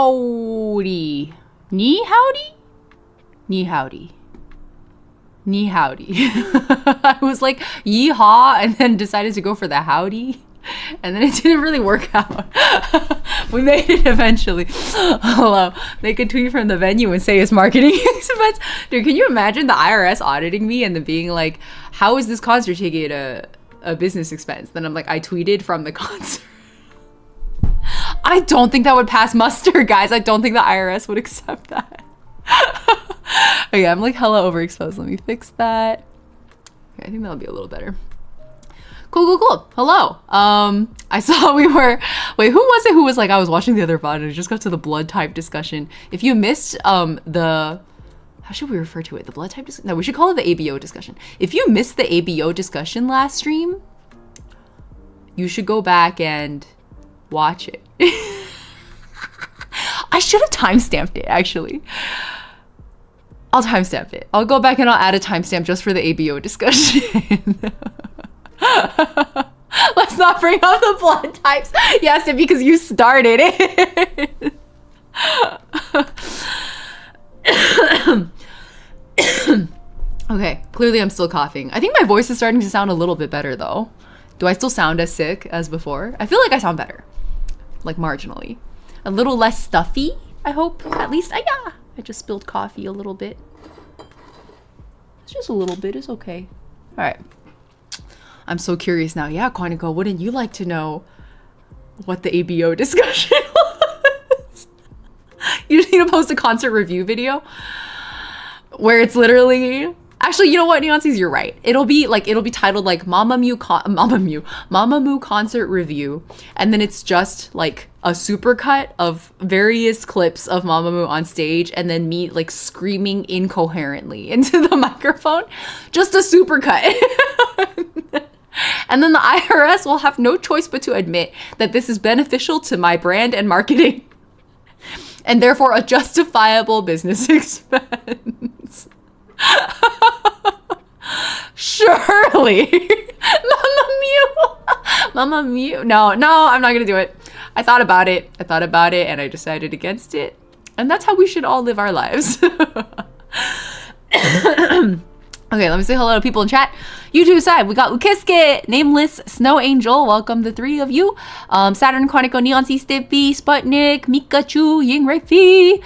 Nihaody. Nihaody? Nihaody. Nihaody. I was like, yeehaw, and then decided to go for the howdy. And then it didn't really work out. We made it eventually. Hello. Make a tweet from the venue and say it's marketing expense. Dude, can you imagine the IRS auditing me and then being like, how is this concert ticket a business expense? Then I'm like, I tweeted from the concert. I don't think that would pass muster, guys. I don't think the IRS would accept that. Okay, I'm like hella overexposed. Let me fix that. Okay, I think that'll be a little better. Cool. Hello. I saw we were, wait, who was it who was like, I was watching the other VOD and I just got to the blood type discussion. If you missed the how should we refer to it? The blood type discussion? No, we should call it the ABO discussion. If you missed the ABO discussion last stream, you should go back and watch it. I should have timestamped it, actually. I'll timestamp it. I'll go back and I'll add a timestamp just for the ABO discussion. Let's not bring up the blood types. Yes, because you started it. Okay, clearly I'm still coughing. I think my voice is starting to sound a little bit better though. Do I still sound as sick as before? I feel like I sound better. Like marginally. A little less stuffy, I hope. At least, yeah. I just spilled coffee a little bit. It's just a little bit, it's okay. All right. I'm so curious now. Yeah, Quantico, wouldn't you like to know what the ABO discussion was? You just need to post a concert review video where it's literally... Actually, you know what, Neonsies, you're right. It'll be titled like Mamamoo concert review, and then it's just like a supercut of various clips of Mamamoo on stage, and then me like screaming incoherently into the microphone. Just a supercut. And then the IRS will have no choice but to admit that this is beneficial to my brand and marketing, and therefore a justifiable business expense. Surely. Mama Mew. No, I'm not gonna do it. I thought about it and I decided against it, and that's how we should all live our lives. Okay, let me say hello to people in chat. YouTube side, we got Ukiske, Nameless, Snow Angel, welcome the three of you. Saturn, Quantico, Neon C, Stippy, Sputnik, Mikachu, Ying Reifi.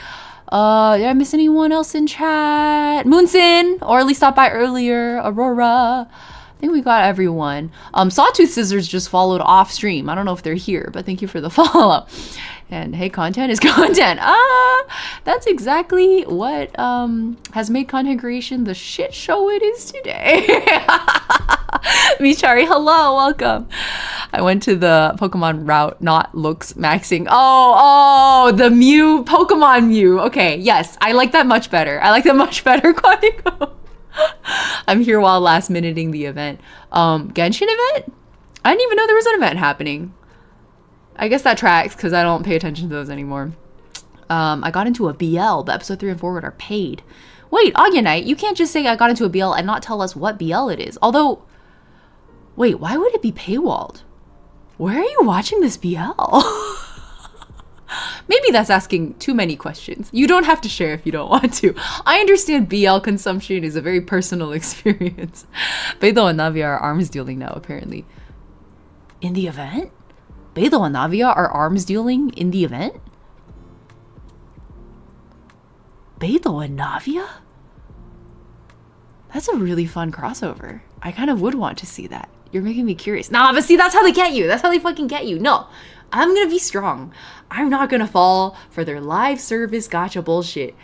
Did I miss anyone else in chat? Moonsin, or at least stopped by earlier. Aurora. I think we got everyone. Sawtooth Scissors just followed off stream. I don't know if they're here, but thank you for the follow. And hey, content is content. That's exactly what has made content creation the shit show it is today. Michari, hello, welcome. I went to the Pokemon route, not looks maxing. Oh, the Mew, Pokemon Mew. Okay, yes, I like that much better. Quantico. I'm here while last minuting the event. Genshin event? I didn't even know there was an event happening. I guess that tracks because I don't pay attention to those anymore. I got into a BL, but episode 3 and forward are paid. Wait, Augyanite, you can't just say I got into a BL and not tell us what BL it is. Although, wait, why would it be paywalled? Where are you watching this BL? Maybe that's asking too many questions. You don't have to share if you don't want to. I understand BL consumption is a very personal experience. Beidou and Navia are arms dealing now, apparently. In the event? Beidou and Navia are arms dealing in the event? Beidou and Navia? That's a really fun crossover. I kind of would want to see that. You're making me curious. Nah, but see, that's how they get you. That's how they fucking get you. No, I'm gonna be strong. I'm not gonna fall for their live service gotcha bullshit.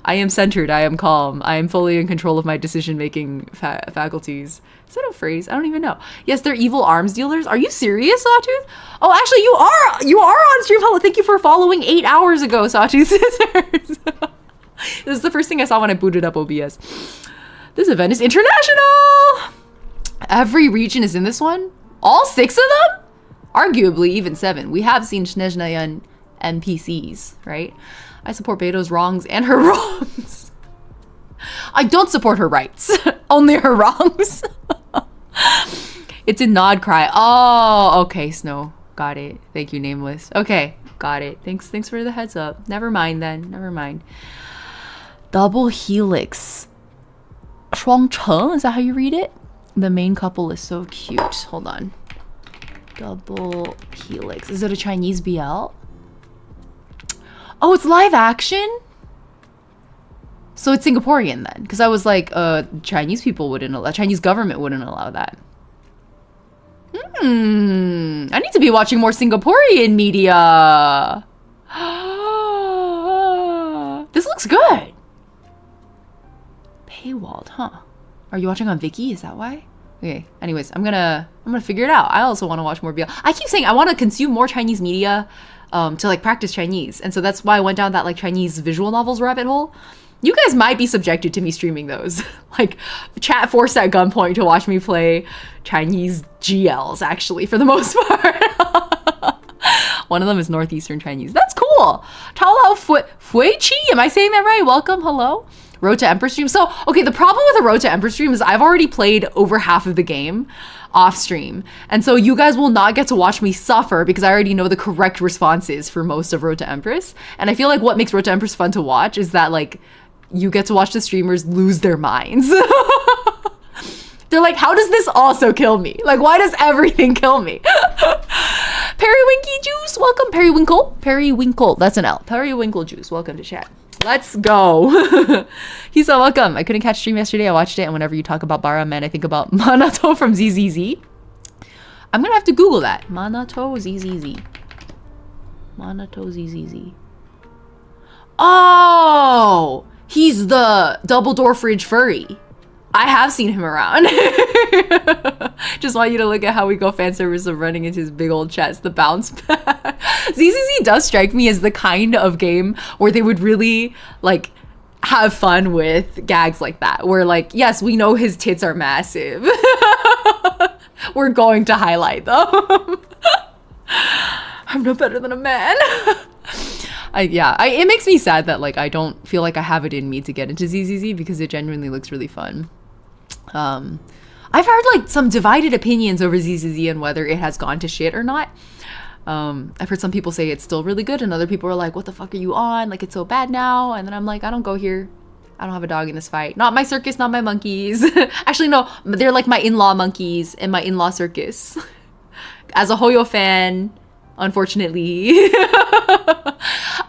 I am centered. I am calm. I am fully in control of my decision-making faculties. Is that a phrase? I don't even know. Yes, they're evil arms dealers. Are you serious, Sawtooth? Oh, actually, you are on stream. Hello, thank you for following 8 hours ago, Sawtooth Scissors. This is the first thing I saw when I booted up OBS. This event is international. Every region is in this one. All 6 of them? Arguably, even 7. We have seen Snezhnayan NPCs, right? I support Beto's wrongs and her wrongs. I don't support her rights, only her wrongs. It's a nod cry. Oh, okay, Snow. Got it. Thank you, Nameless. Okay, got it. Thanks for the heads up. Never mind then. Never mind. Double Helix. 双城, is that how you read it? The main couple is so cute. Hold on. Double Helix. Is it a Chinese BL? Oh, it's live action? So it's Singaporean then? Because I was like, Chinese people wouldn't allow, Chinese government wouldn't allow that. I need to be watching more Singaporean media. This looks good. Paywalled, huh? Are you watching on Viki? Is that why? Okay, anyways, I'm gonna figure it out. I also want to watch more BL. I keep saying I want to consume more Chinese media to like practice Chinese. And so that's why I went down that like Chinese visual novels rabbit hole. You guys might be subjected to me streaming those. Like chat forced at gunpoint to watch me play Chinese GLs actually for the most part. One of them is Northeastern Chinese. That's cool. Taolao Fui Chi. Am I saying that right? Welcome. Hello. Road to Emperor stream. So, okay, the problem with the Road to Emperor stream is I've already played over half of the game off stream. And so you guys will not get to watch me suffer because I already know the correct responses for most of Road to Empress. And I feel like what makes Road to Empress fun to watch is that like you get to watch the streamers lose their minds. They're like, how does this also kill me? Like, why does everything kill me? Periwinkle Juice, welcome. Periwinkle, that's an L. Periwinkle Juice, welcome to chat. Let's go. He's so welcome. I couldn't catch stream yesterday. I watched it, and whenever you talk about Bara Man, I think about Manato from ZZZ. I'm gonna have to Google that. Manato ZZZ. Manato ZZZ. Oh, he's the double door fridge furry. I have seen him around. Just want you to look at how we go fan service of running into his big old chest, the bounce pad. ZZZ does strike me as the kind of game where they would really like have fun with gags like that. Where like, yes, we know his tits are massive. We're going to highlight them. I'm no better than a man. It makes me sad that like I don't feel like I have it in me to get into ZZZ because it genuinely looks really fun. I've heard like some divided opinions over ZZZ and whether it has gone to shit or not. I've heard some people say it's still really good and other people are like, what the fuck are you on? Like it's so bad now. And then I'm like, I don't go here. I don't have a dog in this fight. Not my circus, not my monkeys. Actually, no, they're like my in-law monkeys and my in-law circus. As a Hoyo fan, unfortunately.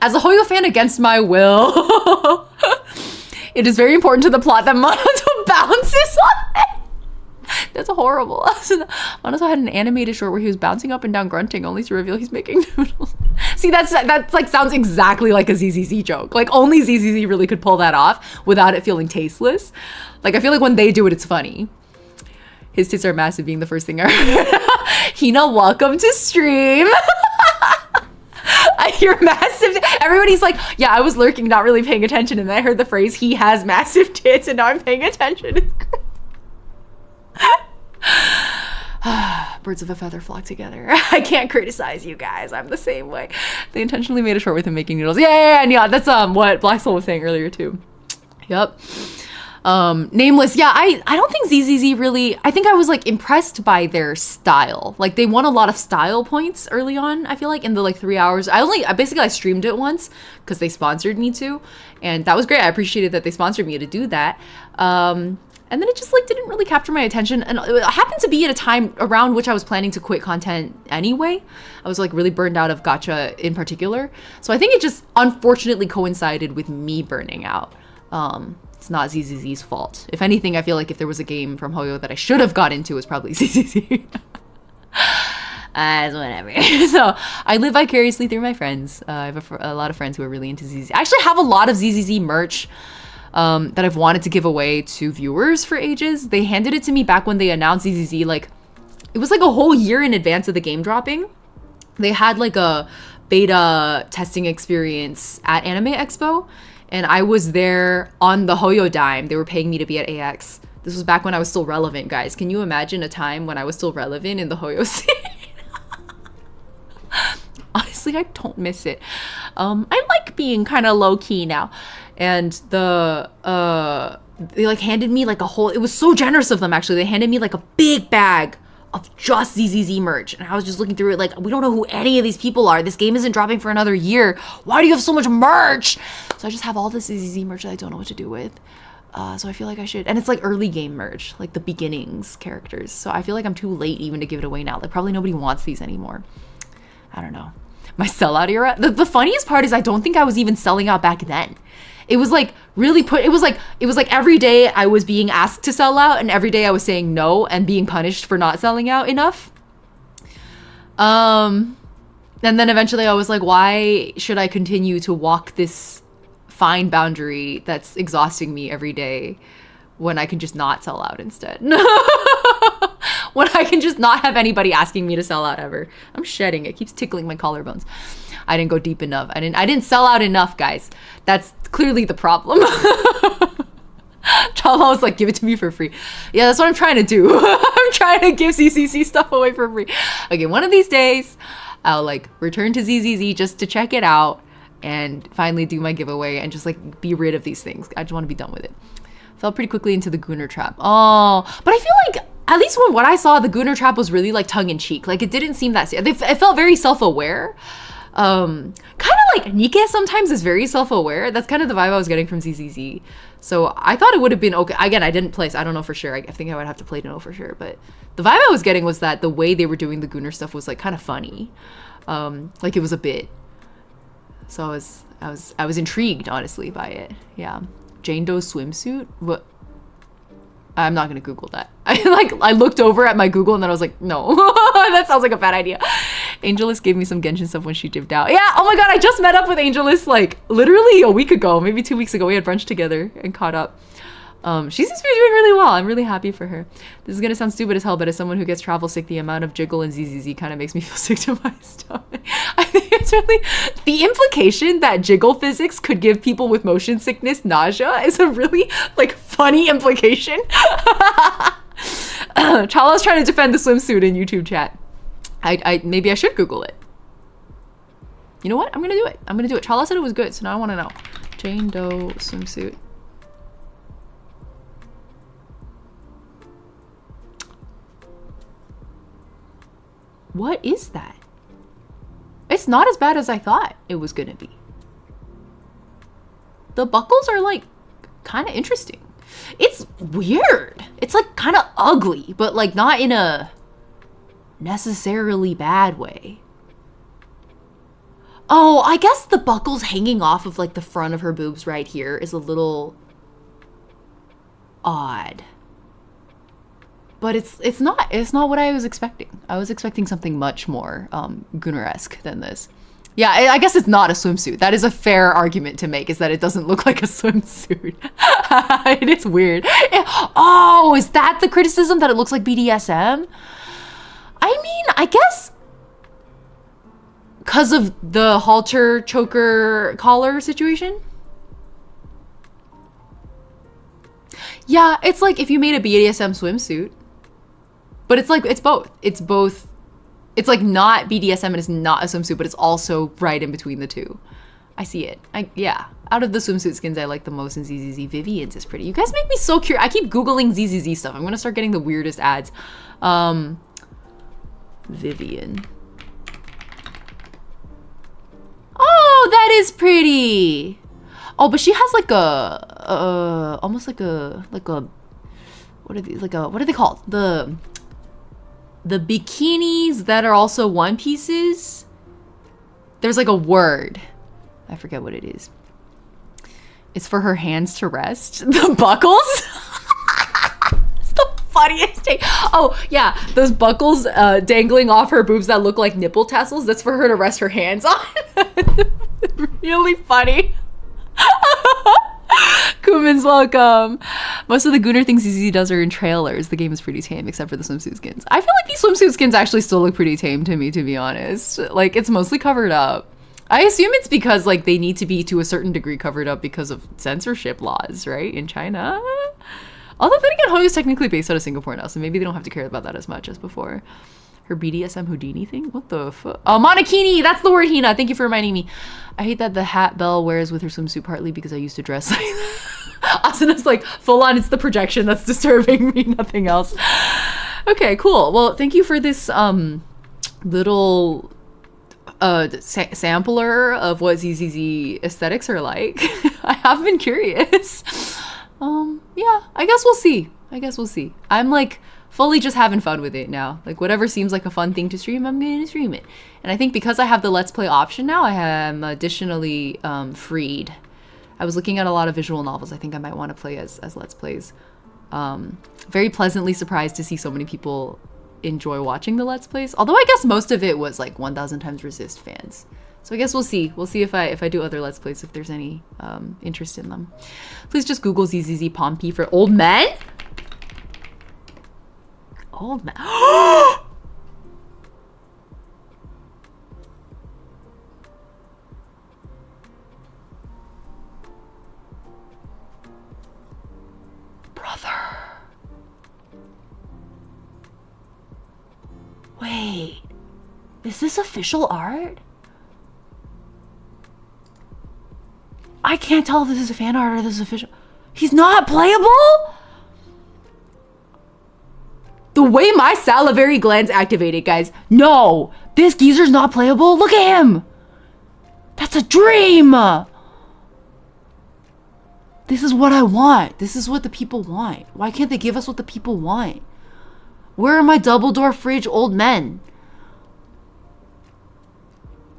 As a Hoyo fan against my will. It is very important to the plot that Manato bounces on it. That's horrible. Manato had an animated short where he was bouncing up and down grunting only to reveal he's making noodles. See, that's like sounds exactly like a ZZZ joke. Like only ZZZ really could pull that off without it feeling tasteless. Like I feel like when they do it, it's funny. His tits are massive being the first thing I heard. Hina, welcome to stream. I hear massive. Everybody's like, yeah, I was lurking, not really paying attention. And then I heard the phrase, he has massive tits. And now I'm paying attention. Birds of a feather flock together. I can't criticize you guys. I'm the same way. They intentionally made a short with him making noodles. Yeah. That's what Black Soul was saying earlier too. Yep. Nameless. Yeah, I don't think ZZZ really, I think I was like impressed by their style. Like they won a lot of style points early on, I feel like in the like 3 hours. I streamed it once because they sponsored me to, and that was great. I appreciated that they sponsored me to do that. And then it just like didn't really capture my attention. And it happened to be at a time around which I was planning to quit content anyway. I was like really burned out of gacha in particular. So I think it just unfortunately coincided with me burning out. It's not ZZZ's fault. If anything, I feel like if there was a game from Hoyo that I should have got into, it was probably ZZZ. Whatever. So I live vicariously through my friends. I have a lot of friends who are really into ZZZ. I actually have a lot of ZZZ merch that I've wanted to give away to viewers for ages. They handed it to me back when they announced ZZZ. Like, it was like a whole year in advance of the game dropping. They had like a beta testing experience at Anime Expo. And I was there on the Hoyo dime. They were paying me to be at AX. This was back when I was still relevant, guys. Can you imagine a time when I was still relevant in the Hoyo scene? Honestly, I don't miss it. I like being kind of low-key now. And they like handed me like a whole, it was so generous of them actually. They handed me like a big bag of just ZZZ merch. And I was just looking through it like, we don't know who any of these people are. This game isn't dropping for another year. Why do you have so much merch? So I just have all this ZZZ merch that I don't know what to do with. So I feel like I should, and it's like early game merch, like the beginnings characters. So I feel like I'm too late even to give it away now. Like probably nobody wants these anymore. I don't know. My sellout era. The funniest part is I don't think I was even selling out back then. It was like really it was like every day I was being asked to sell out and every day I was saying no and being punished for not selling out enough. And then eventually I was like, why should I continue to walk this fine boundary that's exhausting me every day when I can just not sell out instead? when I can just not have anybody asking me to sell out ever. I'm shedding. It keeps tickling my collarbones. I didn't go deep enough. I didn't sell out enough, guys. That's clearly the problem. Chala was like, give it to me for free. Yeah, that's what I'm trying to do. I'm trying to give ZZZ stuff away for free. Okay, one of these days, I'll like return to ZZZ just to check it out and finally do my giveaway and just like be rid of these things. I just want to be done with it. Fell pretty quickly into the Gunner trap. Oh, but I feel like at least when what I saw, the Gunner trap was really like tongue-in-cheek. Like it didn't seem that, it felt very self-aware. Kind of like Nikke sometimes is very self-aware. That's kind of the vibe I was getting from ZZZ. So I thought it would have been okay. Again, I didn't play, so I don't know for sure. I think I would have to play to know for sure. But the vibe I was getting was that the way they were doing the Gunner stuff was like kind of funny. Like it was a bit. So I was intrigued, honestly, by it. Yeah. Jane Doe's swimsuit? What? I'm not gonna Google that. I looked over at my Google and then I was like, no, that sounds like a bad idea. Angelus gave me some Genshin stuff when she dipped out. Yeah, oh my god, I just met up with Angelus like literally a week ago, maybe 2 weeks ago. We had brunch together and caught up. She seems to be doing really well. I'm really happy for her. This is gonna sound stupid as hell, but as someone who gets travel sick, the amount of jiggle and ZZZ kind of makes me feel sick to my stomach. I think it's really, the implication that jiggle physics could give people with motion sickness nausea is a really like funny implication. Chala's trying to defend the swimsuit in YouTube chat. Maybe I should Google it. You know what? I'm gonna do it. I'm gonna do it. Chala said it was good, so now I want to know. Jane Doe swimsuit. What is that? It's not as bad as I thought it was gonna be. The buckles are like kind of interesting. It's weird. It's like kind of ugly, but like not in a necessarily bad way. Oh, I guess the buckles hanging off of like the front of her boobs right here is a little odd. But it's not what I was expecting. I was expecting something much more Gunner-esque than this. Yeah, I guess it's not a swimsuit. That is a fair argument to make, is that it doesn't look like a swimsuit. It is weird. Oh, is that the criticism, that it looks like BDSM? I mean, I guess because of the halter choker collar situation. Yeah, it's like if you made a BDSM swimsuit. But it's like, it's both. It's both. It's like not BDSM and it's not a swimsuit, but it's also right in between the two. I see it. Yeah. Out of the swimsuit skins I like the most in ZZZ, Vivian's is pretty. You guys make me so curious. I keep Googling ZZZ stuff. I'm going to start getting the weirdest ads. Vivian. Oh, that is pretty. Oh, but she has like a, almost like a, what are these? Like a, what are they called? The bikinis that are also one pieces. There's like a word. I forget what it is. It's for her hands to rest. The buckles? It's the funniest thing. Oh, yeah. Those buckles dangling off her boobs that look like nipple tassels. That's for her to rest her hands on. Really funny. Kumin's welcome. Most of the Gunner things ZZ does are in trailers. The game is pretty tame, except for the swimsuit skins. I feel like these swimsuit skins actually still look pretty tame to me, to be honest. Like, it's mostly covered up. I assume it's because, like, they need to be to a certain degree covered up because of censorship laws, right? In China. Although then again, Hoyo is technically based out of Singapore now, so maybe they don't have to care about that as much as before. Her BDSM Houdini thing? What the fuck? Oh, Monokini! That's the word, Hina. Thank you for reminding me. I hate that the hat Belle wears with her swimsuit, partly because I used to dress like that. Asana's like, full on, it's the projection that's disturbing me, nothing else. Okay, cool. Well, thank you for this little sampler of what ZZZ aesthetics are like. I have been curious. Yeah, I guess we'll see. I'm like fully just having fun with it now. Like whatever seems like a fun thing to stream, I'm going to stream it. And I think because I have the Let's Play option now, I am additionally freed. I was looking at a lot of visual novels I think I might want to play as Let's Plays. Very pleasantly surprised to see so many people enjoy watching the Let's Plays. Although I guess most of it was like 1000 Times Resist fans. So I guess we'll see. We'll see if I do other Let's Plays, if there's any interest in them. Please just Google ZZZ Pompey for old men. Old man. Brother. Wait. Is this official art? I can't tell if this is fan art or this is official. He's not playable? The way my salivary glands activated, guys. No, this geezer's not playable. Look at him. That's a dream. This is what I want. This is what the people want. Why can't they give us what the people want? Where are my double door fridge old men?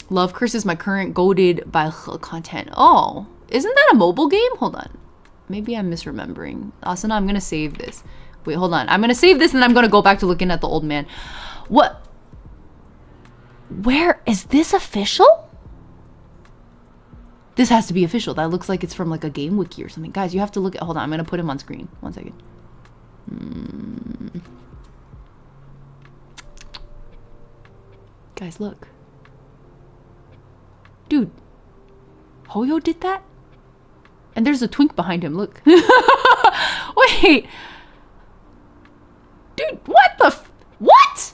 Love Curse is my current goated by content. Oh, isn't that a mobile game? Hold on. Maybe I'm misremembering. Asana, I'm gonna save this. Wait, hold on. I'm gonna save this and then I'm gonna go back to looking at the old man. What? Where is this official? This has to be official. That looks like it's from like a game wiki or something. Guys, you have to look at, hold on. I'm gonna put him on screen. 1 second. Guys, look. Dude. Hoyo did that? And there's a twink behind him, look. Wait. Dude, what the what?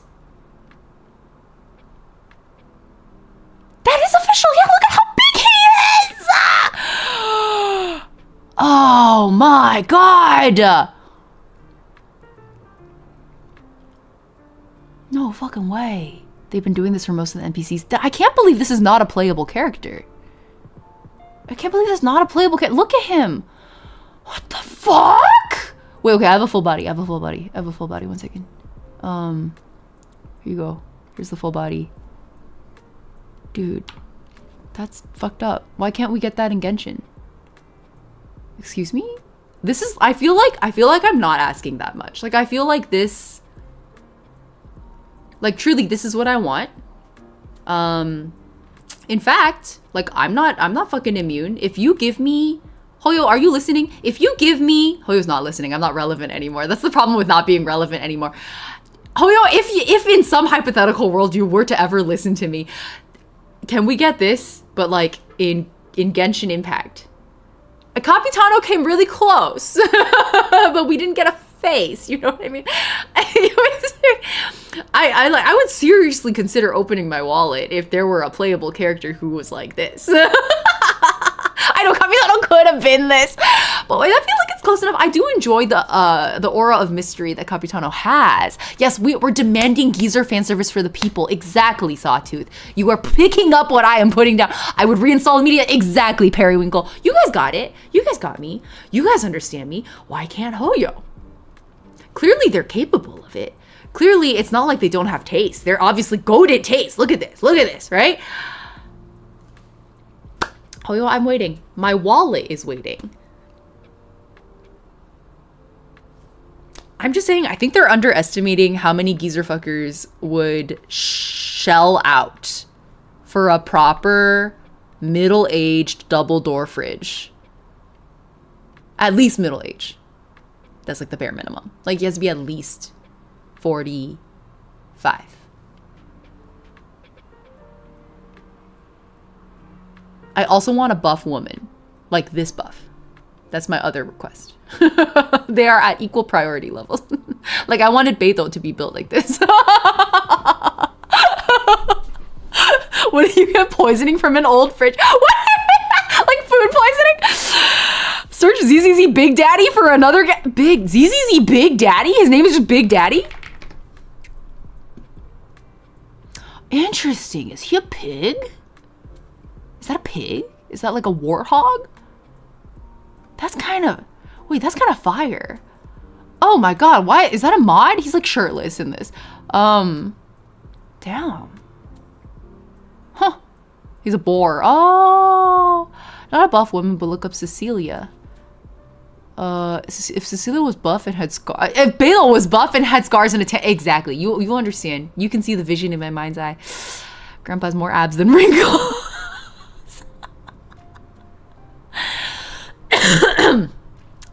That is official. Yeah, look at how big he is. Oh my god. No fucking way. They've been doing this for most of the NPCs. I can't believe this is not a playable character. I can't believe that's not a playable character. Look at him. What the fuck? Wait, okay, I have a full body. I have a full body. I have a full body. 1 second. Here you go. Here's the full body. Dude, that's fucked up. Why can't we get that in Genshin? Excuse me? This is, I feel like I'm not asking that much. Like, I feel like this, like, truly, this is what I want. In fact, like, I'm not fucking immune. If you give me, Hoyo, are you listening? If you give me, Hoyo's not listening. I'm not relevant anymore. That's the problem with not being relevant anymore. Hoyo, if in some hypothetical world you were to ever listen to me, can we get this? But like in Genshin Impact. A Capitano came really close, but we didn't get a face. You know what I mean? I would seriously consider opening my wallet if there were a playable character who was like this. I know Capitano could have been this, but I feel like it's close enough. I do enjoy the aura of mystery that Capitano has. Yes, we're demanding geezer fan service for the people. Exactly, Sawtooth. You are picking up what I am putting down. I would reinstall media. Exactly, Periwinkle. You guys got it. You guys got me. You guys understand me. Why can't Hoyo? Clearly, they're capable of it. Clearly, it's not like they don't have taste. They're obviously goated taste. Look at this. Look at this, right? Hoyo, I'm waiting. My wallet is waiting. I'm just saying, I think they're underestimating how many geezer fuckers would shell out for a proper middle-aged double door fridge. At least middle-aged. That's like the bare minimum. Like, he has to be at least 45. I also want a buff woman. Like this buff. That's my other request. They are at equal priority levels. Like, I wanted Beto to be built like this. What do you get poisoning from an old fridge? What? Like food poisoning? Search ZZZ Big Daddy for another big ZZZ Big Daddy? His name is just Big Daddy? Interesting. Is he a pig? Is that a pig? Is that like a warthog? That's kind of, wait, that's kind of fire. Oh my god, why is that a mod? He's like shirtless in this. Damn. Huh. He's a boar. Oh, not a buff woman, but look up Cecilia. If Cecilia was buff and had scars, if Bale was buff and had scars and exactly, you understand. You can see the vision in my mind's eye. Grandpa has more abs than wrinkles.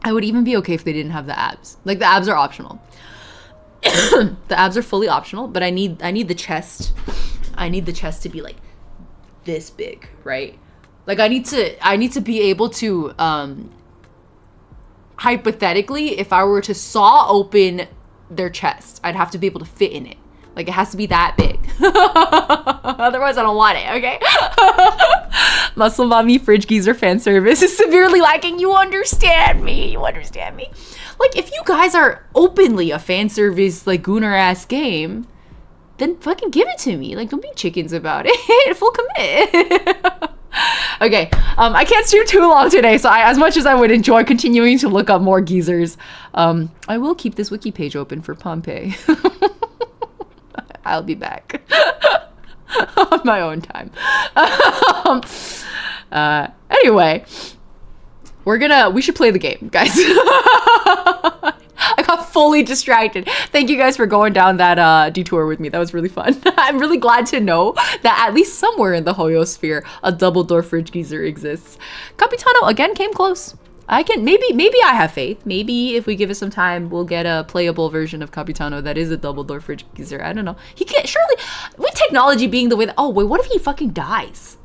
I would even be okay if they didn't have the abs. Like, the abs are optional. The abs are fully optional, but I need the chest. I need the chest to be like this big, right? Like I need to be able to hypothetically, if I were to saw open their chest, I'd have to be able to fit in it. Like it has to be that big. Otherwise I don't want it, okay? Muscle mommy fridge geezer fan service is severely lacking. You understand me. You understand me. Like if you guys are openly a fan service like gooner ass game, then fucking give it to me. Like don't be chickens about it. Full commit. Okay, I can't stream too long today, so as much as I would enjoy continuing to look up more geezers, I will keep this wiki page open for Pompey. I'll be back on my own time. Anyway, we should play the game, guys. I got fully distracted. Thank you guys for going down that detour with me. That was really fun. I'm really glad to know that at least somewhere in the Hoyosphere, a double door fridge geyser exists. Capitano again came close. Maybe I have faith. Maybe if we give it some time, we'll get a playable version of Capitano that is a double door fridge geyser. I don't know. He can't, surely, with technology being the way that, oh wait, what if he fucking dies?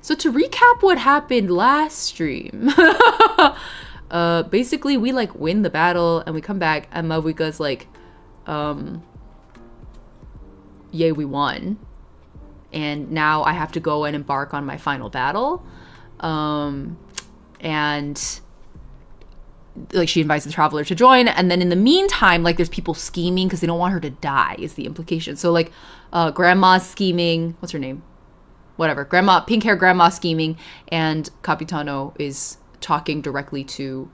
So to recap what happened last stream, basically we like win the battle and we come back and Mavuika's like, yay, we won. And now I have to go and embark on my final battle. And like she invites the traveler to join. And then in the meantime, like there's people scheming because they don't want her to die is the implication. So like grandma's scheming. What's her name? Whatever. Grandma, pink hair grandma scheming. And Capitano is talking directly to,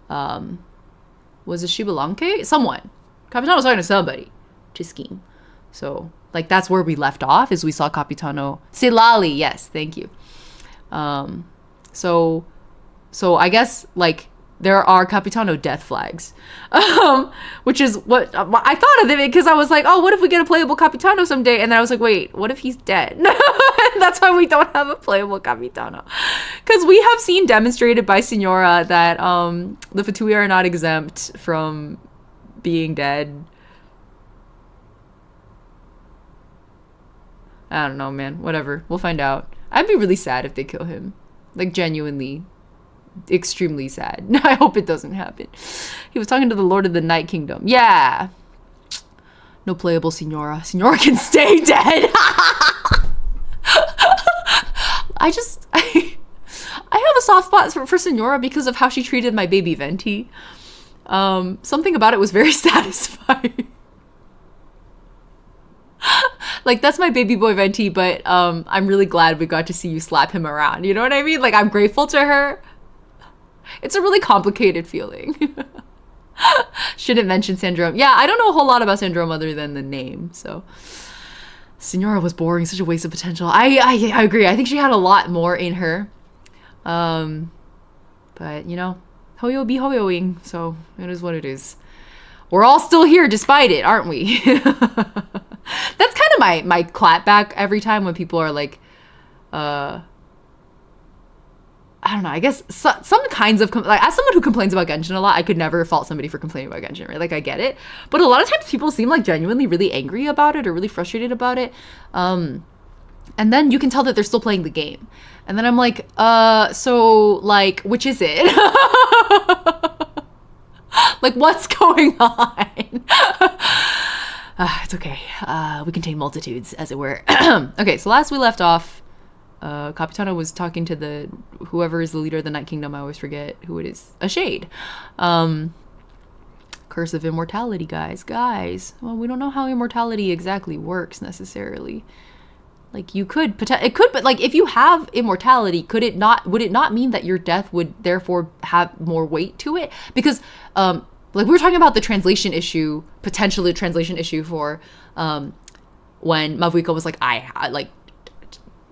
was it Shibalanke? Someone. Capitano was talking to somebody to scheme. So like that's where we left off is we saw Capitano. Silali, yes, thank you. So I guess like there are Capitano death flags, which is what I thought of it because I was like, oh, what if we get a playable Capitano someday? And then I was like, wait, what if he's dead? That's why we don't have a playable Capitano. Because we have seen demonstrated by Signora that the Fatui are not exempt from being dead. I don't know, man. Whatever. We'll find out. I'd be really sad if they kill him. Like, genuinely. Extremely sad. I hope it doesn't happen. He was talking to the Lord of the Night Kingdom. Yeah. No playable Signora. Signora can stay dead. I have a soft spot for Signora because of how she treated my baby Venti. Something about it was very satisfying. Like, that's my baby boy Venti, but I'm really glad we got to see you slap him around. You know what I mean? Like, I'm grateful to her. It's a really complicated feeling. Shouldn't mention Syndrome. Yeah, I don't know a whole lot about Syndrome other than the name, so. Signora was boring, such a waste of potential. I agree. I think she had a lot more in her. But, you know, Hoyo be Hoyoing, so it is what it is. We're all still here despite it, aren't we? That's kind of my clapback every time when people are like, I don't know, I guess some kinds of, like, as someone who complains about Genshin a lot, I could never fault somebody for complaining about Genshin, right? Like, I get it. But a lot of times people seem like genuinely really angry about it or really frustrated about it. And then you can tell that they're still playing the game. And then I'm like, so, like, which is it? Like, what's going on? It's okay. We contain multitudes, as it were. Okay, so last we left off, Capitano was talking to whoever is the leader of the Night Kingdom. I always forget who it is. A shade. Curse of immortality, guys. Well, we don't know how immortality exactly works necessarily. Like, you could but like, if you have immortality, would it not mean that your death would therefore have more weight to it? Because, like, we were talking about the translation issue, potentially a translation issue for, when Mavuika was like,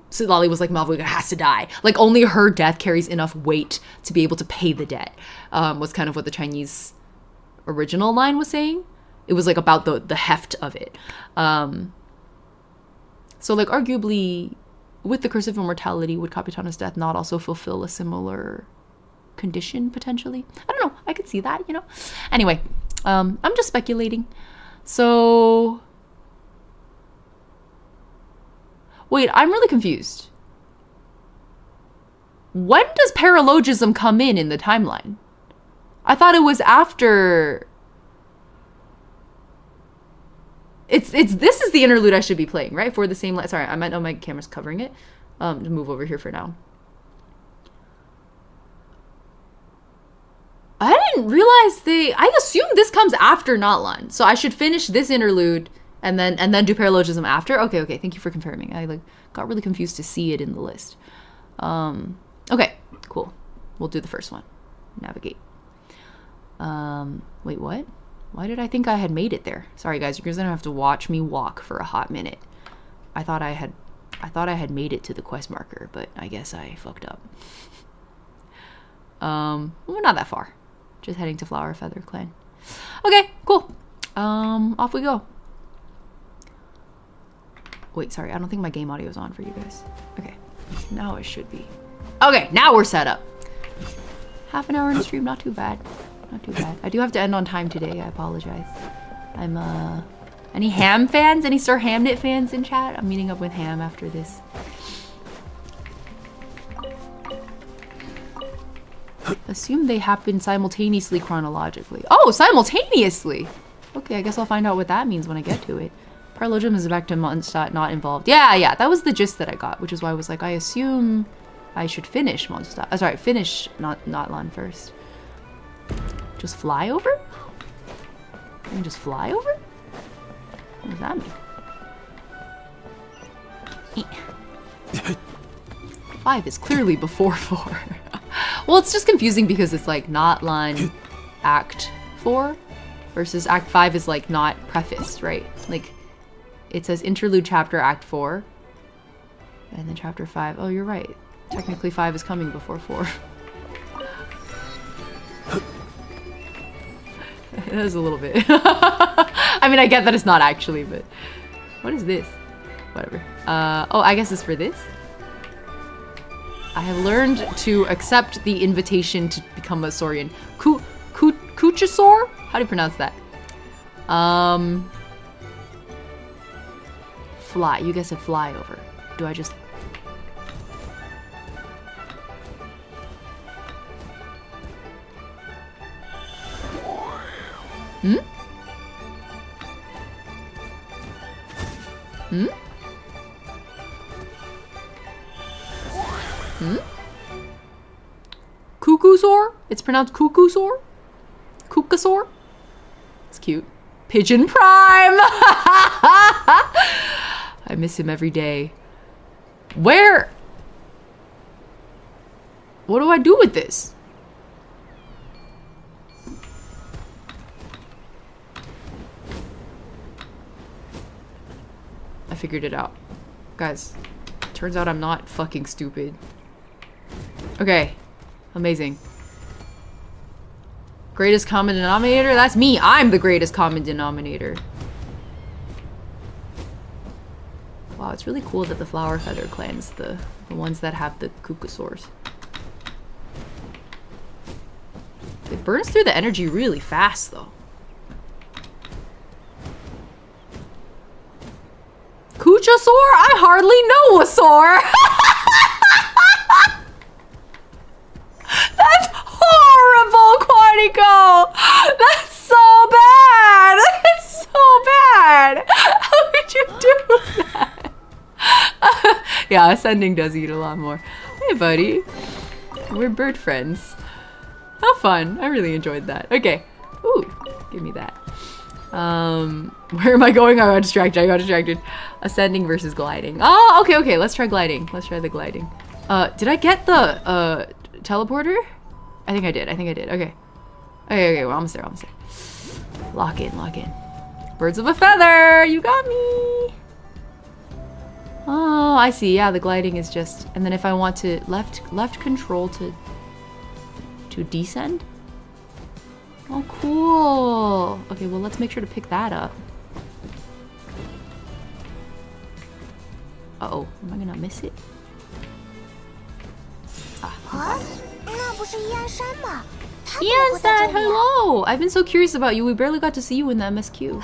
Silali was like, Mavuika has to die. Like, only her death carries enough weight to be able to pay the debt, was kind of what the Chinese original line was saying. It was like about the heft of it. So, like, arguably, with the Curse of Immortality, would Capitano's death not also fulfill a similar condition potentially. I don't know. I could see that, you know. Anyway, I'm just speculating. So wait, I'm really confused. When does paralogism come in the timeline? I thought it was after. This is the interlude I should be playing, right? For the same. Sorry, I might know my camera's covering it. Just move over here for now. I didn't realize I assumed this comes after Notlan, so I should finish this interlude and then do paralogism after. Okay. Thank you for confirming. I like got really confused to see it in the list. Okay, cool. We'll do the first one. Navigate. Wait, what? Why did I think I had made it there? Sorry guys, you're gonna have to watch me walk for a hot minute. I thought I had made it to the quest marker, but I guess I fucked up. We're not that far. Just heading to Flower Feather Clan. Okay, cool. Off we go. Wait, sorry, I don't think my game audio is on for you guys. Okay, now it should be. Okay, now we're set up. Half an hour in stream, not too bad. Not too bad. I do have to end on time today, I apologize. I'm, any Ham fans? Any Sir Hamnet fans in chat? I'm meeting up with Ham after this. Assume they happen simultaneously chronologically. Oh, simultaneously! Okay, I guess I'll find out what that means when I get to it. Paralogism is back to Mondstadt, not involved. Yeah, that was the gist that I got, which is why I was like, I assume I should finish Mondstadt. Sorry, finish Notlan first. Just fly over? I can just fly over? What does that mean? 5 is clearly before 4. Well, it's just confusing because it's like Notlan Act 4 versus Act 5 is like not prefaced, right? Like it says interlude chapter Act 4 and then chapter 5. Oh, you're right. Technically 5 is coming before 4. It is a little bit. I mean, I get that it's not actually, but what is this? Whatever. Oh, I guess it's for this. I have learned to accept the invitation to become a Saurian. Kuchasaur? How do you pronounce that? Fly. You guys said fly over. Do I just... Hmm? Hmm? Hmm? Cuckoosaur? It's pronounced Cuckoosaur? Kookasaur? It's cute. Pigeon Prime! I miss him every day. Where? What do I do with this? I figured it out. Guys, turns out I'm not fucking stupid. Okay, amazing. Greatest common denominator? That's me. I'm the greatest common denominator. Wow, it's really cool that the Flower Feather clan's the ones that have the Kookasaurs. It burns through the energy really fast, though. Kuchasaur? I hardly know a saur. That's horrible, Quantico. That's so bad. That's so bad. How could you do that? Yeah, ascending does eat a lot more. Hey, buddy. We're bird friends. How fun. I really enjoyed that. Okay. Ooh, give me that. Where am I going? I got distracted. Ascending versus gliding. Oh, okay. Let's try gliding. Let's try the gliding. Did I get the, teleporter? I think I did. Okay. Okay, we're almost there. Lock in. Birds of a feather! You got me! Oh, I see. Yeah, the gliding is just... And then if I want to left control to descend? Oh, cool. Okay, well, let's make sure to pick that up. Uh-oh. Am I gonna miss it? Ah. Iansan, hello! I've been so curious about you. We barely got to see you in the MSQ.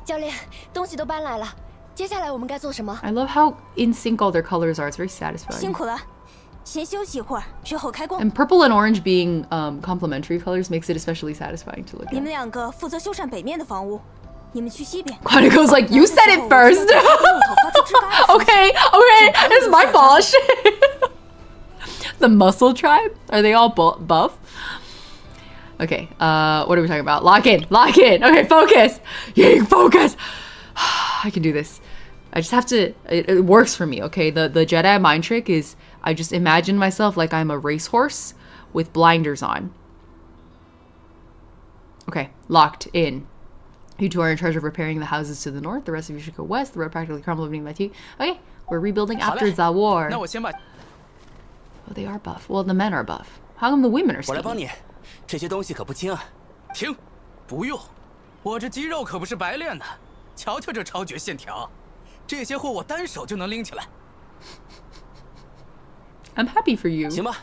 教练，东西都搬来了，接下来我们该做什么？ I love how in sync all their colors are. It's very satisfying. 辛苦了，先休息一会儿，之后开工。 And purple and orange being complementary colors makes it especially satisfying to look 你 at. 们两个负责修缮北面的房屋，你们去西边。 Quantico's like, you said it first. Okay, it's my fault. Shit. The muscle tribe? Are they all buff? Okay, what are we talking about? Lock in. Okay, focus. Yay, focus. I can do this. I just have to, it works for me, okay? The Jedi mind trick is I just imagine myself like I'm a racehorse with blinders on. Okay, locked in. You two are in charge of repairing the houses to the north. The rest of you should go west. The road practically crumbled beneath my feet. Okay, we're rebuilding after the war. Oh, they are buff. Well, the men are buff. How come the women are skinny? 这些东西可不轻啊！停，不用，我这肌肉可不是白练的。瞧瞧这超绝线条，这些货我单手就能拎起来。I'm happy for you. 行吧，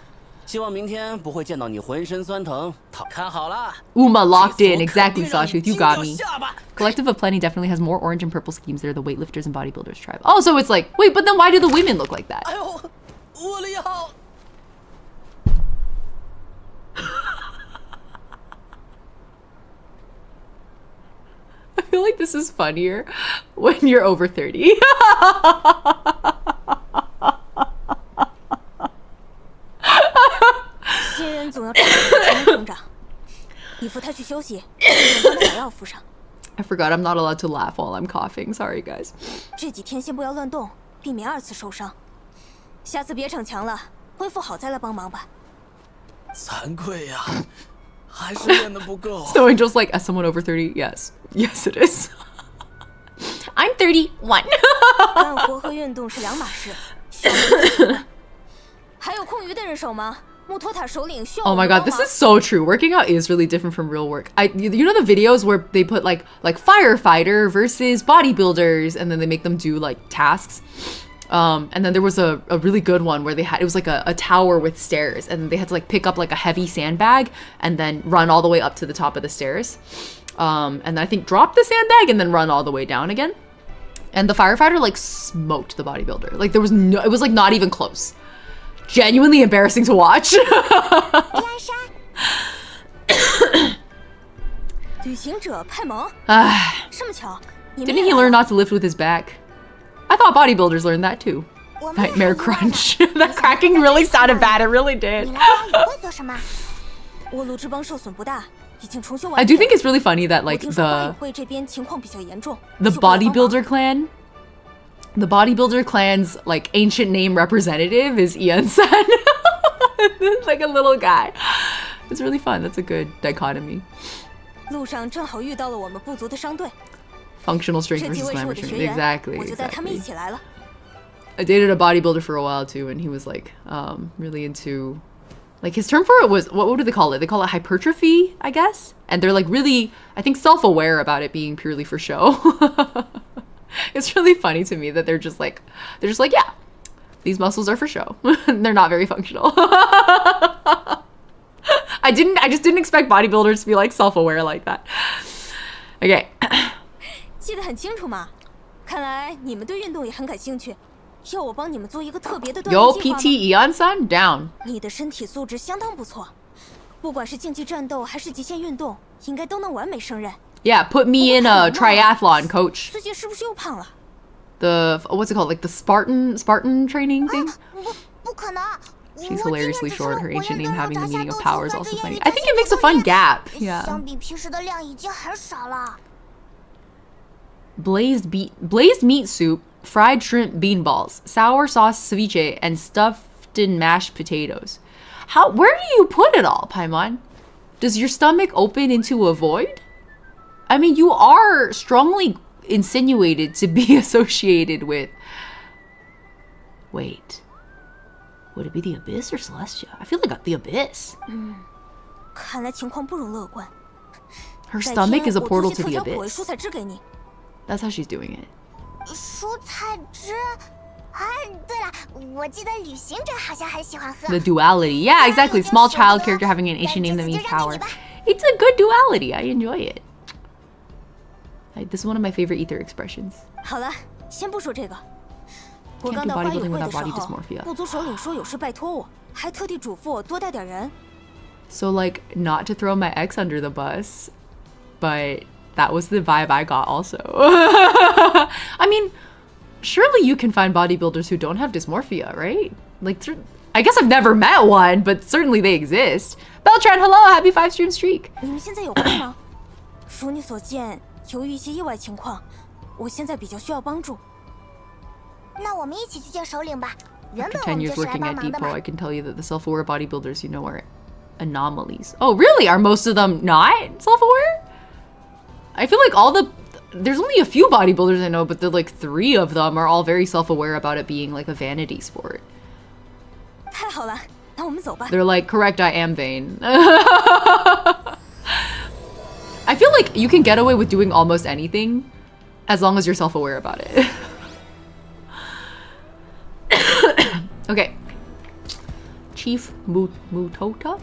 希望明天不会见到你浑身酸疼。看好了 Uma locked in. Exactly, Sawtooth. You got me. Collective of Plenty definitely has more orange and purple schemes. They're the weightlifters and bodybuilders tribe. Oh, so it's like, wait, but then why do the women look like that? 哎呦，我的腰！ I feel like this is funnier when you're over 30. 新人总要照顾成长，你扶他去休息，运动班的还要附上。 I forgot I'm not allowed to laugh while I'm coughing. Sorry, guys. 这几天先不要乱动，避免2次受伤。下次别逞强了，恢复好再来帮忙吧。惭愧呀，还是练得不够。So Angel's like, as someone over 30, yes. Yes, it is. I'm 31. 干活和运动是2码事。需要你帮忙还有空余的人手吗？木托塔首领需要 Oh 我 my 们 god, 帮 this 忙 is so true. Working out is really different from real work. You know the videos where they put like firefighter versus bodybuilders and then they make them do like tasks? And then there was a really good one where it was like a tower with stairs and they had to like pick up like a heavy sandbag and then run all the way up to the top of the stairs. And then I think drop the sandbag and then run all the way down again. And the firefighter like smoked the bodybuilder. Like it was like not even close. Genuinely embarrassing to watch. 旅行者派蒙，这么巧，你们 Didn't he learn not to lift with his back? I thought bodybuilders learned that too. Nightmare crunch. That cracking really sounded bad. It really did. 我鲁智邦受损不大，已经重修完 I 毕。 do think it's really funny that 我 like 听说花友 the 会这边情况比较严重。 bodybuilder clan, the bodybuilder clan's like ancient name representative is iansan. Like a little guy. It's really fun. That's a good dichotomy. 路上正好遇到了我们部族的商队， Functional strength 这几 versus 位是 glamour 我的学 strength. 员， Exactly. 我就带他们一 Exactly. 起来了。 I dated a bodybuilder for a while too, and he was like really into, like his term for it was, what do they call it? They call it hypertrophy, I guess. And they're like really, I think, self-aware about it being purely for show. It's really funny to me that they're just like, yeah, these muscles are for show. They're not very functional. I just didn't expect bodybuilders to be like self-aware like that. Okay. 记得很清楚嘛，看来你们对运动也很感兴趣。要我帮你们做一个特别的锻 Yo, 炼计划 PT 吗？ Iansan, down. 你的身体素质相当不错，不管是竞技战斗还是极限运动，应该都能完美胜任。 Yeah, put me in a triathlon, coach. 最近是不是又胖了？ The, what's it called? Like the Spartan training thing? 不可能。 She's hilariously short. Her ancient name having the meaning of power is also funny. I think it makes a fun gap. Yeah. 相比平时的量已经很少了。 Blazed meat soup, fried shrimp bean balls, sour sauce ceviche, and stuffed and mashed potatoes. Where do you put it all, Paimon? Does your stomach open into a void? I mean, you are strongly insinuated to be associated with... Wait. Would it be the Abyss or Celestia? I feel like the Abyss. 看来情况不容乐观。 Her stomach is a portal to 改 the 天我做些特调口味 Abyss. 蔬菜汁给你。 That's how she's doing it. 蔬菜汁？哎，对了，我记得旅行者好像很喜欢喝。 The duality. Yeah, exactly. Small child character having an Asian name that means power. It's a good duality. I enjoy it. This is one of my favorite ether expressions. 好了，先不说这个。我 Can't 刚 do 到花友 bodybuilding 会的 without 时 body 候， dysmorphia. 部族首领说有事拜托我，还特地嘱咐我多带点人。So like, not to throw my ex under the bus, but that was the vibe I got also. I mean, surely you can find bodybuilders who don't have dysmorphia, right? Like, I guess I've never met one, but certainly they exist. Beltran, hello, happy 5-stream streak. 你们现在有空吗？如你所见，由于一些意外情况，我现在比较需要帮助。那我们一起去见首领吧。原本 After 10我们 years 就是来 working 帮 at 忙的 Depot, 嘛 I。can tell you that the self-aware bodybuilders you know are anomalies. Oh, really? Are most of them not self-aware? I feel like there's only a few bodybuilders I know, but like 3 of them are all very self-aware about it being like a vanity sport. 太好了，那我们走吧。 They're like, correct, I am vain. I feel like you can get away with doing almost anything as long as you're self-aware about it. Okay. Chief Mutota?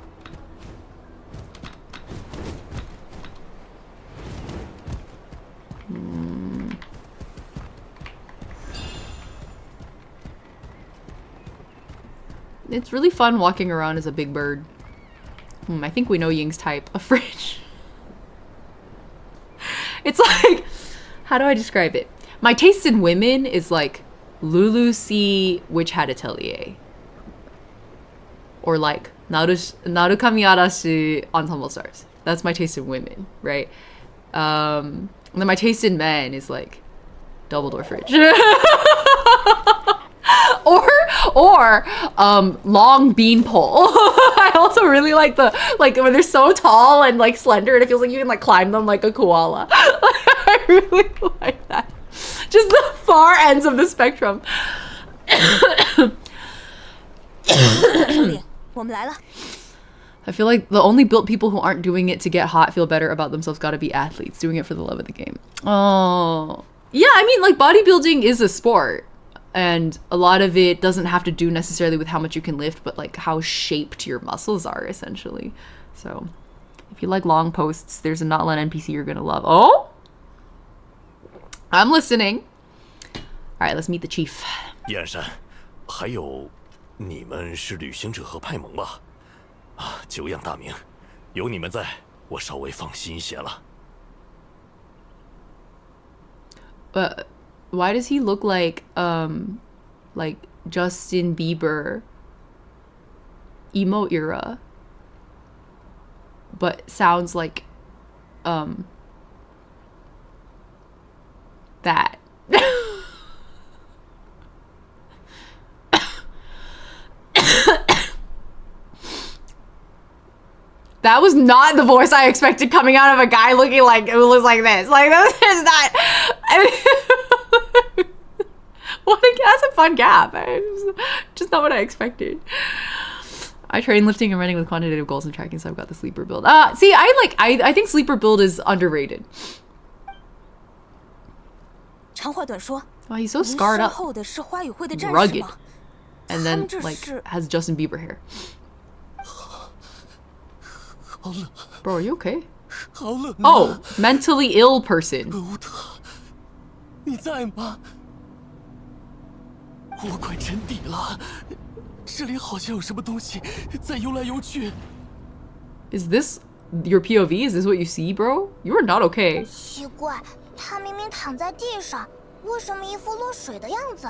It's really fun walking around as a big bird. I think we know Ying's type. A fridge. It's like, how do I describe it? My taste in women is like Lulu C Witch Hat Atelier. Or like Narukami Arashi Ensemble Stars. That's my taste in women, right? And then my taste in men is like Double Door Fridge. or long beanpole. I also really like when they're so tall and like slender and it feels like you can like climb them like a koala. I really like that. Just the far ends of the spectrum. 首领，我们来了。 I feel like the only built people who aren't doing it to get hot, feel better about themselves, gotta be athletes doing it for the love of the game. Oh, yeah. I mean, like bodybuilding is a sport. And a lot of it doesn't have to do necessarily with how much you can lift, but like how shaped your muscles are essentially. So if you like long posts, there's a Notland NPC you're gonna love. Oh, I'm listening. All right, let's meet the chief. 燕山，还有，你们是旅行者和派盟吧？啊，久仰大名，有你们在，我稍微放心一些了。Why does he look like Justin Bieber emo era, but sounds like that? That was not the voice I expected coming out of a guy looking like who looks like this. Like that is not. I mean, that's a fun gap. Just not what I expected. I train lifting and running with quantitative goals and tracking, so I've got the sleeper build. See, I think sleeper build is underrated. 长话短说， Wow, he's so scarred 您身 up, 后的是花语会的战士 rugged, 吗？ and 他 then 们这 like 是 has Justin Bieber hair. Bro, are you okay? 好冷啊！ Oh, mentally ill person. 欧特，你在吗？我快沉底了，这里好像有什么东西在游来游去。 Is this your POV? Is this what you see, bro? You are not okay. 奇怪，他明明躺在地上，为什么一副落水的样子？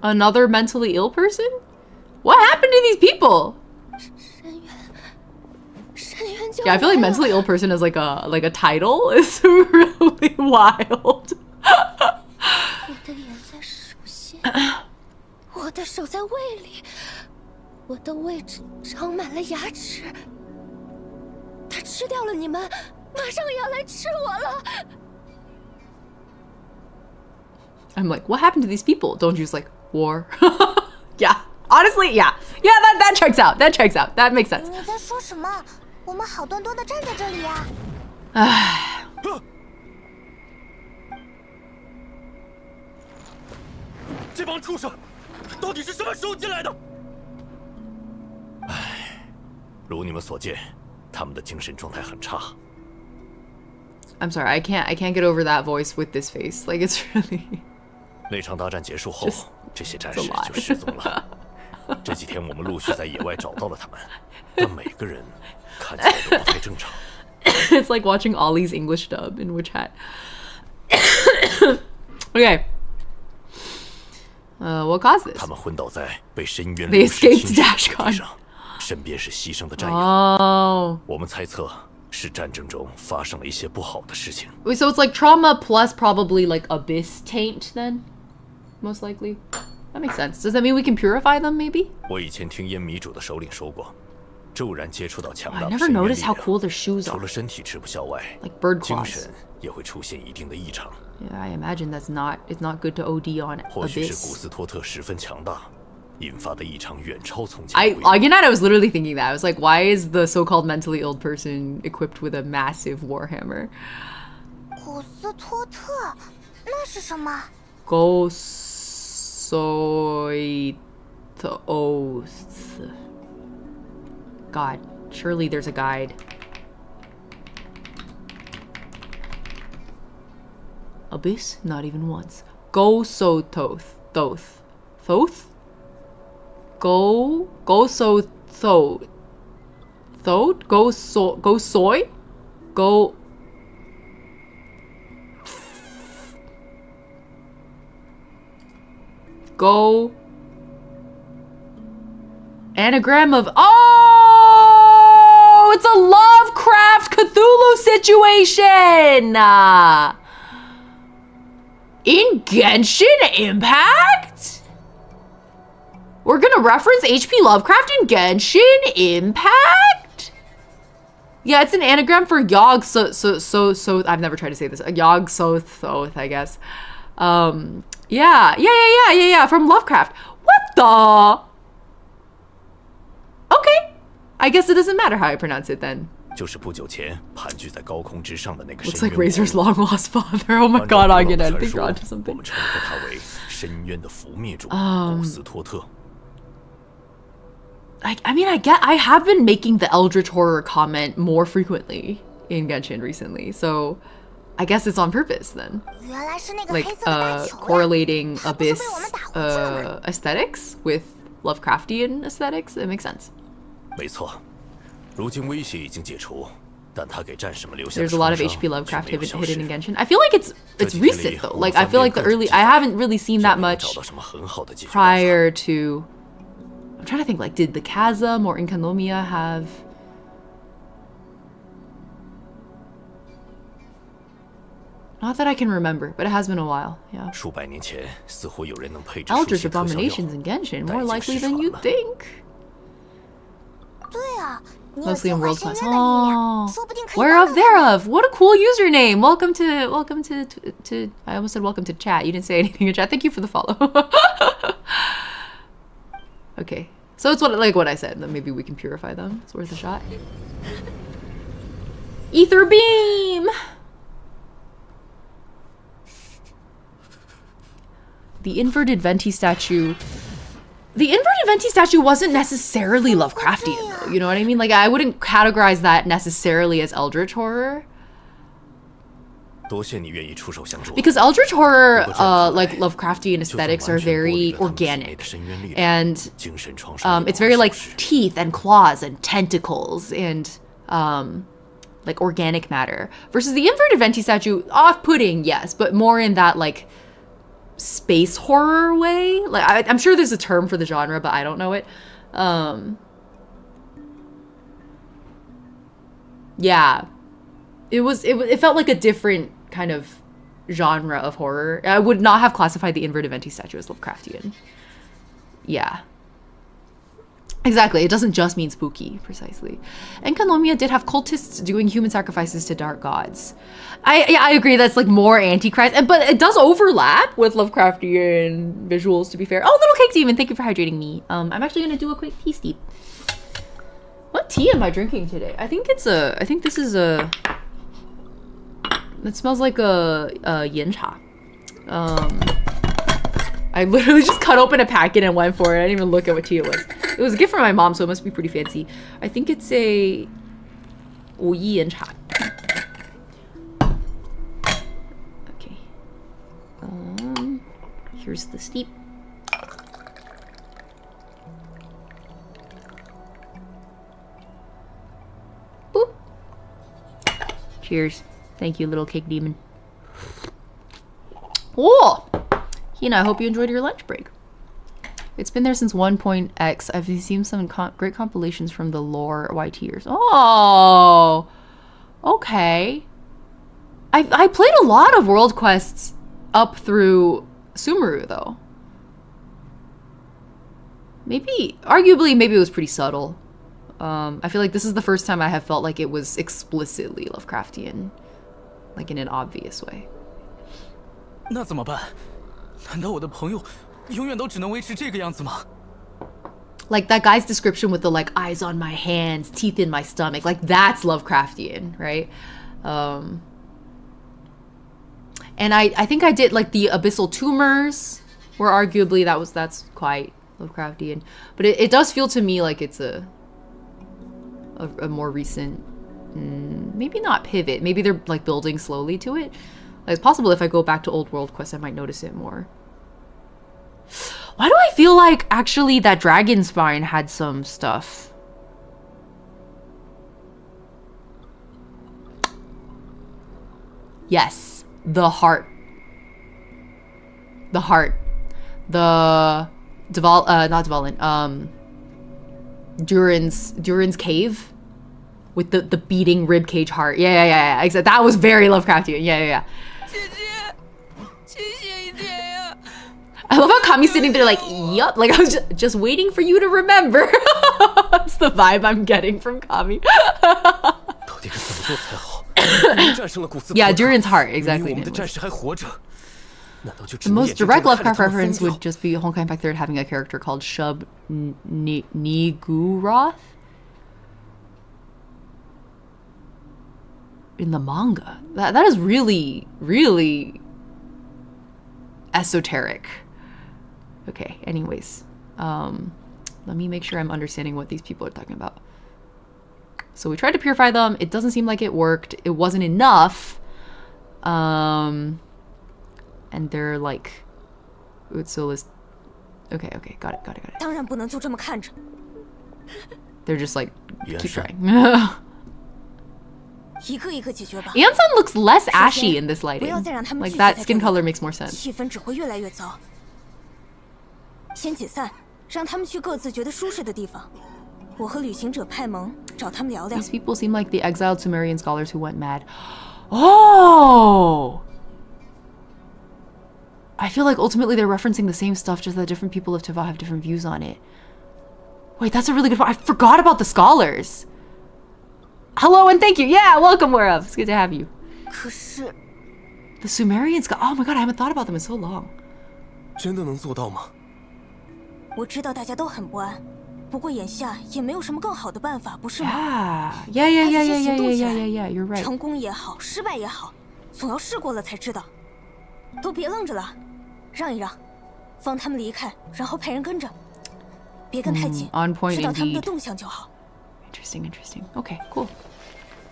Another mentally ill person? What happened to these people? 深渊救 Yeah, I feel like 来了 mentally ill person is like a title. It's really wild. 我的眼在手心，我的手在胃里，我的胃长满了牙齿。它吃掉了你们，马上也要来吃我了。 I'm like, what happened to these people? Don't you just like war? Yeah, honestly, yeah, that checks out. That checks out. That makes sense. 你在说什么？我们好端端的站在这里呀、帮畜生到底是什么时候进来的？如你们所见，他们的精神状态很差。I'm sorry, I can't get over that voice with this face. Like it's really. 那场大战结束后，这些战士就失踪了。这几天我们陆续在野外找到了他们，但每个人看起来都不太正常。It's like watching Ollie's English dub in WeChat. Okay. What caused this? 他们昏倒在被深渊 They 流失 escaped 侵蚀的 Dashcon 地上，身边是牺牲的战友。Oh. 我们猜测是战争中发生了一些不好的事情。Wait, so it's like trauma plus probably like abyss taint then? Most likely. That makes sense. Does that mean we can purify them maybe? 我以前听烟迷主的首领说过，骤然接触到强 I 大的 never 深渊力 noticed how 量， cool their shoes 除 are. 了身体吃不消外， Like bird 精 claws. 神也会出现一定的异常。 Yeah, I imagine it's not good to OD on 或许是古 abyss. 斯托特十分强大，引发的异常远超从前 I 规模。 again, I was literally thinking that. I was like, why is the so-called mentally ill person equipped with a massive warhammer? 古斯托特，那是什么？ Oath. God, surely there's a guide. Abyss? Not even once. Thoth. Thoth? Go soy? Go anagram of oh, it's a Lovecraft Cthulhu situation. In Genshin Impact? We're gonna reference HP Lovecraft in Genshin Impact? Yeah, it's an anagram for Yog so I've never tried to say this. Yog Thoth, I guess. Yeah, from Lovecraft. What the? Okay. I guess it doesn't matter how I pronounce it then. 就是不久前盘踞在高空之上的那个 Looks 深 like 渊 Razor's 王。 long lost father. Oh my 按照 god, 古老 I'm 的 gonna 传 think 说 you're onto 我 something. 们称呼他为深渊的伏灭主古斯托特。 I mean, I have been making the Eldritch horror comment more frequently in Genshin recently, so I guess it's on purpose then. 原来是那个 Like 黑色的大球呀 correlating 它不是 abyss 被我们打回去了吗？ aesthetics with Lovecraftian aesthetics. It makes sense. 没错，如今威胁已经解除，但他给战士们留下的 There's a lot of 创伤 HP Lovecraft 却没有消 hidden in 失。 Genshin. I feel like it's recent though. Like I feel like the early I haven't really seen that 就没有 much 找到什么很好的解决办法。 prior to. I'm trying to think. Like, did the Chasm or Inkanomiya have? Not that I can remember, but it has been a while. Yeah. 数百年前，似乎有人能配置 Eldritch 书写特效药 abominations in Genshin, 但 more 已经 likely 失 than 传 you 了。 think. 对啊，你有 Mostly 进 in 化 world 深 class. 渊的力量， Oh, 说不定可以帮 whereof 到他们。 thereof. What a cool username. Welcome to. I almost said welcome to chat. You didn't say anything in chat. Thank you for the follow. Okay, so it's what I said. That maybe we can purify them. It's worth a shot. Ether beam. The inverted Venti statue. The inverted Venti statue wasn't necessarily Lovecraftian, though. You know what I mean? Like, I wouldn't categorize that necessarily as Eldritch horror. 多谢你愿意出手相助。 Because Eldritch horror, like Lovecraftian aesthetics, are very organic. And 精神创伤 it's very like teeth and claws and tentacles and like organic matter. Versus the inverted Venti statue, off-putting, yes, but more in that like space horror way. Like I'm sure there's a term for the genre, but I don't know it. Yeah, it felt like a different kind of genre of horror. I would not have classified the inverted Venti statue as Lovecraftian. Yeah. Exactly, it doesn't just mean spooky, precisely. And Kanomiya did have cultists doing human sacrifices to dark gods. I agree, that's like more Antichrist, but it does overlap with Lovecraftian visuals, to be fair. Oh, Little Cake Demon, thank you for hydrating me. I'm actually gonna do a quick tea steep. What tea am I drinking today? I think this is a... It smells like a yin cha. I literally just cut open a packet and went for it. I didn't even look at what tea it was. It was a gift from my mom, so it must be pretty fancy. I think it's a 武夷岩茶. Okay. Here's the steep. Boop. Cheers. Thank you, little cake demon. Oh! Hina, I hope you enjoyed your lunch break. It's been there since 1.x. I've seen some great compilations from the lore YTers. Oh! Okay. I played a lot of world quests up through Sumeru, though. Maybe, arguably, maybe it was pretty subtle. I feel like this is the first time I have felt like it was explicitly Lovecraftian. Like in an obvious way. 那怎么办？难道我的朋友永远都只能维持这个样子吗？ Like that guy's description with the like eyes on my hands, teeth in my stomach, like that's Lovecraftian, right? And I think I did like the abyssal tumors, where arguably that's quite Lovecraftian, but it does feel to me like it's a more recent, maybe not pivot, maybe they're like building slowly to it. Like, it's possible if I go back to old world quests I might notice it more. Why do I feel like actually that dragon spine had some stuff? Yes, the heart. The heart. The not Dvalin. Durin's cave with the beating ribcage heart. Yeah. Exactly. That was very Lovecraftian. Yeah. I love how Kami's sitting there like, yup, like I was just waiting for you to remember. That's the vibe I'm getting from Kami. Yeah, Durin's heart, exactly. The most direct Lovecraft reference would just be Honkai Impact 3rd having a character called Shub Niguroth in the manga. That is really, really esoteric. Okay, anyways. Let me make sure I'm understanding what these people are talking about. So we tried to purify them. It doesn't seem like it worked. It wasn't enough. And they're like... Utsul Okay, got it. They're just like, keep trying. Iansan looks less ashy in this lighting. Like that skin color makes more sense. These people seem like the exiled Sumerian scholars who went mad. Oh! I feel like ultimately they're referencing the same stuff, just that different people of Teva have different views on it. Wait, that's a really good point. I forgot about the scholars. Hello and thank you. Yeah, welcome, Whereof. It's good to have you. The Sumerian scholars. Oh my god, I haven't thought about them in so long. Yeah, you're right. On point indeed. Interesting. Okay, cool.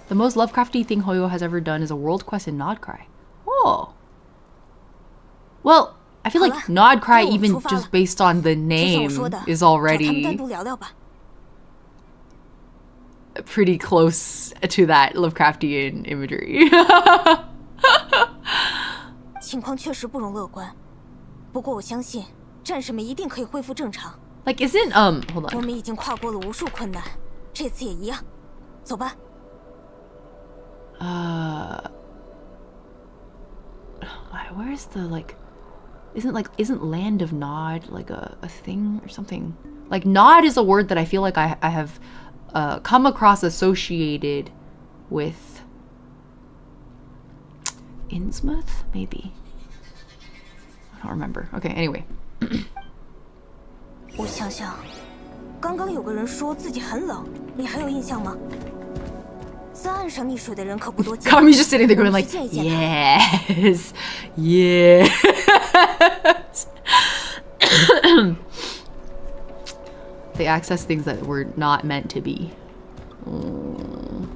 The most Lovecrafty thing Hoyo has ever done is a world quest in Nodcry. Oh. Well, I feel like Nodcry, even just based on the name, is already pretty close to that Lovecraftian imagery. Like, isn't, hold on. Where's the, like, isn't Land of Nod like a thing or something? Like, Nod is a word that I feel like I have come across associated with Innsmouth, maybe. I don't remember. Okay, anyway. Kami's just sitting there going like, yes. They access things that were not meant to be. Oh.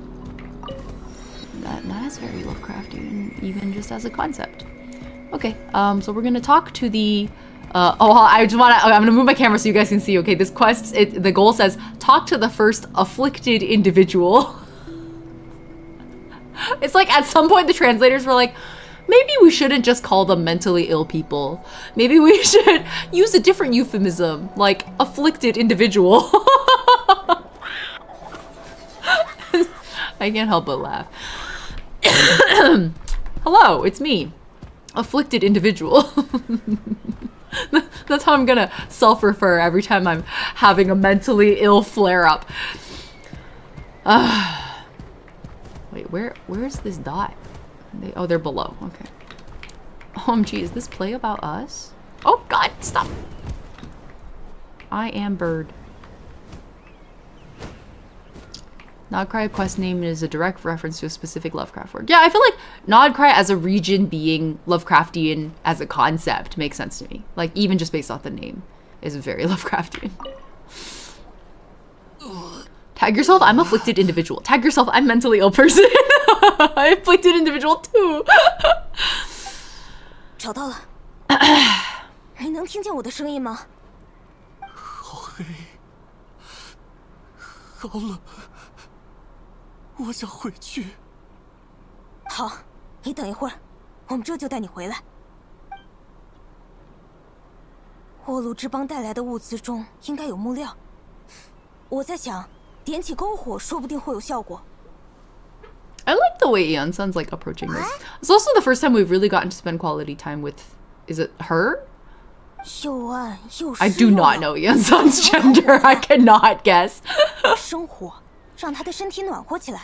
That is very Lovecraftian, even just as a concept. Okay, so we're gonna talk to the I'm gonna move my camera so you guys can see. Okay, this quest, the goal says talk to the first afflicted individual. It's like at some point the translators were like, maybe we shouldn't just call them mentally ill people. Maybe we should use a different euphemism, like afflicted individual. I can't help but laugh. Hello, it's me, afflicted individual. That's how I'm gonna self-refer every time I'm having a mentally ill flare-up. Wait, where's this dot? Oh, they're below. Okay. OMG, is this play about us? Oh God, stop. I am bird. Nodcry quest name is a direct reference to a specific Lovecraft work. Yeah, I feel like Nodcry as a region being Lovecraftian as a concept makes sense to me. Like, even just based off the name is very Lovecraftian. Tag yourself, I'm afflicted individual. Tag yourself, I'm mentally ill person. I'm afflicted individual too. 找到了。你能听见我的声音吗？好黑，好冷。 我想回去。好，你等一会儿，我们这就带你回来。沃鲁之邦带来的物资中应该有木料，我在想，点起篝火说不定会有效果。I like the way iansan's like approaching this. It's also the first time we've really gotten to spend quality time with. Is it her? I do not know iansan's gender. I cannot guess. 生火。 让他的身体暖和起来，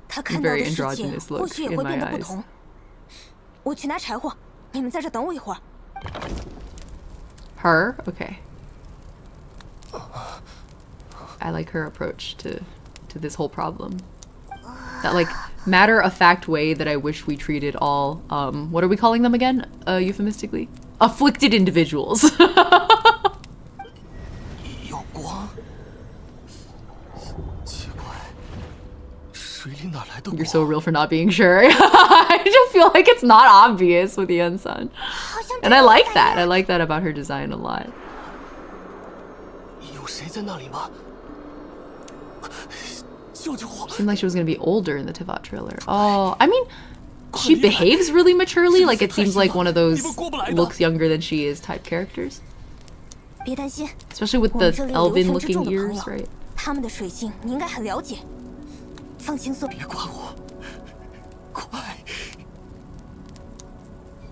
他看到的世界或许也会变得不同。我去拿柴火，你们在这等我一会儿。Her, okay. I like her approach to this whole problem. That like matter-of-fact way that I wish we treated all. What are we calling them again? Euphemistically, afflicted individuals. You're so real for not being sure. I just feel like it's not obvious with iansan. And I like that. I like that about her design a lot. Seemed like she was going to be older in the Tivat trailer. Oh, I mean, she behaves really maturely. Like, it seems like one of those looks younger than she is type characters. Especially with the elven-looking ears, right? 放轻松，别管我，快！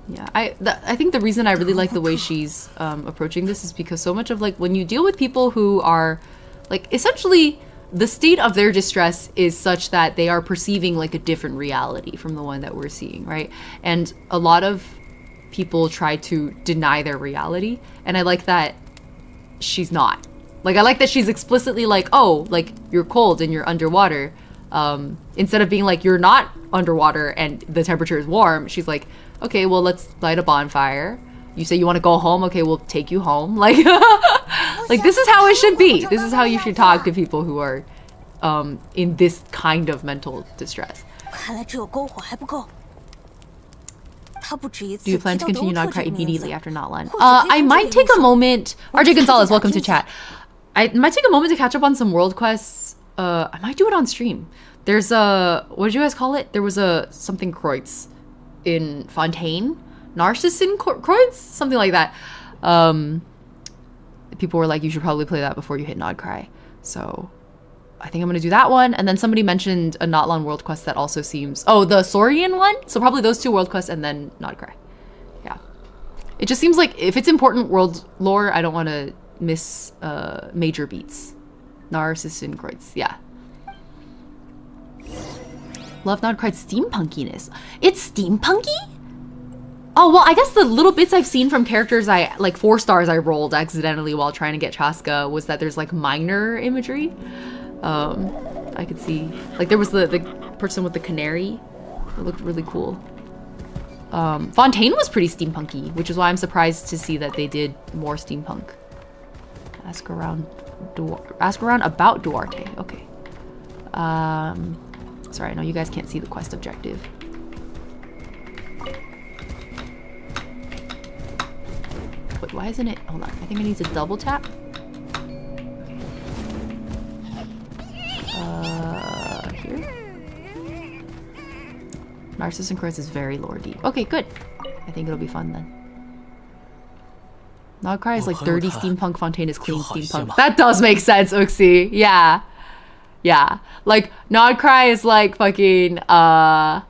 Yeah, I think the reason I really like the way she's approaching this is because so much of like when you deal with people who are like essentially the state of their distress is such that they are perceiving like a different reality from the one that we're seeing, right? And a lot of people try to deny their reality, and I like that she's not. Like, I like that she's explicitly like, oh, like you're cold and you're underwater. Instead of being like, you're not underwater and the temperature is warm, she's like, okay, well, let's light a bonfire. You say you want to go home? Okay, we'll take you home. Like, like this is how it should be. This is how you should talk to people who are in this kind of mental distress. Do you plan to continue Nodcry immediately after Notland? I might take a moment. RJ Gonzalez, welcome to chat. I might take a moment to catch up on some world quests. I might do it on stream. There's a, what did you guys call it? There was a something Kreutz in Fontaine, Narcissin Kreutz, something like that. People were like, you should probably play that before you hit Nodcry. So I think I'm gonna do that one. And then somebody mentioned a Notland world quest that also seems, oh, the Saurian one. So probably those two world quests and then Nodcry. Yeah, it just seems like if it's important world lore, I don't want to miss major beats. Narcissin Kreutz, yeah. Love Nodcry's steampunkiness. It's steampunky? Oh, well, I guess the little bits I've seen from characters like 4 stars I rolled accidentally while trying to get Chaska was that there's like minor imagery. I could see, like there was the person with the canary. It looked really cool. Fontaine was pretty steampunky, which is why I'm surprised to see that they did more steampunk Ask around about Duarte. Okay. Sorry, I know you guys can't see the quest objective. Wait, why isn't it? Hold on. I think it needs a double tap. Here. Narcissus and Chris is very lore deep. Okay, good. I think it'll be fun then. Nogcry is like dirty steampunk, Fontaine is clean steampunk. That does make sense, Uxie. Yeah. Yeah. Like, Nogcry is like fucking, fuck,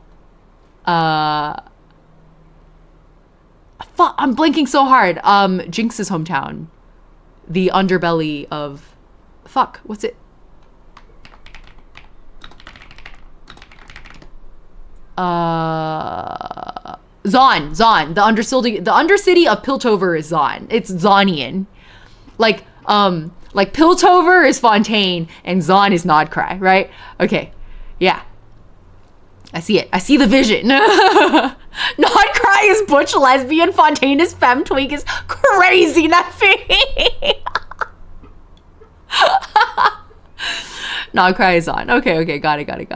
I'm blanking so hard. Jinx's hometown. The underbelly of, fuck, what's it? Zon. The undercity of Piltover is Zon. It's Zonian. Like Piltover is Fontaine and Zon is Nodcry, right? Okay. Yeah. I see it. I see the vision. Nodcry is butch lesbian, Fontaine is femme twink is crazy Neffy. Nodcry is on. Okay, got it. Had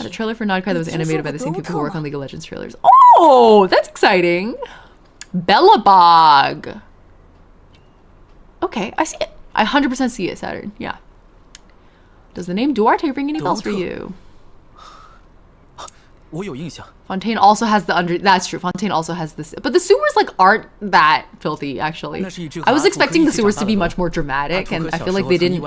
a trailer for Nodcry that was animated by the same people who work on League of Legends trailers. Oh, that's exciting. Bellabog. Okay, I see it. I 100% see it, Saturn. Yeah. Does the name Duarte ring any bells for you? Fontaine also has the that's true. Fontaine also has this, but the sewers like aren't that filthy actually. I was expecting the sewers to be much more dramatic, and I feel like they didn't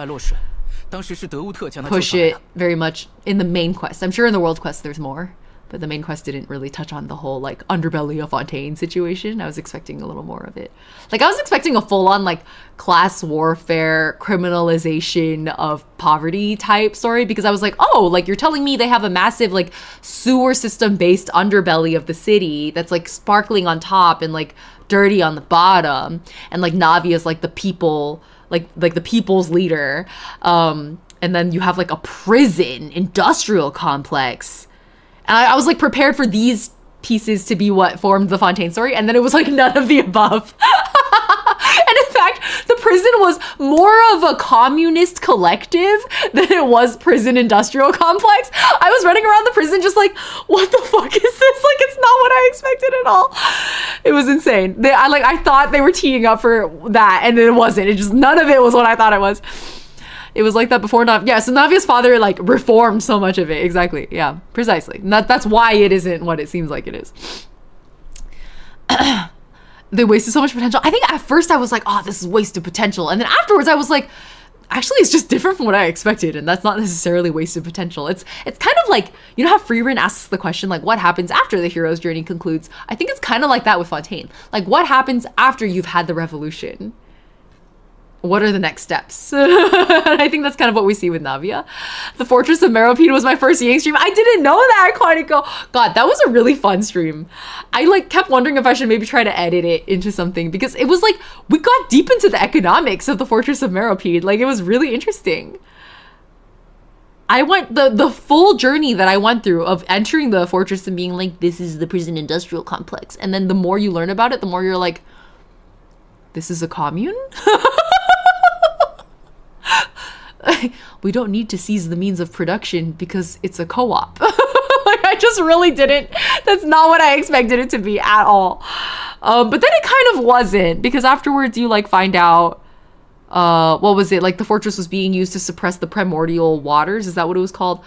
push it very much in the main quest. I'm sure in the world quest there's more, but the main quest didn't really touch on the whole like underbelly of Fontaine situation. I was expecting a little more of it. Like I was expecting a full-on like class warfare, criminalization of poverty type story, because I was like, oh, like you're telling me they have a massive like sewer system based underbelly of the city that's like sparkling on top and like dirty on the bottom, and like Navia's like the people, like the people's leader, and then you have like a prison industrial complex. And I was like prepared for these pieces to be what formed the Fontaine story, and then it was like none of the above. And in fact, the prison was more of a communist collective than it was prison industrial complex. I was running around the prison just like, what the fuck is this? Like, it's not what I expected at all. It was insane. I thought they were teeing up for that, and it wasn't. It just, none of it was what I thought it was. It was like that before Nav. Yeah, so Navia's father like reformed so much of it. Exactly. Yeah, precisely. And that's why it isn't what it seems like it is. They wasted so much potential. I think at first I was like, oh, this is wasted potential. And then afterwards I was like, actually it's just different from what I expected, and that's not necessarily wasted potential. It's kind of like, you know how Freerin asks the question like, what happens after the hero's journey concludes? I think it's kind of like that with Fontaine. Like, what happens after you've had the revolution? What are the next steps? I think that's kind of what we see with Navia. The Fortress of Meropide was my first Yang stream. I didn't know that, Quantico. God, that was a really fun stream. I like kept wondering if I should maybe try to edit it into something, because it was like, we got deep into the economics of the Fortress of Meropide. Like, it was really interesting. I went, the full journey that I went through of entering the fortress and being like, this is the prison industrial complex. And then the more you learn about it, the more you're like, this is a commune? We don't need to seize the means of production because it's a co-op. Like, I just really didn't. That's not what I expected it to be at all. But then it kind of wasn't, because afterwards you like find out, what was it? Like the fortress was being used to suppress the primordial waters. Is that what it was called?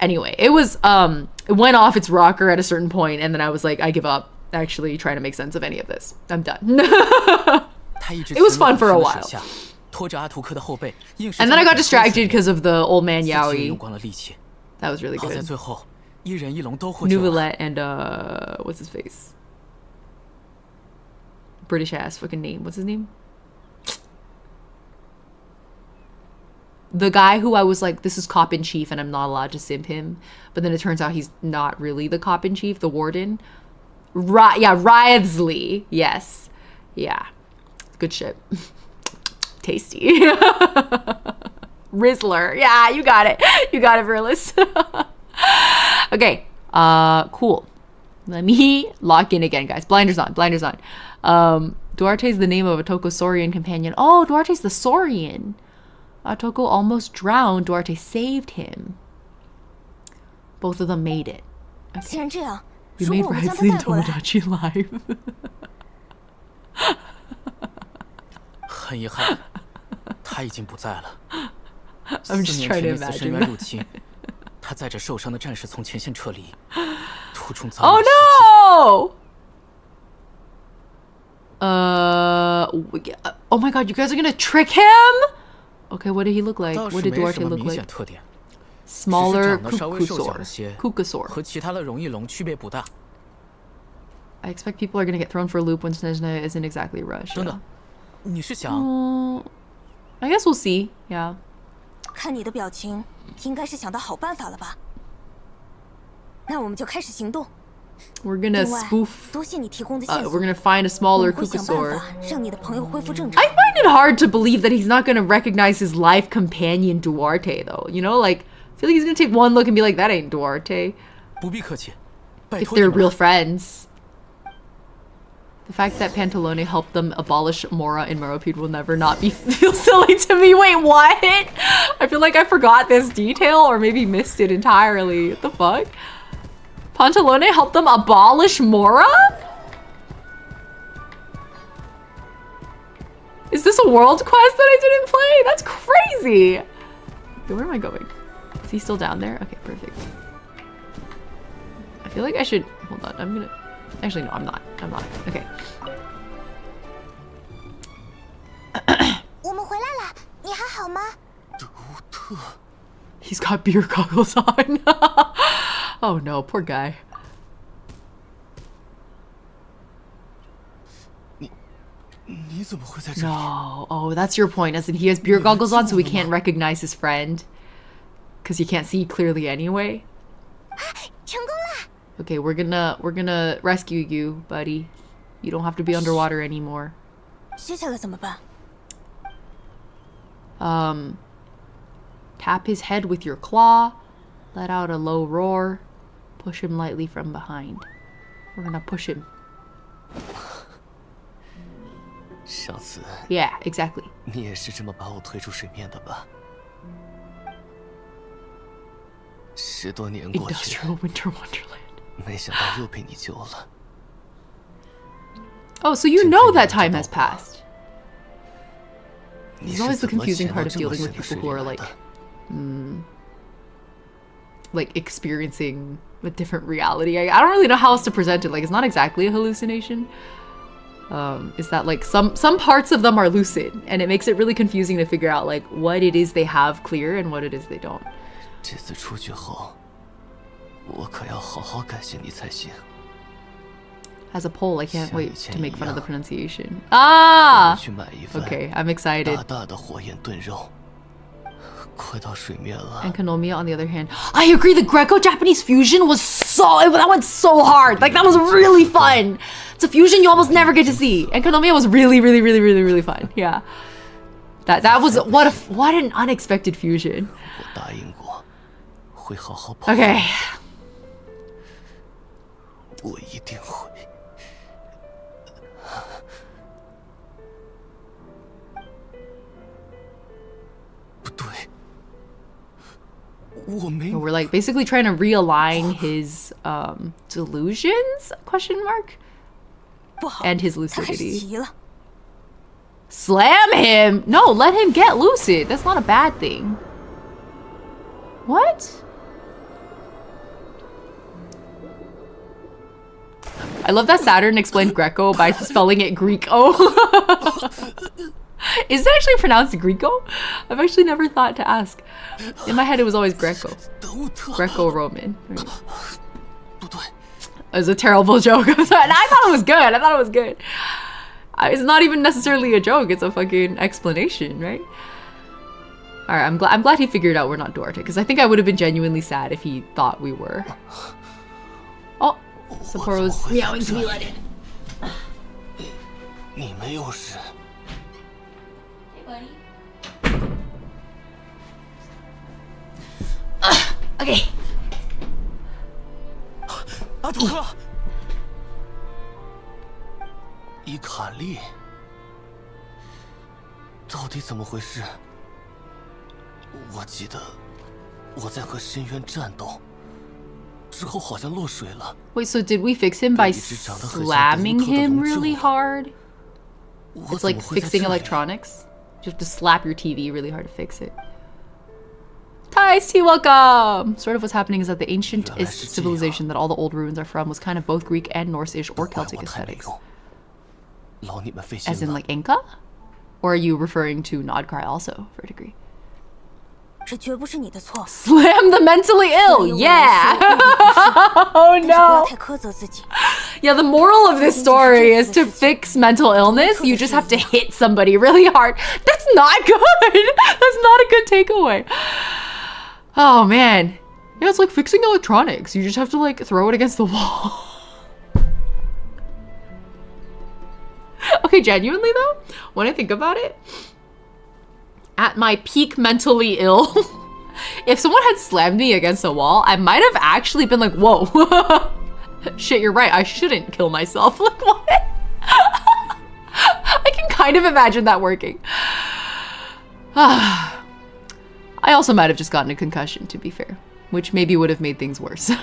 Anyway, it was, it went off its rocker at a certain point, and then I was like, I give up actually trying to make sense of any of this. I'm done. It was fun for a while. And then I got distracted because of the old man Yaoi. That was really good. Nouvellette and what's his face? British ass fucking name. What's his name? The guy who I was like, this is cop in chief and I'm not allowed to simp him, but then it turns out he's not really the cop in chief, the warden. Wriothesley. Yes. Yeah. Good shit. Tasty. Rizzler. Yeah, you got it. You got it, Verlis. Okay. Cool. Let me lock in again, guys. Blinders on. Blinders on. Duarte's the name of Atoco's Saurian companion. Oh, Duarte's the Saurian. Atoco almost drowned. Duarte saved him. Both of them made it. Okay. We made Wrightsley and Tomodachi live. 很遗憾，他已经不在了。 I'm just trying to 4年前那次深渊 imagine. 入侵，他载着受伤的战士从前线撤离，途中遭 Oh 遇袭击。 no! Oh my god, you guys are gonna trick him? Okay, what did he look like? 倒 What 是 did 没 Duarte 什么 look 明显 like? 特点， Smaller 只是长得稍微瘦小了些， Kukasaur. 和其他的荣翼龙区别不大。 I expect people are gonna get thrown for a loop when Snezhna isn't exactly rushed. 等等，你是想？ I guess we'll see. Yeah. 看你的表情，应该是想到好办法了吧？那我们就开始行动。 We're gonna 另外， spoof. 多谢你提供的线索。 We're gonna find a 我 smaller 们会想办 Kukasaur. 法让你的朋友恢复正常。 I find it hard to believe that he's not gonna recognize his life companion Duarte, though. You know, like, I feel like he's gonna take one look and be like, "That ain't Duarte." 不必客气，拜 If 托你 they're 们 real 了。 friends. The fact that Pantalone helped them abolish Mora in Meropide will never not be feel silly to me. Wait, what? I feel like I forgot this detail or maybe missed it entirely. What the fuck? Pantalone helped them abolish Mora? Is this a world quest that I didn't play? That's crazy. Okay, where am I going? Is he still down there? Okay, perfect. I feel like I should... Hold on, I'm gonna... Actually, no, I'm not. I'm not. Okay. 我们回来了，你还好吗？ He's got beer goggles on. Oh no, poor guy. 你怎么会在这里？ No. Oh, that's your point. As in, he has beer goggles on, so he can't recognize his friend. Because he can't see clearly anyway. 成功了！ Okay, we're gonna rescue you, buddy. You don't have to be underwater anymore. 接下来怎么办？ Tap his head with your claw. Let out a low roar. Push him lightly from behind. We're gonna push him. 上次 Yeah, exactly. 你也是这么把我推出水面的吧？10多年过去， Industrial Winter Wonderland. 没想到又被你救了。 Oh, so you know that time has passed. 你 It's 是 always the 怎么 confusing 潜 part 到 of 这么 dealing 深 with 的水 people 里 who are 来 like 的？ like experiencing a different reality. I don't really know how else to present it. Like, it's not exactly a hallucination. Is that like some parts of them are lucid, and it makes it really confusing to figure out like what it is they have clear and what it is they don't. 这次出去后，我可要好好感谢你才行。 As a poll, I can't wait to make fun of the 像以前一样。 pronunciation. 我 Ah! 去买一份 Okay, I'm excited. 大大的火焰炖肉，快到水面了。 And Konomiya, on the other hand, I agree. The Greco-Japanese fusion was that went so hard. Like, that was really fun. It's a fusion you almost never get to see. And Konomiya was really, really, really, really, really fun. Yeah, that was what an unexpected fusion. 我答应过，会好好保护。 Okay, 我一定会。不对，我没。 we're like basically trying to realign his delusions? Question mark. 不好， And his 他开始 lucidity. 急了。 Slam him! No, let him get lucid. That's not a bad thing. What? I love that Saturn explained Greco by spelling it Greek-o. Is it actually pronounced Greco? I've actually never thought to ask. In my head, it was always Greco. 等我特 Greco-Roman. Right. 不对， It was a terrible joke. I'm sorry. I thought it was good. I thought it was good. It's not even necessarily a joke. It's a fucking explanation, right? All right, I'm glad he figured out we're not Duarte, because I think I would have been genuinely sad if he thought we were. Oh, Sapporo's meowing to be let in. 你没有事。 Hey, buddy. Okay. 阿图克，伊卡利，到底怎么回事？我记得我在和深渊战斗之后，好像落水了。Wait, so did we fix him by slamming him really hard? It's like fixing electronics. You have to slap your TV really hard to fix it. Tea, welcome! Sort of what's happening is that the ancient civilization that all the old ruins are from was kind of both Greek and Norse-ish or Celtic aesthetics. As in like Inca? Or are you referring to Nodcry also, for a degree? Slam the mentally ill! Yeah! Oh no! Yeah, the moral of this story is to fix mental illness, you just have to hit somebody really hard. That's not good! That's not a good takeaway. Oh man. Yeah, it's like fixing electronics. You just have to like throw it against the wall. Okay, genuinely though, when I think about it, at my peak mentally ill, if someone had slammed me against a wall, I might have actually been like, whoa. Shit, you're right, I shouldn't kill myself. Like, what? I can kind of imagine that working. I also might have just gotten a concussion, to be fair, which maybe would have made things worse. I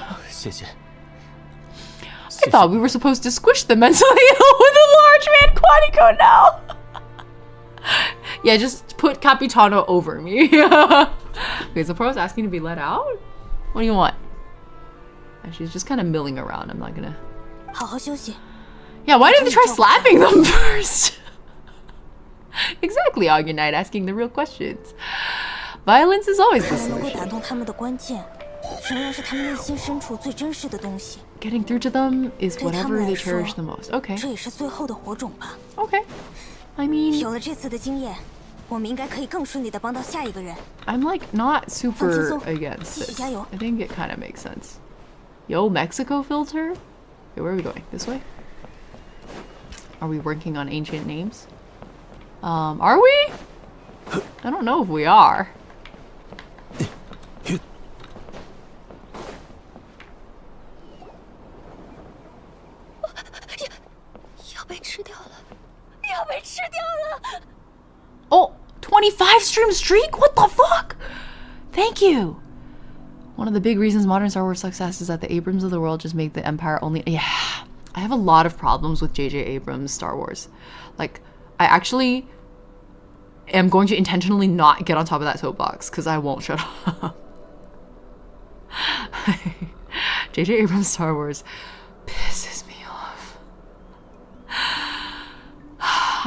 thought we were supposed to squish the mentally ill with a large man Quantico now. Yeah, just put Capitano over me. Okay, so Pro's asking to be let out? What do you want? She's just kind of milling around. I'm not gonna... Yeah, why didn't they try slapping them first? Exactly, August asking the real questions. Violence is always the solution. Getting through to them is whatever they cherish the most. Okay. Okay. I mean... I'm like not super against this. I think it kind of makes sense. Yo, Mexico filter? Okay, where are we going? This way? Are we working on ancient names? Are we? I don't know if we are. Oh, 25 stream streak? What the fuck? Thank you. One of the big reasons modern Star Wars success is that the Abrams of the world just make the Empire only... Yeah, I have a lot of problems with J.J. Abrams' Star Wars. Like, I actually am going to intentionally not get on top of that soapbox because I won't shut up. J.J. Abrams' Star Wars pisses me off.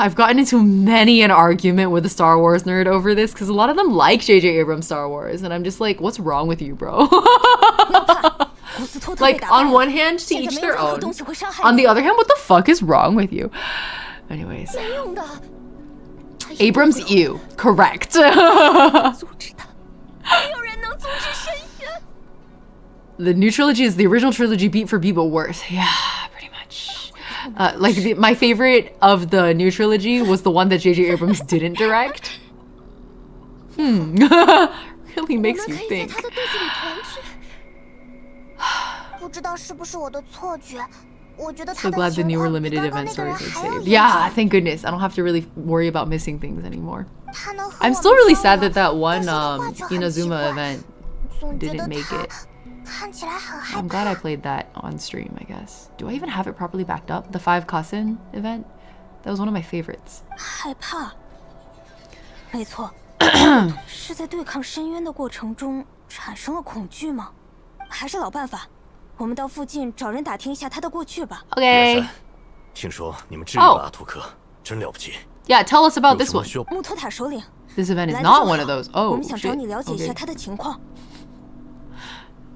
I've gotten into many an argument with a Star Wars nerd over this because a lot of them like J.J. Abrams' Star Wars, and I'm just like, what's wrong with you, bro? Like, on one hand, to each their own. On the other hand, what the fuck is wrong with you? Anyways. Abrams, ew. Correct. The new trilogy is the original trilogy beat for beat, but worse. Yeah, pretty much. Like, my favorite of the new trilogy was the one that J.J. Abrams didn't direct. Really makes you think. So glad the newer limited event stories are saved. Yeah, thank goodness. I don't have to really worry about missing things anymore. I'm still really sad that that one Inazuma event didn't make it. I'm glad I played that on stream, I guess. Do I even have it properly backed up? The 5 Kasen event? That was one of my favorites. Okay. Yeah, tell us about this one. This event is not one of those. Oh, shit. Okay.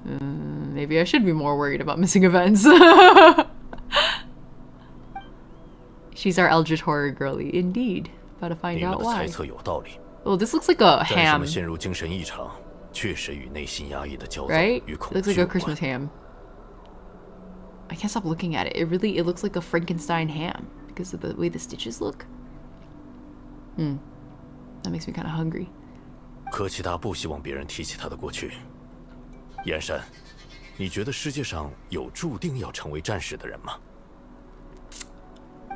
Maybe I should be more worried about missing events. She's our Eldritch horror girly, indeed. About to find out why. Oh, this looks like a ham. Right? It looks like a Christmas ham. I can't stop looking at it. It looks like a Frankenstein ham because of the way the stitches look. That makes me kind of hungry. 科奇达不希望别人提起他的过去。燕山，你觉得世界上有注定要成为战士的人吗？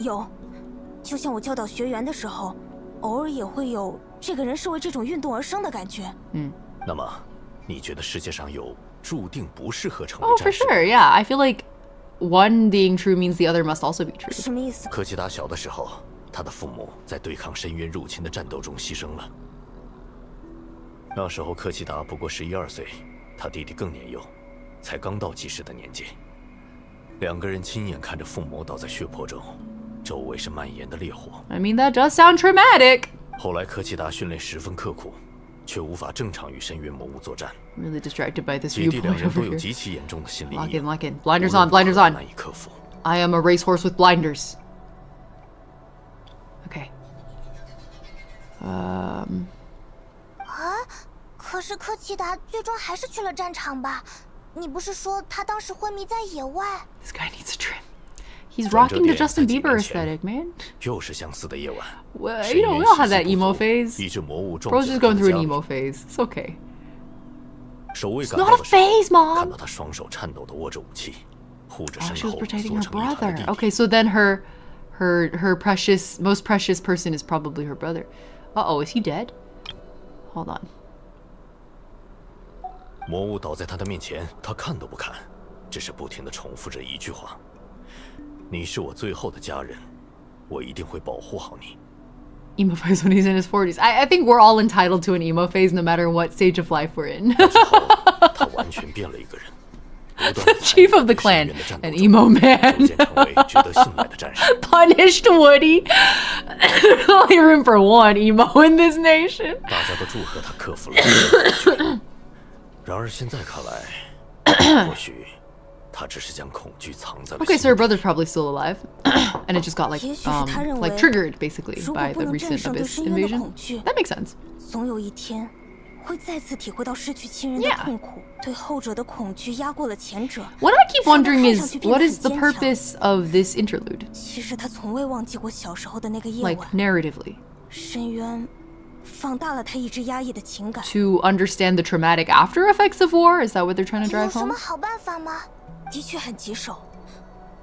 有，就像我教导学员的时候，偶尔也会有这个人是为这种运动而生的感觉。那么，你觉得世界上有注定不适合成为 Oh, 战 for 士？ sure. Yeah, I feel like one being true means the other must also be true. 什么意思？科奇达小的时候，他的父母在对抗深渊入侵的战斗中牺牲了。那时候科奇达不过11、12岁，他弟弟更年幼，才刚到记事的年纪。两个人亲眼看着父母倒在血泊中，周围是蔓延的烈火。I mean, that does sound traumatic. 后来科奇达训练十分刻苦，却无法正常与深渊魔物作战。 I'm really distracted by this 姐弟两 viewpoint 人 over 都有 here. 极其严重的心理 Lock 阴 in, 影， lock in. Blinders 无论 on, blinders 如何 on. 难以克服。 I am a racehorse with blinders. Okay. 可是科奇达最终还是去了战场吧？你不是说他当时昏迷在野外？ This guy needs a trim. He's 转折 rocking the 点在 Justin 几 Bieber 年前 aesthetic, man. 又是相似的夜晚。 Well, 深 you know, 渊 we all have 气 that 息不 emo 足 phase. 一只魔物撞 Bro's 进 just 了 going 他 through 的 an 家 emo 里。 phase. It's okay. 守卫 It's 赶到 not 的 a 时候， phase, 看 Mom. 到他双手颤抖地握着武器，护着 Oh, 身 she was 后 protecting 缩 her 成一团的 brother. 弟弟。 Okay, so then her precious, most precious person is probably her brother. Uh-oh, is he dead? Hold on. 魔物倒在他的面前，他看都不看，只是不停地重复着一句话：“你是我最后的家人，我一定会保护好你。” Emo phase when he's in his 40s. I think we're all entitled to an emo phase no matter what stage of life we're in. 之后，他完全变了一个人，不断地参与 Chief of the 对深 clan, 渊的战斗 an 中 emo man. 逐渐成为值得信赖的战士。 Punished Woody. Only room for one emo in this nation. 大家都祝贺他克服了这个恐惧。然而现在看来，或许他只是将恐惧藏在了 Okay, 心 so her 底。 brother's probably still alive. And it just got like 也许是他认为 like triggered basically 如果 by 不 the 能战 recent 胜对 Abyss 深渊的 invasion. 恐惧， That makes sense. 总有一天会再次体会到失去亲人的 Yeah. 痛苦。对后者的恐惧压过了前者。 What I keep wondering 让他 is 看上去变 what 得 is the 很坚强。 purpose of this interlude? 其实他从未忘记过小时候的那个夜 Like 晚。 narratively. 深渊放大了他一直压抑的情感。 To understand the traumatic after effects of war? Is that what they're trying to 有 drive 什 home? 么好办法吗？的确很棘手，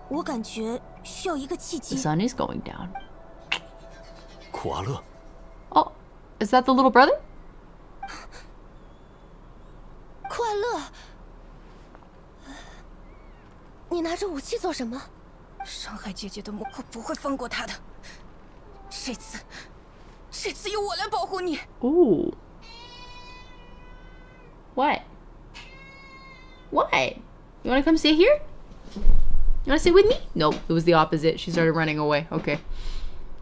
我感觉需要一个契 The 机。 sun is going down. 库阿勒， Oh, is that the little brother? 快乐，你拿着武器做什么？伤害姐姐的魔物不会放过她的。这次由我来保护你。 Ooh. What? What? You want to come sit here? You want to sit with me? Nope, it was the opposite. She started running away. Okay.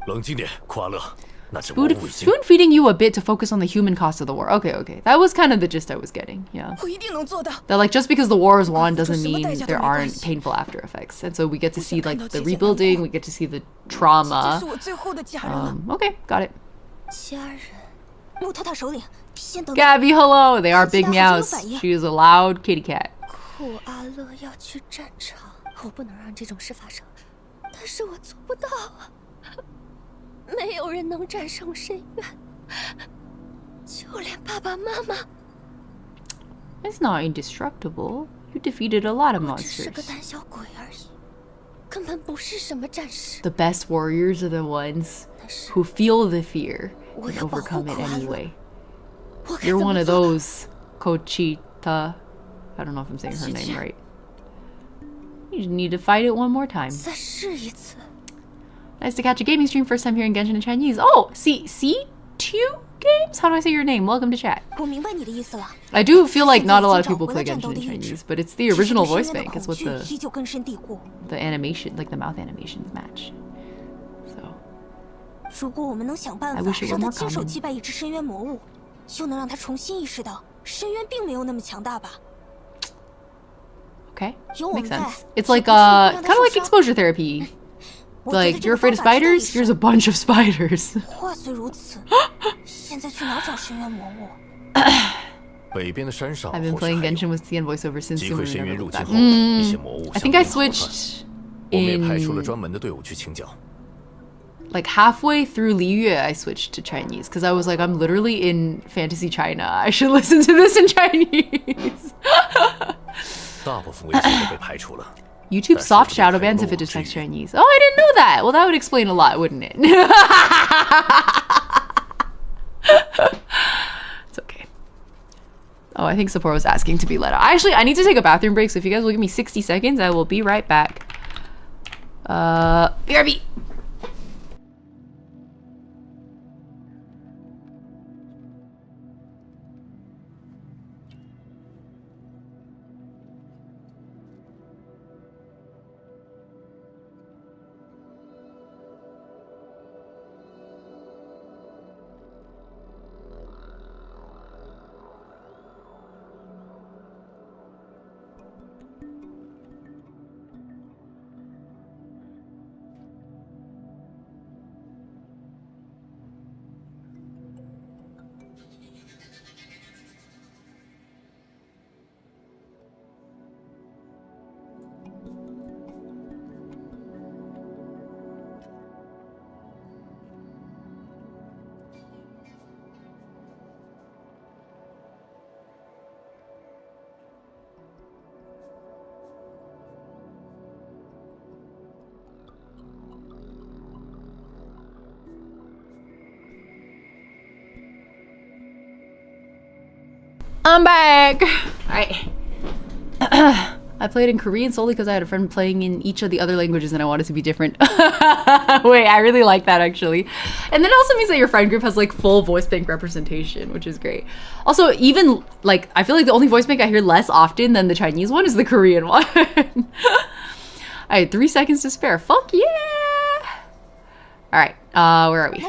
冷静点，库阿勒，那只魔物已经 Spoon feeding you a bit to focus on the human cost of the war. Okay, okay. That was kind of the gist I was getting. Yeah. 我一定能做到。 That like just because the war is won doesn't什么 mean 代价都 there 没关 aren't 系。 painful after effects. And so we get to see like 不想看到 the 姐姐难 rebuilding, 过。 we get to see the 这 trauma. 是我最后的家人了。 Okay, got it. 家人，木头塔首领，先等等。 Gabby, hello. They are big 看起来好像有 meows. 反应。 She is a loud kitty cat. 库阿勒要去战场，我不能让这种事发生，但是我做不到啊！没有人能战胜深渊，就连爸爸妈妈。 It's not indestructible. You defeated a lot of 我只是个 monsters. 胆小鬼而已，根本不是什么战士。 The best warriors are the ones 但是 who feel the fear 我 and 要保护 overcome it 库阿勒。 anyway. 我该 You're 怎 one 么 of 做呢？ those cochitta. I don't know if I'm saying her name right. You just need to fight it one more time. 再试一次。 Nice to catch a gaming stream. First time hearing Genshin in Chinese. Oh, C2 Games? How do I say your name? Welcome to chat. 我明白你的意思了。 I do feel like not a lot of 现在已经 people 找回了 play 战斗 Genshin 的 in 意志。 Chinese, but it's the 只是 original 对 voice 深渊的 bank. It's 恐 what 惧 the 依旧根深蒂固。 animation, like the mouth animations match. So 如果我们能想办 I 法 wish it were 让他 more 亲手 common. 击败一只深渊魔物，就能让他重新意识到深渊并没有那么强大吧？ okay, 有我 makes 们在， sense. It's 就 like 不至于会让 kind 他 of 受 like 伤。 exposure therapy. 我觉得 Like 这 you're 个 afraid 方 of 法极有益 spiders? 处 Here's a bunch of spiders. 话虽如此，现在去哪找深渊魔物？北边的山上 I've been 或许 playing 还有 Genshin with CN voiceover since 击 soon. 溃 We 深 never 渊 looked 入侵 back. 后，一些魔物 I 向 think I 你逃窜 switched 我们也派出了 in 专门的队伍去请教。 like halfway through Liyue. I switched to Chinese because I was like, I'm literally in fantasy China. I should listen to this in Chinese. 大部分危险都被排除了。 YouTube That's soft what shadow they bans call if it low detects G. Chinese. Oh, I didn't know that. Well, that would explain a lot, wouldn't it? Oh, I think Sapporo was asking to be let out. Actually, I need to take a bathroom break, so if you guys will give me 60 seconds, I will be right back. BRB! I'm back! Alright. I played in Korean solely because I had a friend playing in each of the other languages and I wanted to be different. Wait, I really like that actually. And then it also means that your friend group has like full voice bank representation, which is great. Also, even like, I feel like the only voice bank I hear less often than the Chinese one is the Korean one. I had 3 seconds to spare. Fuck yeah! Alright, where are we?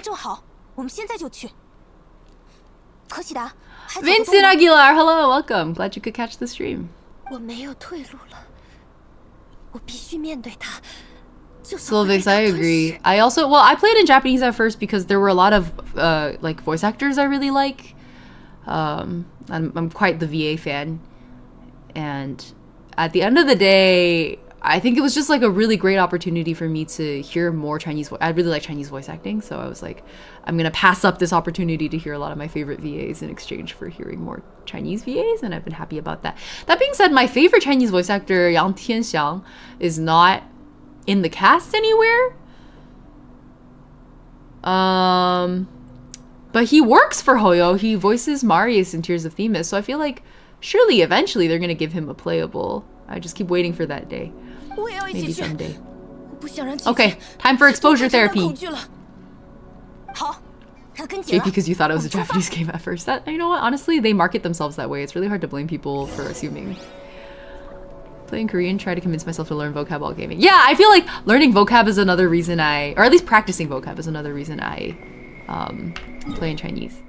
Vincent Aguilar, hello, welcome. Glad you could catch the stream. Slovics, I agree. I also, well, I played in Japanese at first because there were a lot of like voice actors I really like. I'm quite the VA fan, and at the end of the day, I think it was just like a really great opportunity for me to hear more Chinese. I really like Chinese voice acting, so I was like, I'm gonna pass up this opportunity to hear a lot of my favorite VAs in exchange for hearing more Chinese VAs, and I've been happy about that. That being said, my favorite Chinese voice actor, Yang Tianxiang, is not in the cast anywhere. But he works for Hoyo. He voices Marius in Tears of Themis, so I feel like surely eventually they're gonna give him a playable. I just keep waiting for that day. Maybe someday. Okay, time for exposure therapy. JP, because you thought it was a Japanese game at first. That, you know what, honestly, they market themselves that way. It's really hard to blame people for assuming. Playing Korean, try to convince myself to learn vocab while gaming. Yeah, I feel like learning vocab is another reason or at least practicing vocab is another reason I play in Chinese.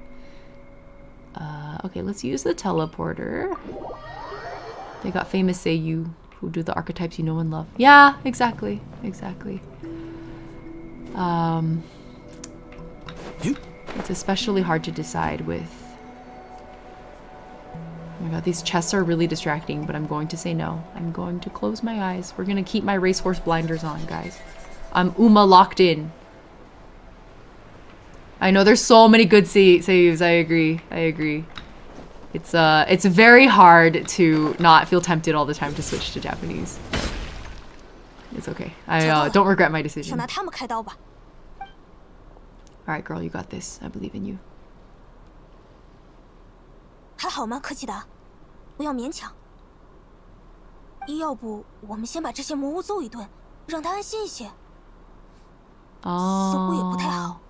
Okay, let's use the teleporter. They got famous seiyuu who do the archetypes you know and love. Yeah, exactly. Exactly. It's especially hard to decide with... Oh my god, these chests are really distracting, but I'm going to say no. I'm going to close my eyes. We're gonna keep my racehorse blinders on, guys. I'm Uma locked in. I know there's so many good seiyus. I agree. I agree. It's very hard to not feel tempted all the time to switch to Japanese. It's okay. I don't regret my decision. Alright, girl, you got this. I believe in you. 还好吗，柯基达？不要勉强。要不我们先把这些魔物揍一顿，让他安心一些。似乎也不太好。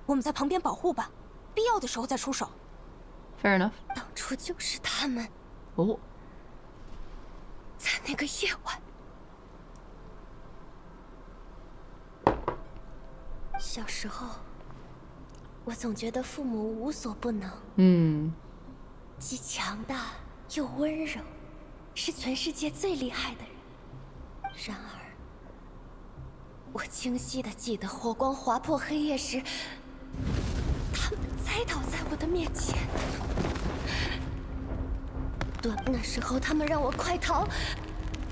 我们在旁边保护吧，必要的时候再出手。Fair enough. 当初就是他们。哦。在那个夜晚。小时候，我总觉得父母无所不能。既强大又温柔，是全世界最厉害的人。然而，我清晰地记得火光划破黑夜时，他们栽倒在我的面前。那时候他们让我快逃，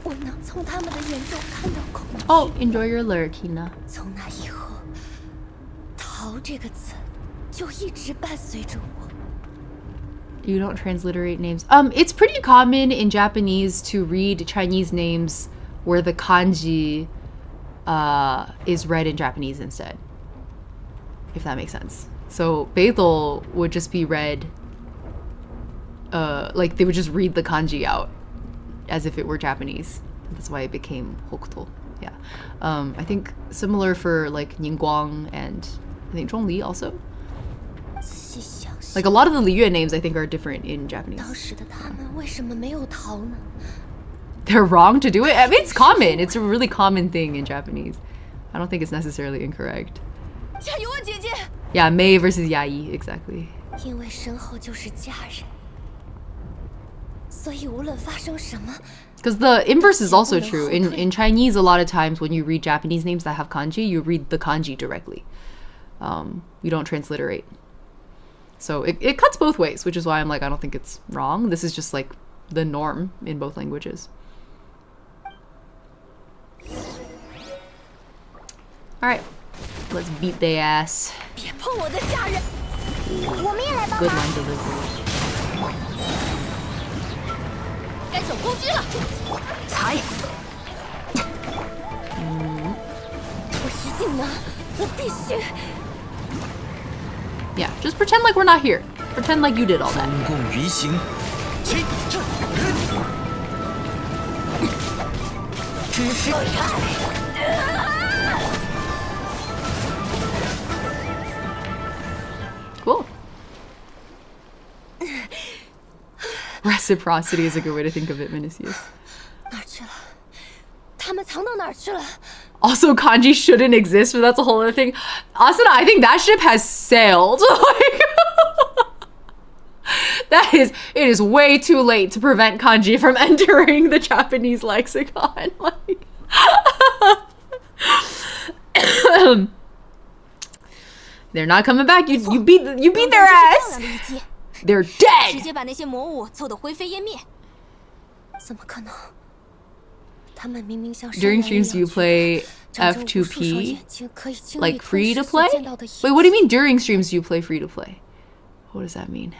我能从他们的眼中看到恐惧。Oh, enjoy your lyric, Hina. 从那以后，逃这个字就一直伴随着我。You don't transliterate names. It's pretty common in Japanese to read Chinese names where the kanji is read in Japanese instead. If that makes sense. So Beidou would just be read like they would just read the kanji out as if it were Japanese. That's why it became Hokuto. Yeah. I think similar for like Ningguang and I think Zhongli also. Like a lot of the Liyue names I think are different in Japanese. They're wrong to do it? I mean, it's common. It's a really common thing in Japanese. I don't think it's necessarily incorrect. Yeah, Mei versus Yai, exactly. Because the inverse is also true. In Chinese, a lot of times when you read Japanese names that have kanji, you read the kanji directly. You don't transliterate. So it cuts both ways, which is why I'm like, I don't think it's wrong. This is just like the norm in both languages. Alright, let's beat their ass. Good line delivery. Yeah, just pretend like we're not here. Pretend like you did all that. Cool. Reciprocity is a good way to think of it, Vinicius. Also, kanji shouldn't exist, but that's a whole other thing. Asuna, I think that ship has sailed. It is way too late to prevent kanji from entering the Japanese lexicon. Like, they're not coming back. You beat their ass. They're dead. During streams, do you play F2P? Like free to play? Wait, what do you mean during streams do you play free to play? What does that mean?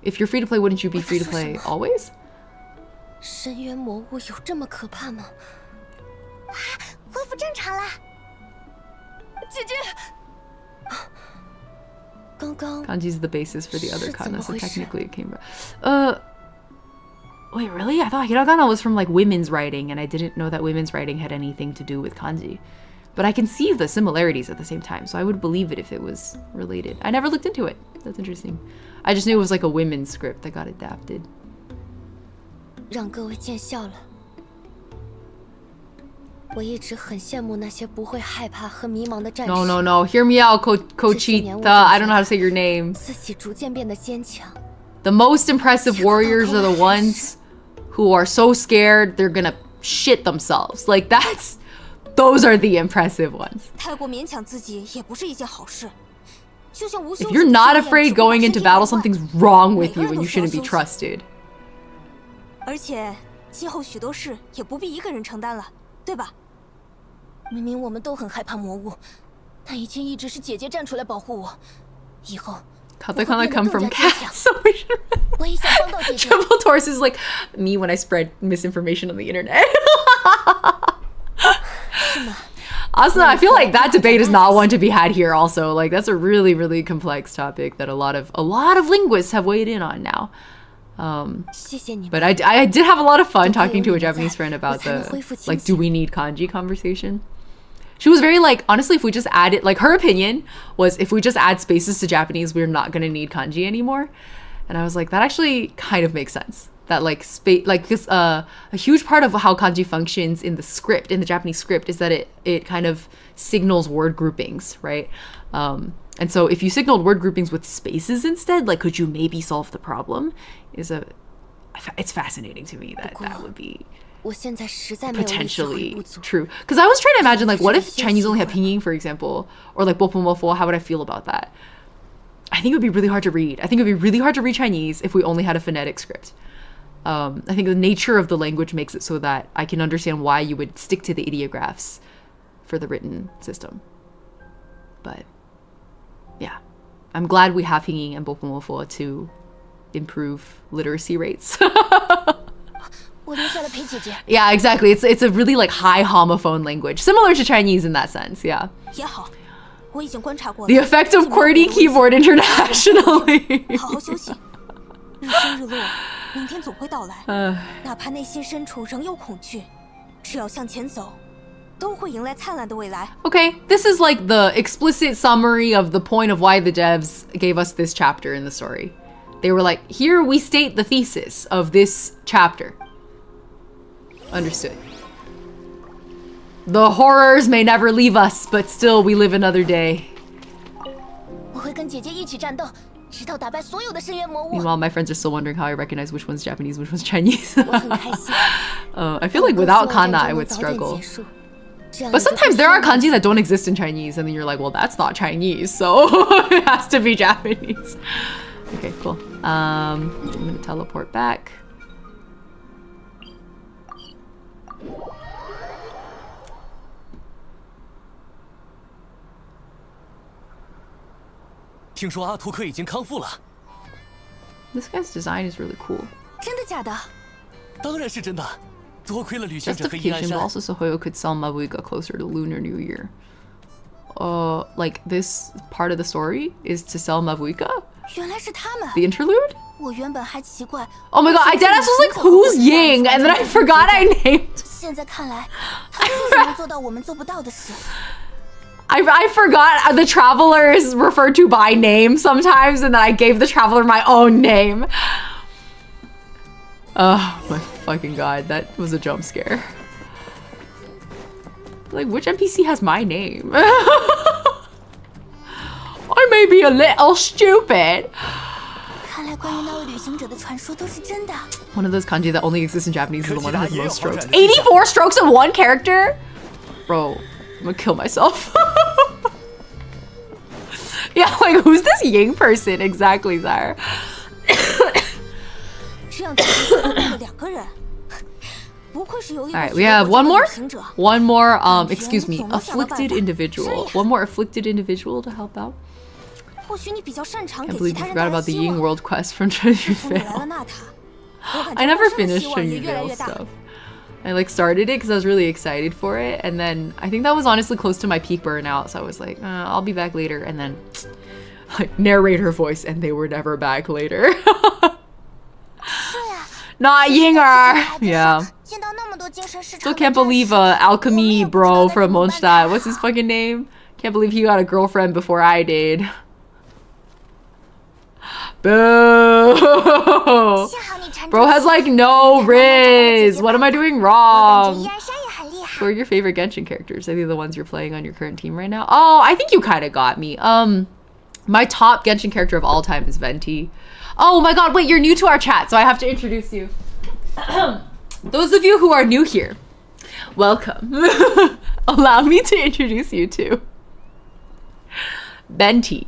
If you're free to play, wouldn't you be free to play always? Kanji is the basis for the other kana, so technically it came from... Wait, really? I thought hiragana was from like women's writing, and I didn't know that women's writing had anything to do with kanji. But I can see the similarities at the same time, so I would believe it if it was related. I never looked into it. That's interesting. I just knew it was like a women's script that got adapted. No, no, no. Hear me out, Cochitta. I don't know how to say your name. The most impressive warriors are the ones who are so scared they're gonna shit themselves. Like those are the impressive ones. If you're not afraid going into battle, something's wrong with you and you shouldn't be trusted. Katakana come from cats, so we should... Triple Torse is like me when I spread misinformation on the internet. Asuna, I feel like that debate is not one to be had here also. Like, that's a really, really complex topic that a lot of linguists have weighed in on now. But I did have a lot of fun talking to a Japanese friend about the, like, do we need kanji conversation? She was very like, honestly, if we just add it, like her opinion was if we just add spaces to Japanese, we're not going to need kanji anymore. And I was like, that actually kind of makes sense. That like this, a huge part of how kanji functions in the script, in the Japanese script, is that it kind of signals word groupings, right? And so if you signaled word groupings with spaces instead, like could you maybe solve the problem? It's fascinating to me that that would be potentially true. Because I was trying to imagine, like, what if Chinese only had pinyin, for example, or like bopomofo? How would I feel about that? I think it would be really hard to read. I think it would be really hard to read Chinese if we only had a phonetic script. I think the nature of the language makes it so that I can understand why you would stick to the ideographs for the written system. But yeah, I'm glad we have pinyin and bopomofo to improve literacy rates. Yeah, exactly. It's a really like high homophone language, similar to Chinese in that sense. Yeah. The effect of QWERTY keyboard internationally. 日升日落，明天总会到来。哪怕内心深处仍有恐惧，只要向前走，都会迎来灿烂的未来。 Okay, this is like the explicit summary of the point of why the devs gave us this chapter in the story. They were like, here we state the thesis of this chapter. Understood. The horrors may never leave us, but still we live another day. 我会跟姐姐一起战斗，直到打败所有的深渊魔物。 Meanwhile, my friends are still wondering how I recognize which one's Japanese, which one's Chinese. 我很开心。I feel like without kana, I would struggle. But sometimes there are kanji that don't exist in Chinese, and then you're like, well, that's not Chinese, so it has to be Japanese. Okay, cool. I'm gonna teleport back. 听说阿图克已经康复了。This guy's design is really cool. 真的假的？当然是真的，多亏了旅行者和伊安 Justification, but 山。 also Sohoyo could sell Mabuiga closer to Lunar New Year. Like this part of the story is to sell Mabuiga? 原来是他们。 The interlude? 我原本还奇怪。 Oh my god, I deadass was like, who's Ying? And then I forgot I named. 现在看来，他确实能做到我们做不到的事。 I forgot the traveler is referred to by name sometimes, and then I gave the traveler my own name. Oh my fucking god, that was a jump scare. Like, which NPC has my name? I may be a little stupid. 看来关于那位旅行者的传说都是真的。 One of those kanji that only exists in Japanese is the one that has the most strokes. 84 strokes of one character? Bro, I'm gonna kill myself. Yeah, like, who's this Ying person exactly, Zaire? 这样子就了两个人。不愧是游历 Alright, we have one more? One more, excuse me, afflicted individual. One more afflicted individual to help out. 或许你比较擅长 I 给 believe 其 you 他人 forgot 带来 about the 希 Ying 望。 World Quest from Treasure 从你来了 Vale. 那塔，我感 I 觉 never 发生的 finished 希望也 Treasure 越来 Vale 越大。 stuff. I like started it because I was really excited for it, and then I think that was honestly close to my peak burnout, so I was like, I'll be back later, and then like narrator voice, and they were never back later. 是呀。 Not Yinger! Yeah. 见到那么多精神失 Still 常的 can't 战 believe 士 Alchemy bro from Mondstadt. What's his fucking name? Can't believe he got a girlfriend before I did. Boo! 幸好你缠住 Bro has like no riz. What am I doing 我感觉 wrong? 伊安山也很厉害。 Who are your favorite Genshin characters? Are they the ones you're playing on your current team right now? Oh, I think you kind of got me. My top Genshin character of all time is Venti. Oh my god, wait, you're new to our chat, so I have to introduce you. Those of you who are new here, welcome. Allow me to introduce you to Venti.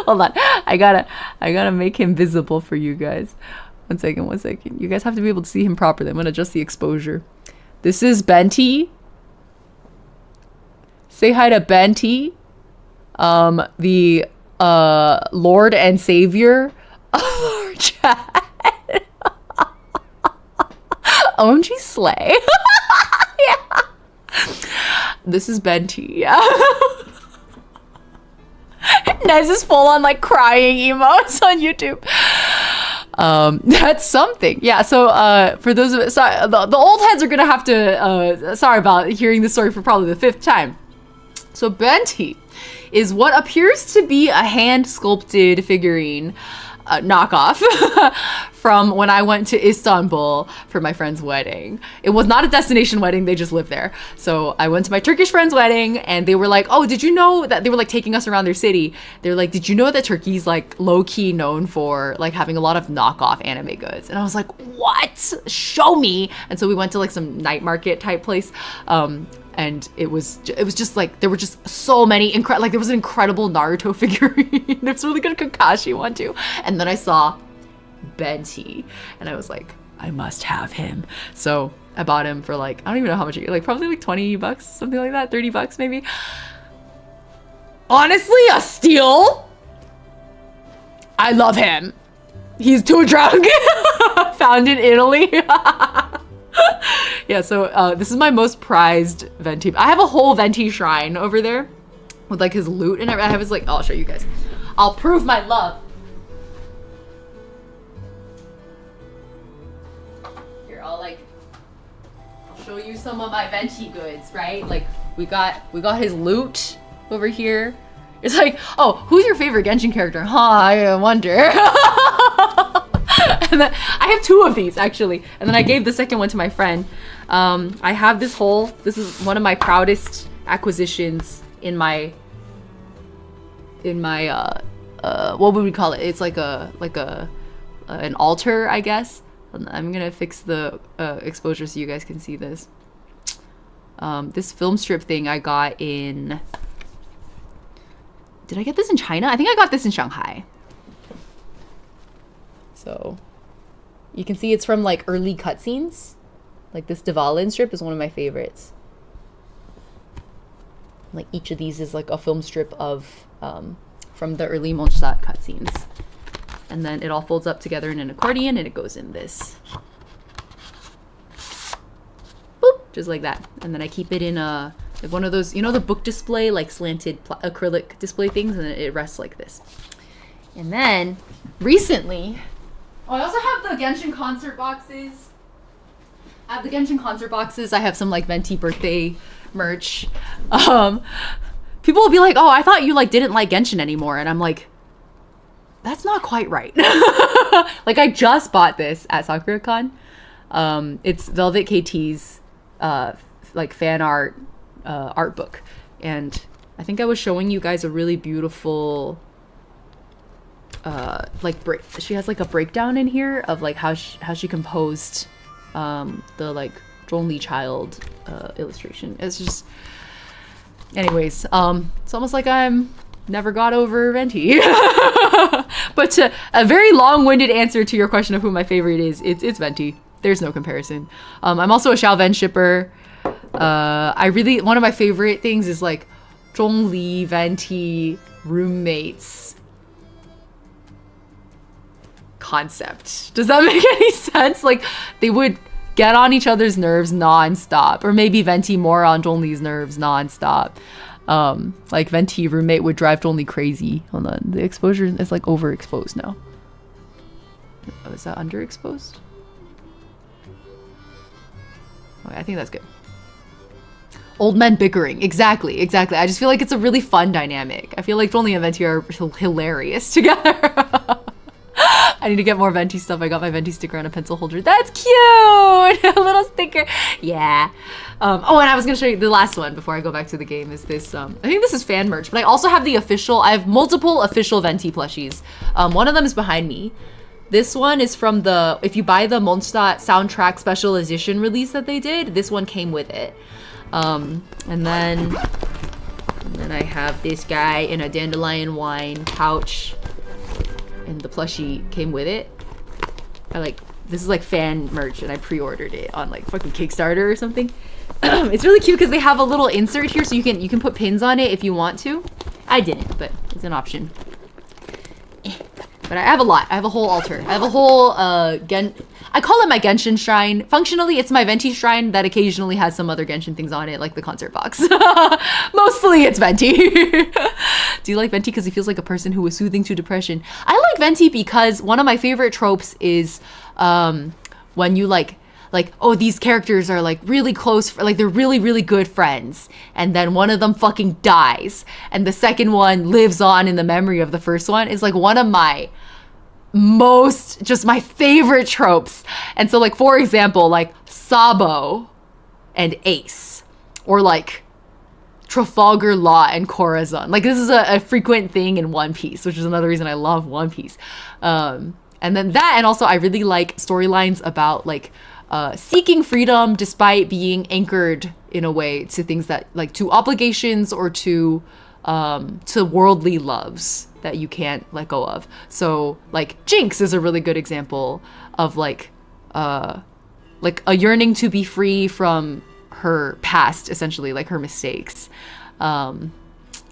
Hold on, I gotta make him visible for you guys. One second. You guys have to be able to see him properly. I'm gonna adjust the exposure. This is Venti. Say hi to Venti. The Lord and Savior of our chat. OMG Slay. Yeah. This is Venti. Yeah. Nez is full on like crying emotes on YouTube. That's something. Yeah, so for those of us, the old heads are gonna have to sorry about hearing this story for probably the 5th time. So Venti is what appears to be a hand sculpted figurine knockoff from when I went to Istanbul for my friend's wedding. It was not a destination wedding, they just lived there. So I went to my Turkish friend's wedding and they were like, oh, did you know that they were like taking us around their city? They're like, did you know that Turkey's like low-key known for like having a lot of knockoff anime goods? And I was like, what? Show me. And so we went to like some night market type place. And it was just like, there were just so many like there was an incredible Naruto figurine. There's a really good Kakashi one too. And then I saw Venti and I was like, I must have him. So I bought him for like, I don't even know how much, like probably like 20 bucks, something like that, 30 bucks maybe. Honestly, a steal. I love him. He's too drunk. Found in Italy. Yeah, so this is my most prized Venti. I have a whole Venti shrine over there with like his loot and everything. I have his like, I'll show you guys. I'll prove my love. show you some of my venti goods, right? Like we got his loot over here. It's like, oh, who's your favorite Genshin character? Huh, I wonder. And then I have 2 of these actually, and then I gave the second one to my friend. I have this is one of my proudest acquisitions in my what would we call it? It's like an altar, I guess. I'm gonna fix the exposure so you guys can see this. This film strip thing I got in... Did I get this in China? I think I got this in Shanghai. So you can see it's from like early cutscenes. Like this Devalin strip is one of my favorites. Like each of these is like a film strip of from the early Mondstadt cutscenes. And then it all folds up together in an accordion and it goes in this. Boop, just like that. And then I keep it in a like one of those, you know, the book display, like slanted acrylic display things, and then it rests like this. And then recently, oh, I also have the Genshin concert boxes. I have the Genshin concert boxes. I have some like Venti birthday merch. People will be like, oh, I thought you like didn't like Genshin anymore. And I'm like, that's not quite right. Like I just bought this at SakuraCon. It's Velvet KT's like fan art art book. And I think I was showing you guys a really beautiful like she has like a breakdown in here of like how she composed the like Zhongli child illustration. It's just, anyways, it's almost like I'm never got over Venti. But a very long-winded answer to your question of who my favorite is, it's Venti. There's no comparison. I'm also a Xiaoven shipper. One of my favorite things is like Zhongli Venti roommates concept. Does that make any sense? Like they would get on each other's nerves non-stop, or maybe Venti more on Zhongli's nerves non-stop. Like Venti roommate would drive Zhongli crazy. Hold on, the exposure is like overexposed now. Oh, is that underexposed? Okay, I think that's good. Old men bickering. Exactly. I just feel like it's a really fun dynamic. I feel like Zhongli and Venti are hilarious together. I need to get more Venti stuff. I got my Venti sticker on a pencil holder. That's cute! A little sticker. Yeah. Oh, and I was going to show you the last one before I go back to the game is this. I think this is fan merch, but I also have the official. I have multiple official Venti plushies. One of them is behind me. This one is from the, if you buy the Mondstadt soundtrack special edition release that they did, this one came with it. And then I have this guy in a dandelion wine pouch. And the plushie came with it. This is like fan merch, and I pre-ordered it on like fucking Kickstarter or something. It's really cute because they have a little insert here, so you can put pins on it if you want to. I didn't, but it's an option. But I have a lot. I have a whole altar. I have a whole I call it my Genshin shrine. Functionally, it's my Venti shrine that occasionally has some other Genshin things on it, like the concert box. Mostly it's Venti. Do you like Venti because he feels like a person who was soothing to depression? I like Venti because one of my favorite tropes is when you like, oh, these characters are like really close, like they're really, really good friends. And then one of them fucking dies. And the second one lives on in the memory of the first one. Is like one of my my favorite tropes. And so like, for example, like Sabo and Ace, or like Trafalgar Law and Corazon. Like this is a frequent thing in One Piece, which is another reason I love One Piece. And then that, and also I really like storylines about like seeking freedom despite being anchored in a way to things that like to obligations or to worldly loves that you can't let go of. So like Jinx is a really good example of like a yearning to be free from her past, essentially, like her mistakes. And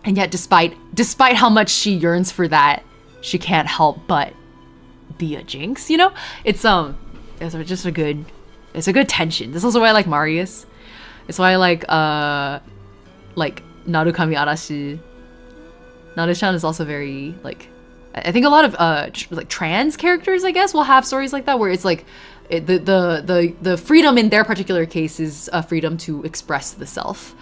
yet despite how much she yearns for that, she can't help but be a Jinx, you know? It's just a good tension. This is also why I like Marius. It's why I like Narukami Arashi. Naru-chan is also very like, I think a lot of like trans characters, I guess, will have stories like that where it's like the freedom in their particular case is a freedom to express the self,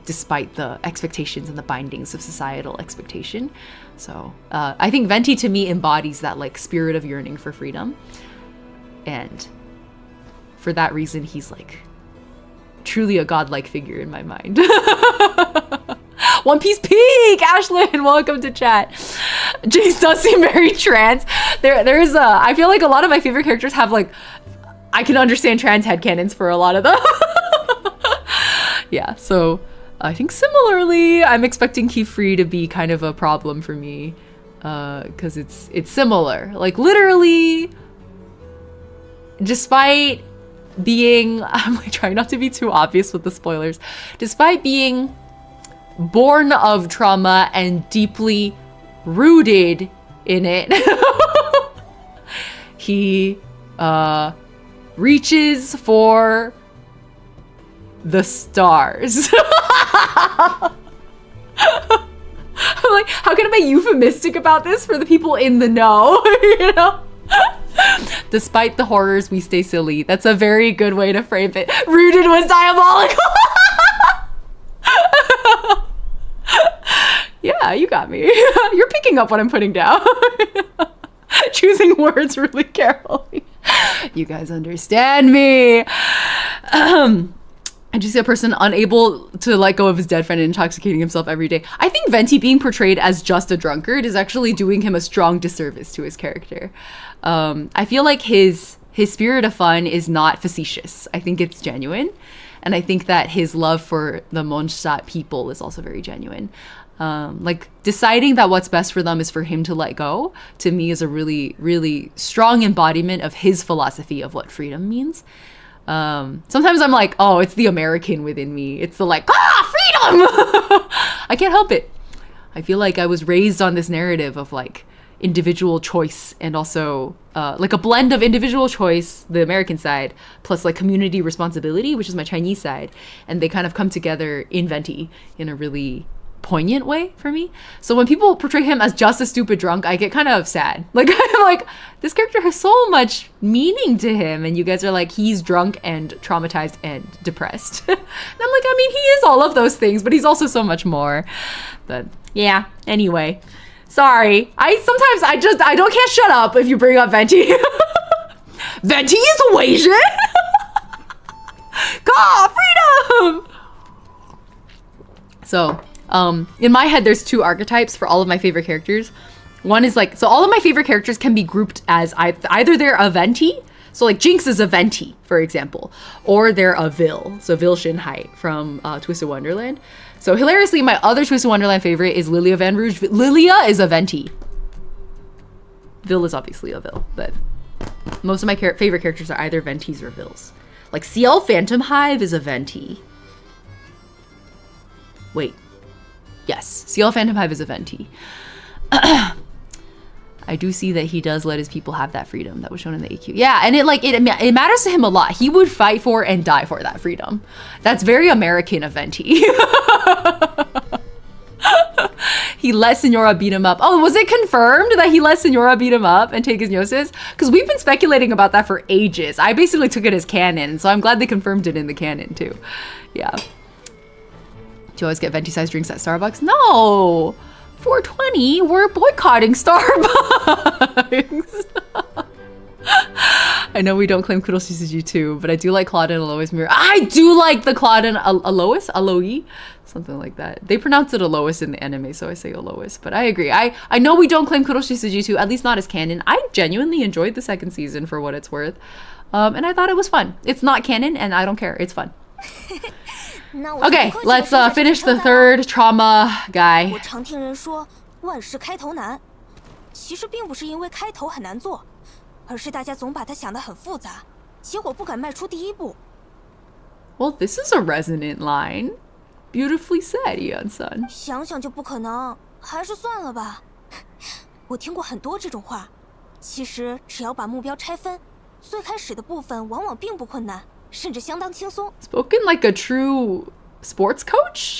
despite the expectations and the bindings of societal expectation. So I think Venti to me embodies that like spirit of yearning for freedom, and for that reason he's like truly a godlike figure in my mind. One Piece Peak! Ashlyn, welcome to chat. Jinx does seem very trans. There's I feel like a lot of my favorite characters have like, I can understand trans headcanons for a lot of them. Yeah, so I think similarly, I'm expecting Keyfree to be kind of a problem for me, because it's similar. Like literally, despite being, I'm like trying not to be too obvious with the spoilers, despite being born of trauma and deeply rooted in it, he reaches for the stars. I'm like, how can I be euphemistic about this for the people in the know? You know? Despite the horrors, we stay silly. That's a very good way to frame it. Rooted was diabolical. Yeah, you got me. You're picking up what I'm putting down. Choosing words really carefully. You guys understand me. I just see a person unable to let go of his dead friend and intoxicating himself every day. I think Venti being portrayed as just a drunkard is actually doing him a strong disservice to his character. I feel like his spirit of fun is not facetious. I think it's genuine. And I think that his love for the Mondstadt people is also very genuine. Like deciding that what's best for them is for him to let go, to me is a really, really strong embodiment of his philosophy of what freedom means. Sometimes I'm like, oh, it's the American within me. It's the like, freedom! I can't help it. I feel like I was raised on this narrative of like individual choice and also like a blend of individual choice, the American side, plus like community responsibility, which is my Chinese side. And they kind of come together in Venti in a really poignant way for me. So when people portray him as just a stupid drunk, I get kind of sad. Like I'm like, this character has so much meaning to him, and you guys are like, he's drunk and traumatized and depressed. And I'm like, I mean, he is all of those things, but he's also so much more. But yeah, anyway, sorry. I can't shut up if you bring up Venti. Venti is Asian. God, freedom. So in my head, there's two archetypes for all of my favorite characters. One is like, so all of my favorite characters can be grouped as either they're a Venti, so like Jinx is a Venti, for example, or they're a Vil, so Vil Shinhai from Twisted Wonderland. So hilariously, my other Twisted Wonderland favorite is Lilia Van Rouge. Lilia is a Venti. Vil is obviously a Vil, but most of my favorite characters are either Ventis or Vils. Like CL Phantom Hive is a Venti. Wait. Yes, CL Phantom Hive is a Venti. I do see that he does let his people have that freedom that was shown in the AQ. Yeah, and it matters to him a lot. He would fight for and die for that freedom. That's very American of Venti. He let Senora beat him up. Oh, was it confirmed that he let Senora beat him up and take his gnosis? Because we've been speculating about that for ages. I basically took it as canon, so I'm glad they confirmed it in the canon too. Yeah. Do you always get Venti-sized drinks at Starbucks? No! 420, we're boycotting Starbucks! I know we don't claim Kudos Suzuki too, but I do like Claude and Alois mirror. I do like the Claude and Alois? Aloe? Something like that. They pronounce it Alois in the anime, so I say Alois. But I agree. I know we don't claim Kudos Suzuki too, at least not as canon. I genuinely enjoyed the second season for what it's worth. And I thought it was fun. It's not canon, and I don't care. It's fun. Okay, let's finish the third trauma guy. 我常听人说万事开头难，其实并不是因为开头很难做，而是大家总把它想得很复杂，结果不敢迈出第一步。 Well, this is a resonant line. Beautifully said, iansan. 想想就不可能，还是算了吧。我听过很多这种话，其实只要把目标拆分，最开始的部分往往并不困难。 甚至相当轻松。 Spoken like a true sports coach?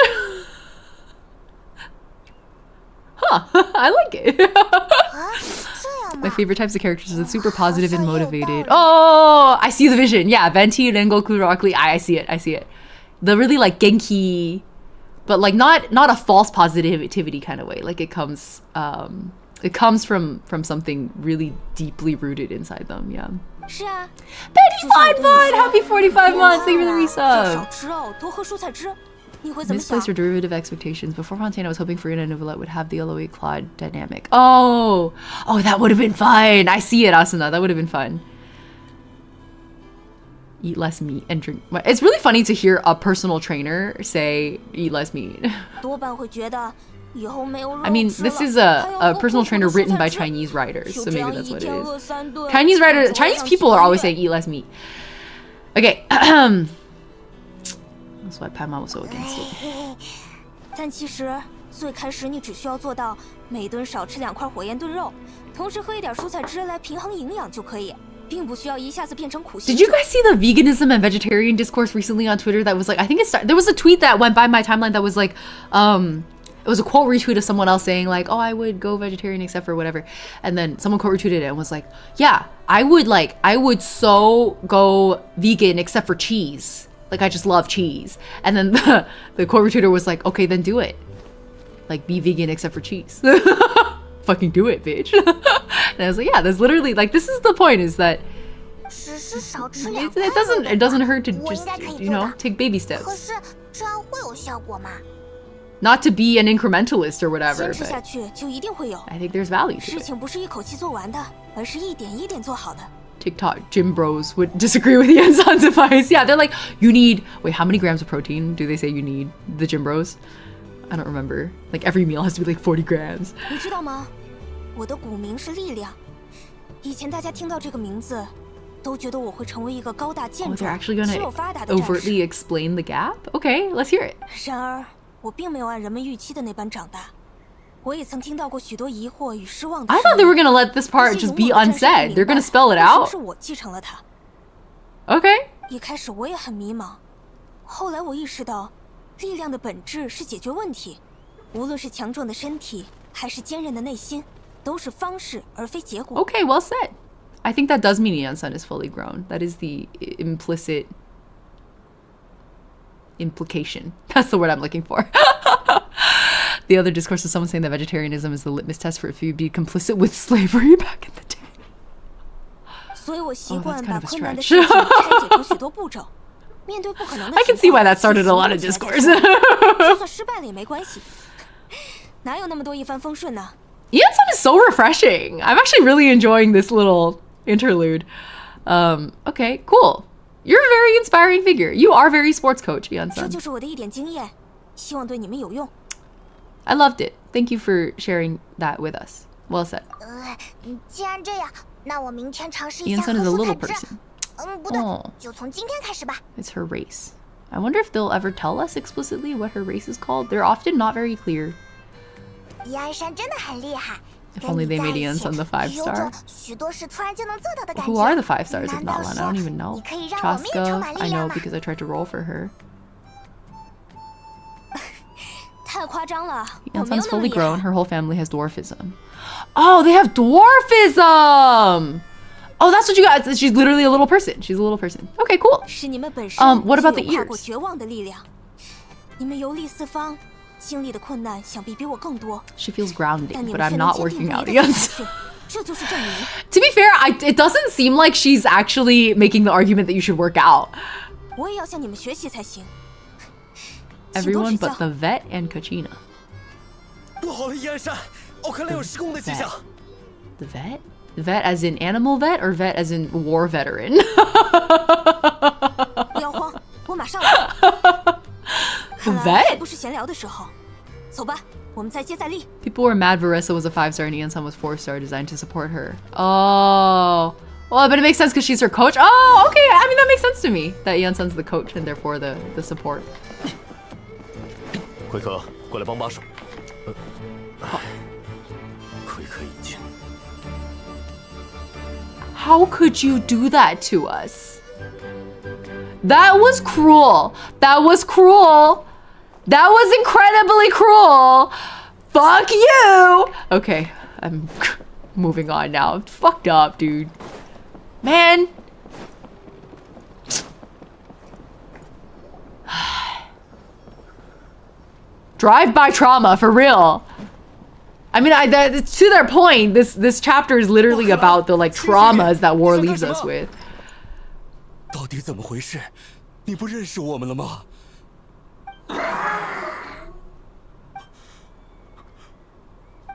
Huh, I like it. 啊，这样 My 嘛？ favorite types of characters are the super positive and motivated. Oh, I see the vision. Yeah, Venti, Rengoku, Rock Lee. I see it. I see it. The really like Genki, but like not a false positivity kind of way. Like it comes from something really deeply rooted inside them. Yeah. 是啊。 Betty Fine Fun, happy 45 months. Thank you for the 要少 resub. 吃肉，多喝蔬菜汁。你会怎么想？ Misplaced or derivative expectations. Before Fontana, I was hoping Farina and Novelette would have the LOE Claude dynamic. Oh, that would have been fun. I see it, Asuna. That would have been fun. Eat less meat and drink. It's really funny to hear a personal trainer say, eat less meat. 多半会觉得以后没有肉 I mean, 吃了 this is 还 a 要喝 personal 苦苦 trainer 的蔬 written 菜 by 汁 Chinese writers, 就 so 这 maybe 样 that's 一 what it 天饿 is. 3顿 Chinese people are always saying, eat less meat. Okay. That's why Paimon was so against it. 但其实最开始你只需要做到每顿少吃2块火焰炖肉，同时喝一点蔬菜汁来平衡营养就可以，并不需要一下子变成苦行 Did 者。 you guys see the veganism and vegetarian discourse recently on Twitter that was like, I think there was a tweet that went by my timeline that was like, it was a quote retweet of someone else saying like, oh, I would go vegetarian except for whatever. And then someone quote retweeted it and was like, yeah, I would so go vegan except for cheese. Like, I just love cheese. And then the quote retweeter was like, okay, then do it. Like, be vegan except for cheese. Fucking do it, bitch. And I was like, yeah, that's literally, like, this is the point, is that 只是少吃2 it 块肉的话 doesn't hurt to 我应 just, 该可以 you 做 know, 到。 take baby 可 steps. 是这样会有效果吗？ Not to be an incrementalist or whatever, 坚持下 but 去就一定会有。 I think there's value to 事 it. 情不是一口气做完的，而是一点一点做好的。 TikTok gym bros would disagree with Yansan's advice. Yeah, they're like, you need, wait, how many grams of protein do they say you need, the gym bros? I don't remember. Like, every meal has to be like 40 grams. 你知道吗？我的古名是力量。以前大家听到这个名字，都觉得我会成为一个高大健 Oh, they're 壮、 actually 肌肉 gonna 发达的战士。 overtly explain the gap? Okay, let's hear it. 然而，我并没有按人们预期的那般长大。我也曾听到过许多疑惑与失望的 I 声 thought they 音 were gonna let this part 那些 just be 勇猛的战士不 unsaid. 明 They're 白 gonna spell it 为什么 out. 是我继承了它。 Okay. 一开始我也很迷茫，后来我意识到，力量的本质是解决问题，无论是强壮的身体还是坚韧的内心，都是方式而非结果。 Okay, well said. I think that does mean Iansan is fully grown. That is the implicit implication. That's the word I'm looking for. The other discourse is someone saying that vegetarianism is the litmus test for if you'd be complicit with slavery back in the day. 所以我习惯 Oh, that's kind 把 of a 困难的 stretch. 事情拆解成许多步骤，面对不可能的 I can see why that started a lot of 情况， discourse. 就算失败了也没关系，哪有那么多一帆风顺呢？ Iansan is so refreshing. I'm actually really enjoying this little interlude. Okay, cool. You're a very inspiring figure. You are very sports coach, 这 Iansan. 就是我的一点经验，希望对你们有用。 I loved it. Thank you for sharing that with us. Well said. 既然这样，那我明天尝试一下 Iansan 喝 is a 蔬 little 菜汁。 person. 不对， Oh. 就从今天开始吧。 It's her race. I wonder if they'll ever tell us explicitly what her race is called. They're often not very clear. 伊安山真的很厉害。 If only they made Iansan the 5-star. 许多事突然就能做到的感觉。 Who are the 5 stars if 难道 not Lana? 说 I don't even know. 你可以让我们也充 Chaska, 满 I 力 know 量吗？ because I tried to roll for her. 太夸张了，我没有 Iansan's 那么 fully 厉 grown. 害。 Her whole family has dwarfism. Oh, they have dwarfism! Oh, that's what you got. She's literally a little person. She's a little person. Okay, cool. 是你们本身 What about the 就有跨过 ears? 绝望的力量。你们游历四方，经历的困难想必比我更多。 She feels 但 grounding, 你 but 们 I'm 却能 not 坚定 working 不 out 移地走 Iansan. 下去，这就是证明。 To be fair, it doesn't seem like she's actually making the argument that you should work out. 我也要向你们学习才行。请多 Everyone 指教 but the vet and Cochina. 不好了，伊安山，奥克兰有失控的迹象。 The vet? The vet as in animal vet or vet as in war veteran? 不要慌，我马上来。看来 Vet? 还不是闲聊的时候。走吧，我们再接再厉。 People were mad Varessa was a 5-star and Iansan was 4-star, designed to support her. Oh. Well, but it makes sense because she's her coach. Oh, okay. I mean, that makes sense to me. That Iansan's the coach and therefore the support. 奎克，过来帮把手。奎克已经。 How could you do that to us? That was cruel. That was cruel. That was incredibly cruel. Fuck you! Okay, I'm moving on now. Fucked up, dude. Man. Drive-by trauma, for real. I mean, to their point, this chapter is literally about the like traumas that war leaves us with. 到底怎么回事？你不认识我们了吗？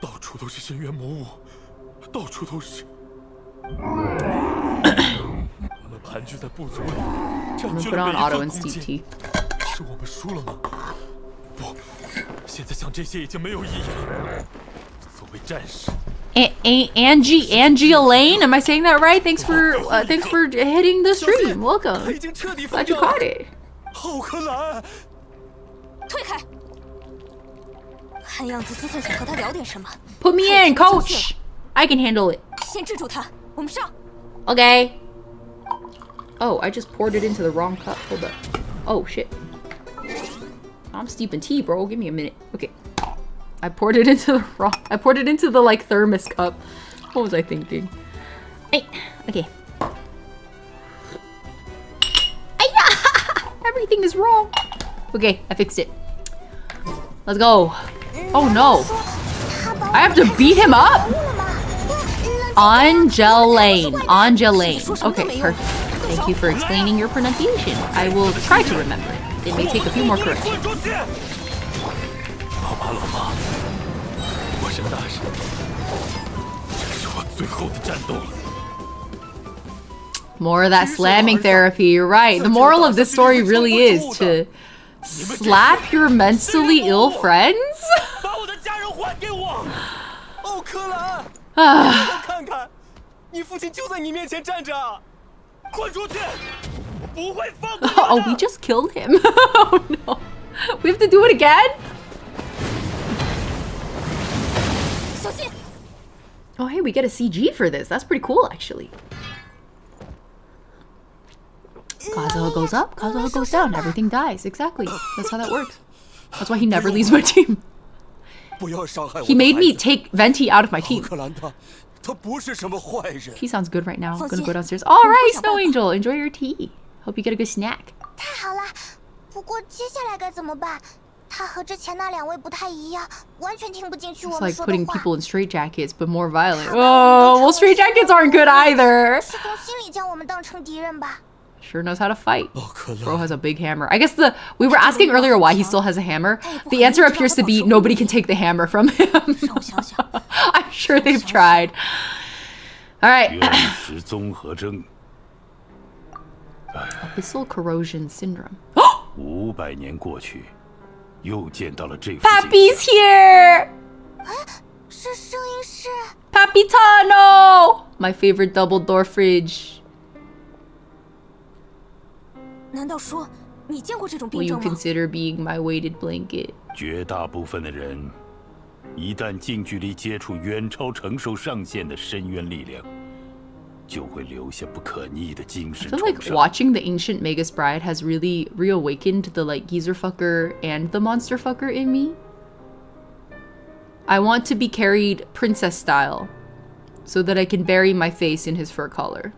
到处都是深渊魔物，到处都是。我们盘踞在部族里，占据了每一寸空间。是我们输了吗？不，现在想这些已经没有意义了。作为战士。Angie Elaine, am I saying that right? Thanks for hitting the stream. Welcome. Glad you caught it. 奥克兰，退开！看样子今天想和他聊点什么。Put me in, coach. I can handle it. 先制住他，我们上。Okay. Oh, I just poured it into the wrong cup. Hold up. Oh shit. I'm steeping tea, bro. Give me a minute. Okay. I poured it into the wrong. I poured it into the like thermos cup. What was I thinking? Hey, okay. Everything is wrong. Okay, I fixed it. Let's go. Oh no. I have to beat him up? Angeline. Okay, perfect. Thank you for explaining your pronunciation. I will try to remember it. It may take a few more corrections. 老妈，我是大神，这是我最后的战斗了。 More of that slamming therapy, you're right. The moral of this story really is to slap your mentally ill friends? 把我的家人还给我！奥克兰，我看看，你父亲就在你面前站着，滚出去！我不会放过你的。Oh, we just killed him. Oh no. We have to do it again? Oh, hey, we get a CG for this. That's pretty cool, actually. Kazuha goes up, Kazuha goes down. Everything dies. Exactly. That's how that works. That's why he never leaves my team. He made me take Venti out of my team. He sounds good right now. I'm gonna go downstairs. All right, Snow Angel. Enjoy your tea. Hope you get a good snack. 太好了，不过接下来该怎么办？他和之前那两位不太一样，完全听不进去我 It's 们 like 说的 putting 话。 people in straitjackets, but more violent. Oh, well, straitjackets aren't good either. 是从心里将我们当成敌人吧？ Sure knows how to fight. Bro has a big hammer. I guess we were asking earlier why he still has a hammer. The answer appears to be nobody can take the hammer from him. I'm sure they've tried. All right. Abyssal corrosion syndrome. 500年过去，又见到了这副 Pappy's here. 是声音是 Capitano. My favorite double door fridge. 难道说你见过这种 Will 病 you 症吗？ consider being my weighted blanket? 绝大部分的人，一旦近距离接触远超承受上限的深渊力量，就会留下不可逆的精 I 神 feel 创 like 伤。 watching the ancient Magus Bride has really reawakened the like geezer fucker and the monster fucker in me. I want to be carried princess style, so that I can bury my face in his fur collar.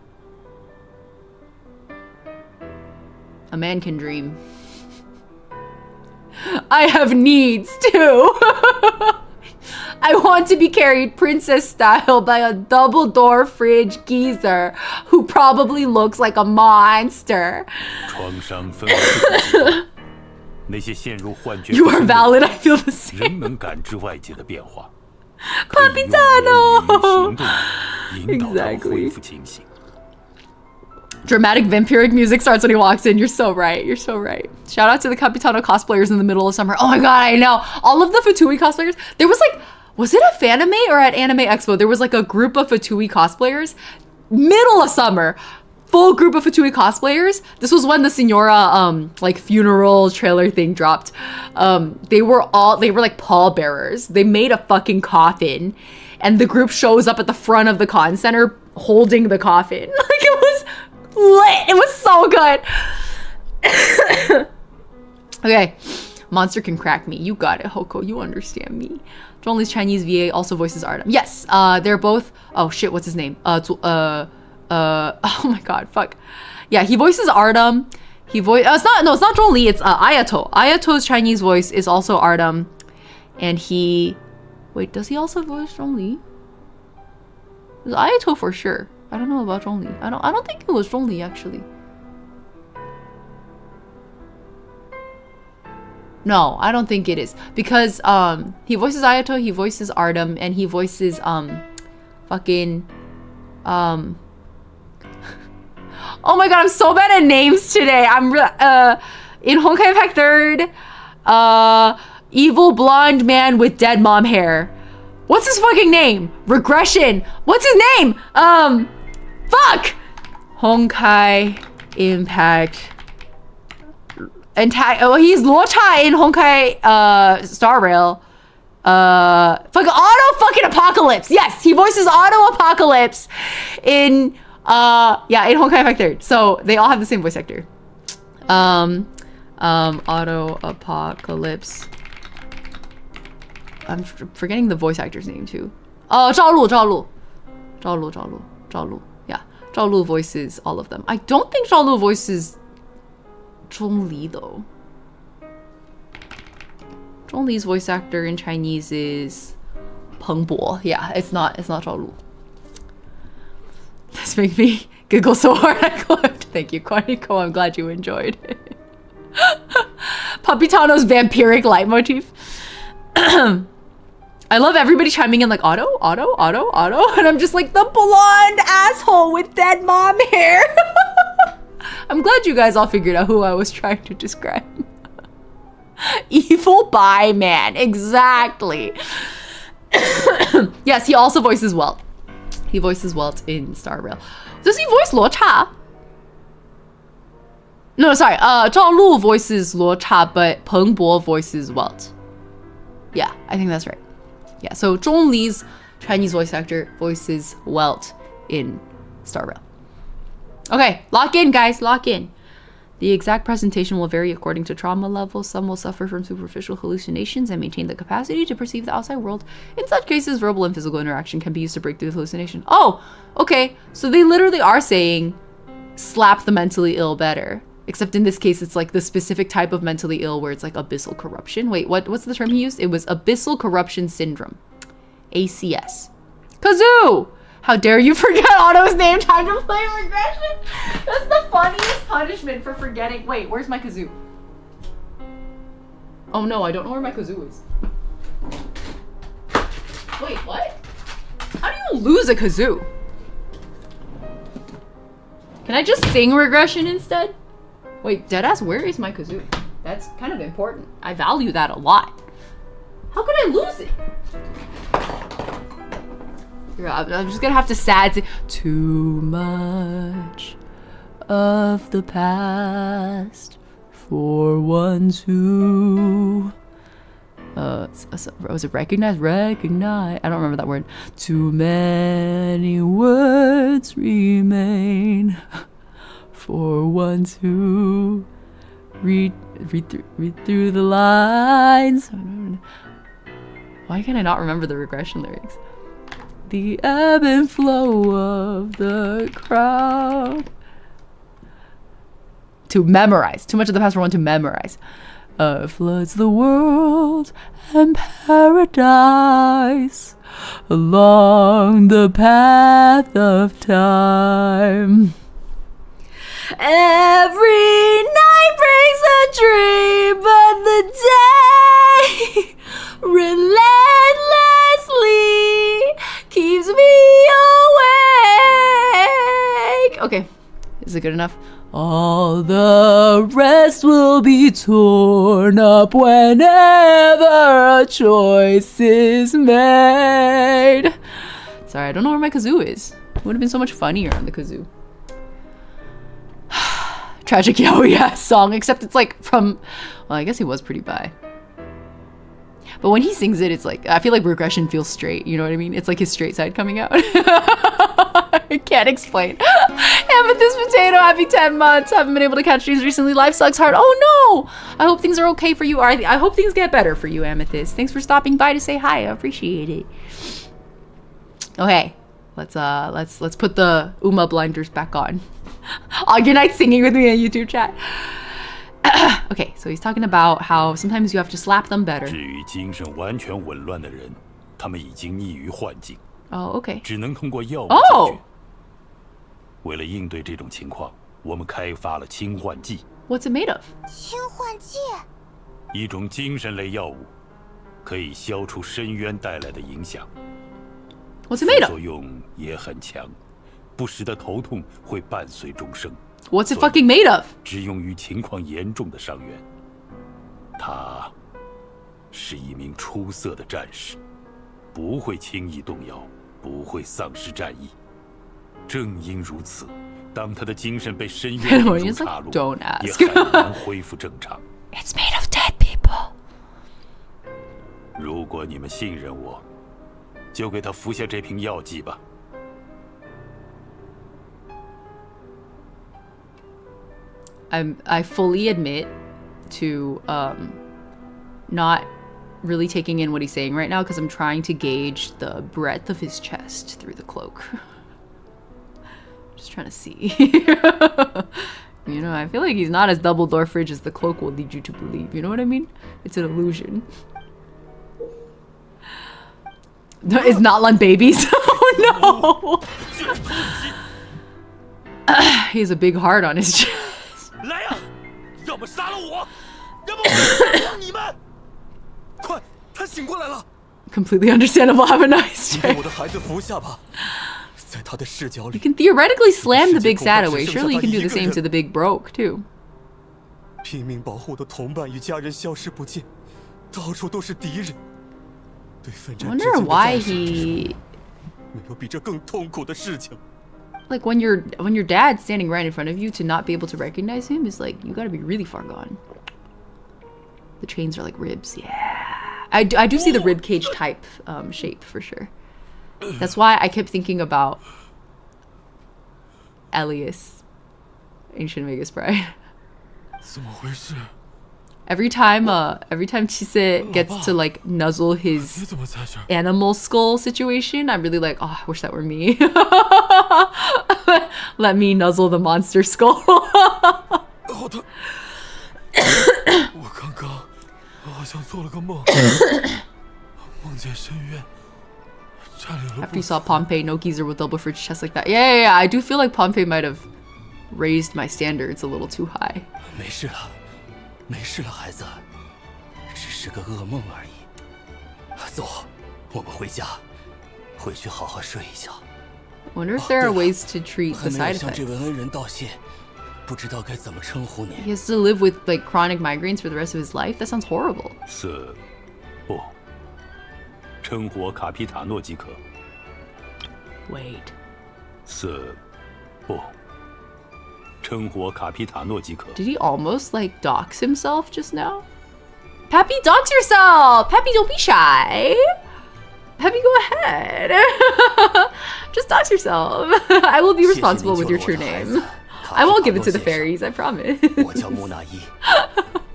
A man can dream. I have needs too. I want to be carried princess style by a double door fridge geezer who probably looks like a monster. 创伤分为不同阶段，那些陷入幻觉 You are valid. I feel the 人 same. 能感知外界的变化， Capitano. 可以用言语行动引导他 Exactly. 恢复清醒。 Dramatic vampiric music starts when he walks in. You're so right. You're so right. Shout out to the Capitano cosplayers in the middle of summer. Oh my god, I know. All of the Fatui cosplayers. There was like, was it a Fanime or at Anime Expo? There was like a group of Fatui cosplayers. Middle of summer. Full group of Fatui cosplayers. This was when the Senora like funeral trailer thing dropped. They were like pallbearers. They made a fucking coffin. And the group shows up at the front of the con center holding the coffin. Like it was lit. It was so good. Okay. Monster can crack me. You got it, Hoko. You understand me. Zhongli's Chinese VA also voices Artem. Yes, they're both. Oh shit, what's his name? Oh my god, fuck. Yeah, he voices Artem. It's not Zhongli. It's Ayato. Ayato's Chinese voice is also Artem, and he. Wait, does he also voice Zhongli? It was Ayato for sure. I don't know about Zhongli. I don't think it was Zhongli actually. No, I don't think it is. Because he voices Ayato, he voices Artem, and he voices fucking oh my god, I'm so bad at names today. I'm in Honkai Impact 3rd, evil blonde man with dead mom hair. What's his fucking name? Regression. What's his name? Fuck! Honkai Impact. He's Luocha in Honkai Star Rail. Fucking Auto fucking Apocalypse. Yes, he voices Auto Apocalypse in in Honkai Impact 3rd. So they all have the same voice actor. Auto Apocalypse. I'm forgetting the voice actor's name too. Oh, Zhao Lu. Yeah, Zhao Lu voices all of them. I don't think Zhao Lu voices Zhongli though. Zhongli's voice actor in Chinese is Peng Bo. Yeah, it's not Zhao Lu. This makes me giggle so hard I clipped. Thank you, Quantico. I'm glad you enjoyed it. Capitano's vampiric leitmotif. I love everybody chiming in like auto, and I'm just like the blonde asshole with dead mom hair. I'm glad you guys all figured out who I was trying to describe. Evil bi man, exactly. Yes, he also voices Welt. He voices Welt in Star Rail. Does he voice Luocha? No, sorry. Zhao Lu voices Luocha, but Peng Bo voices Welt. Yeah, I think that's right. Yeah, so Zhongli's Chinese voice actor voices Welt in Star Rail. Okay, lock in, guys, lock in. The exact presentation will vary according to trauma level. Some will suffer from superficial hallucinations and maintain the capacity to perceive the outside world. In such cases, verbal and physical interaction can be used to break through the hallucination. Oh, okay, so they literally are saying slap the mentally ill better. Except in this case, it's like the specific type of mentally ill where it's like abyssal corruption. Wait, what's the term he used? It was abyssal corruption syndrome. ACS. Kazoo! How dare you forget Otto's name? Time to play regression? That's the funniest punishment for forgetting. Wait, where's my kazoo? Oh no, I don't know where my kazoo is. Wait, what? How do you lose a kazoo? Can I just sing regression instead? Wait, deadass, where is my kazoo? That's kind of important. I value that a lot. How could I lose it? I'm just gonna have to sad say, too much of the past for one to was it recognize? Recognize. I don't remember that word. Too many words remain for one to read through the lines. Why can I not remember the regression lyrics? The ebb and flow of the crowd. To memorize. Too much of the past for one to memorize. Floods the world and paradise along the path of time. Every night brings a dream, but the day relentlessly keeps me awake. Okay, is it good enough? All the rest will be torn up whenever a choice is made. Sorry, I don't know where my kazoo is. It would have been so much funnier on the kazoo. Tragic Yaoi ass song, except it's like from, well, I guess he was pretty bi. But when he sings it, it's like, I feel like regression feels straight, you know what I mean? It's like his straight side coming out. I can't explain. Amethyst Potato, happy 10 months. Haven't been able to catch streams recently. Life sucks hard. Oh no! I hope things are okay for you. Or I hope things get better for you, Amethyst. Thanks for stopping by to say hi. I appreciate it. Okay, let's put the Uma blinders back on. All your night singing with me on YouTube chat. Okay, so he's talking about how sometimes you have to slap them better. 至于精神完全紊乱的人，他们已经溺于幻境。 Oh, okay. 只能通过药物解决。为了应对这种情况，我们开发了清幻剂。What's it made of? 清幻剂。一种精神类药物，可以消除深渊带来的影响。 What's it made of? 作用也很强，不时的头痛会伴随终生。 What's it fucking made of? 只用于情况严重的伤员。他是一名出色的战士，不会轻易动摇，不会丧失战意。正因如此，当他的精神被深渊引入岔路，也很难恢复正常。It's made of dead people. 如果你们信任我，就给他服下这瓶药剂吧。 I fully admit to not really taking in what he's saying right now because I'm trying to gauge the breadth of his chest through the cloak. Just trying to see. You know, I feel like he's not as double door fridge as the cloak will lead you to believe. You know what I mean? It's an illusion. No, it's not like babies. Oh no! He has a big heart on his chest. 来呀！要么杀了我，要么我杀你们！快，他醒过来了。 Completely understandable. Have a nice day. 我的孩子服下吧，在他的视角里。You can theoretically slam the big sad away. Surely you can do the same to the big broke too. 拼命保护的同伴与家人消失不见，到处都是敌人。对奋战 I wonder why he 没有比这更痛苦的事情。 like when your dad's standing right in front of you to not be able to recognize him is like you gotta be really far gone. The chains are like ribs. Yeah, I do see the rib cage type shape for sure. That's why I kept thinking about Elias, Ancient Vegas Pride. 怎么回事？ Every time Chise gets to like nuzzle his animal skull situation, I'm really like, oh, I wish that were me. Let me nuzzle the monster skull. 好疼！我刚刚好像做了个梦，梦见深渊占领了。 After you saw Pompey, no geezer with double fridge chest like that. Yeah. I do feel like Pompey might have raised my standards a little too high. 没事了。 没事了，孩子，只是个噩梦而已。走，我们回家，回去好好睡一觉。 Wonder if there are ways to treat the 还没有 side 向这 effects. 位恩人道谢，不知道该怎么称呼你。 He has to live with like chronic migraines for the rest of his life. That sounds horrible. 不，称呼我卡皮塔诺即可。 Wait. 不。 称呼我卡皮塔诺即可。 Did he almost like dox himself just now? Pappy, dox yourself! Pappy, don't be shy. Pappy, go ahead. Just dox yourself. I will be responsible with your true name. I won't give it to the fairies, I promise. 我叫木乃伊，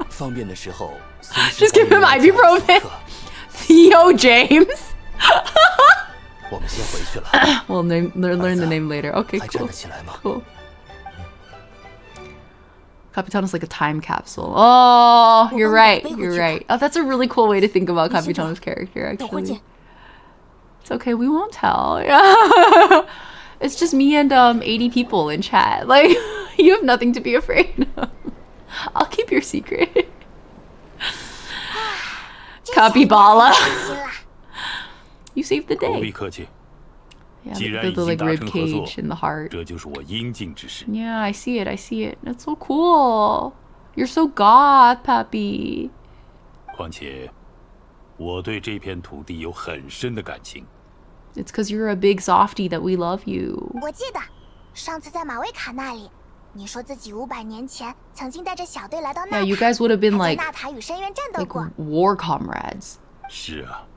方便的时候。Just give him ibuprofen. Theo James. 我们先回去了。 We'll learn the name later. Okay, 还站 cool. 得起来吗？ Cool. Capitano's like a time capsule. Oh, you're right. You're right. Oh, that's a really cool way to think about Capitano's character, actually. It's okay. We won't tell. It's just me and 80 people in chat. Like, you have nothing to be afraid of. I'll keep your secret. Capybala. You saved the 不 day. 必客气。 Yeah, 既然 the 已经 like 达 rib 成合作 cage in the heart. 这就是我应尽之事。 Yeah, I see it. I see it. That's so cool. You're so goth, Pappy. 况且，我对这片土地有很深的感情。 It's because you're a big softie that we love you. 我记得上次在马维卡那里，你说自己500年前曾经带着小队来到纳 Yeah, 塔， you guys would have been 还在 like 纳塔与深渊战斗 like 过。 war comrades. 是啊，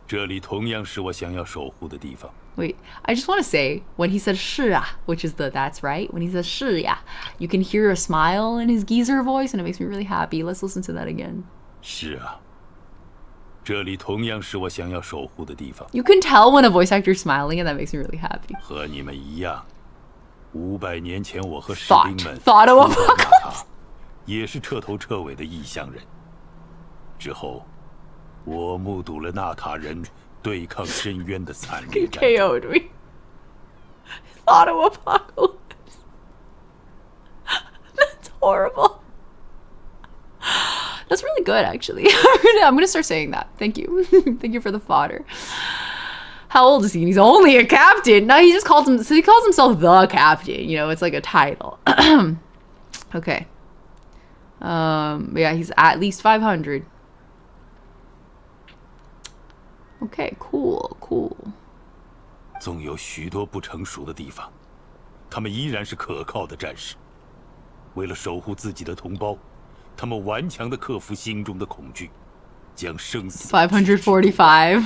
这里同样是我想要守护的地方。 Wait, I just want to say, when he says 是啊, which is the that's right, when he says 是呀, you can hear a smile in his geezer voice and it makes me really happy. Let's listen to that again. 是啊，这里同样是我想要守护的地方。 You can tell when a voice actor is smiling and that makes me really happy. 和你们一样，500年前我和士兵们 Thought of 出过纳塔，也是彻头彻尾的异乡人。之后，我目睹了纳塔人对抗深渊的惨烈战斗。 KO'd me. Thought of apocalypse. That's horrible. That's really good, actually. I'm gonna start saying that. Thank you. Thank you for the fodder. How old is he? He's only a captain. No, he just calls him. So he calls himself the captain. You know, it's like a title. Okay. Yeah, he's at least 500. Okay, cool, cool. 纵有许多不成熟的地方，他们依然是可靠的战士。为了守护自己的同胞，他们顽强地克服心中的恐惧，将生死。545.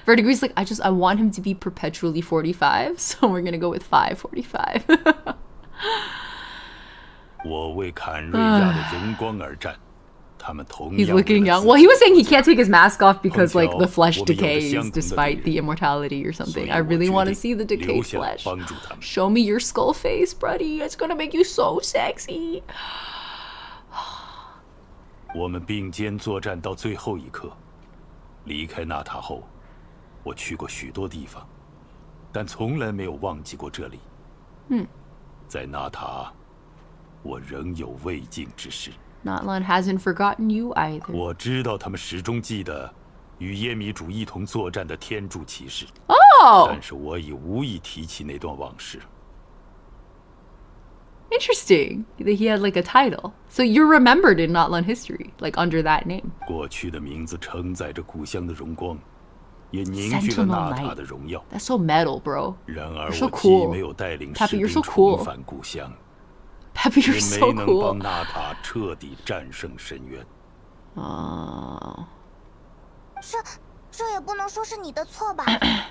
Vertigo's like, I want him to be perpetually 45, so we're gonna go with 545. 我为坎瑞亚的荣光而战。 He's looking young. Well, he was saying he can't take his mask off because like the flesh decays despite the immortality or something. I really want to see the decayed flesh. Show me your skull face, buddy. It's gonna make you so sexy. 我们并肩作战到最后一刻。离开纳塔后，我去过许多地方，但从来没有忘记过这里。在纳塔，我仍有未尽之事。 Notlan hasn't forgotten you either. 我知道他们始终记得与耶米主一同作战的天柱骑士。Oh! 但是我已无意提起那段往事。 Interesting that he had like a title. So you're remembered in Notlan history, like under that name. 过去的名字承载着故乡的荣光，也凝聚了纳塔的荣耀。 That's so metal, bro. 然而 You're so 我既 cool. 没有带领 Pappy, 士 you're 兵 so cool. 重返故乡。 Peppy, you're 也 so 没能 cool. 帮纳塔彻底战胜深渊。这也不能说是你的错吧？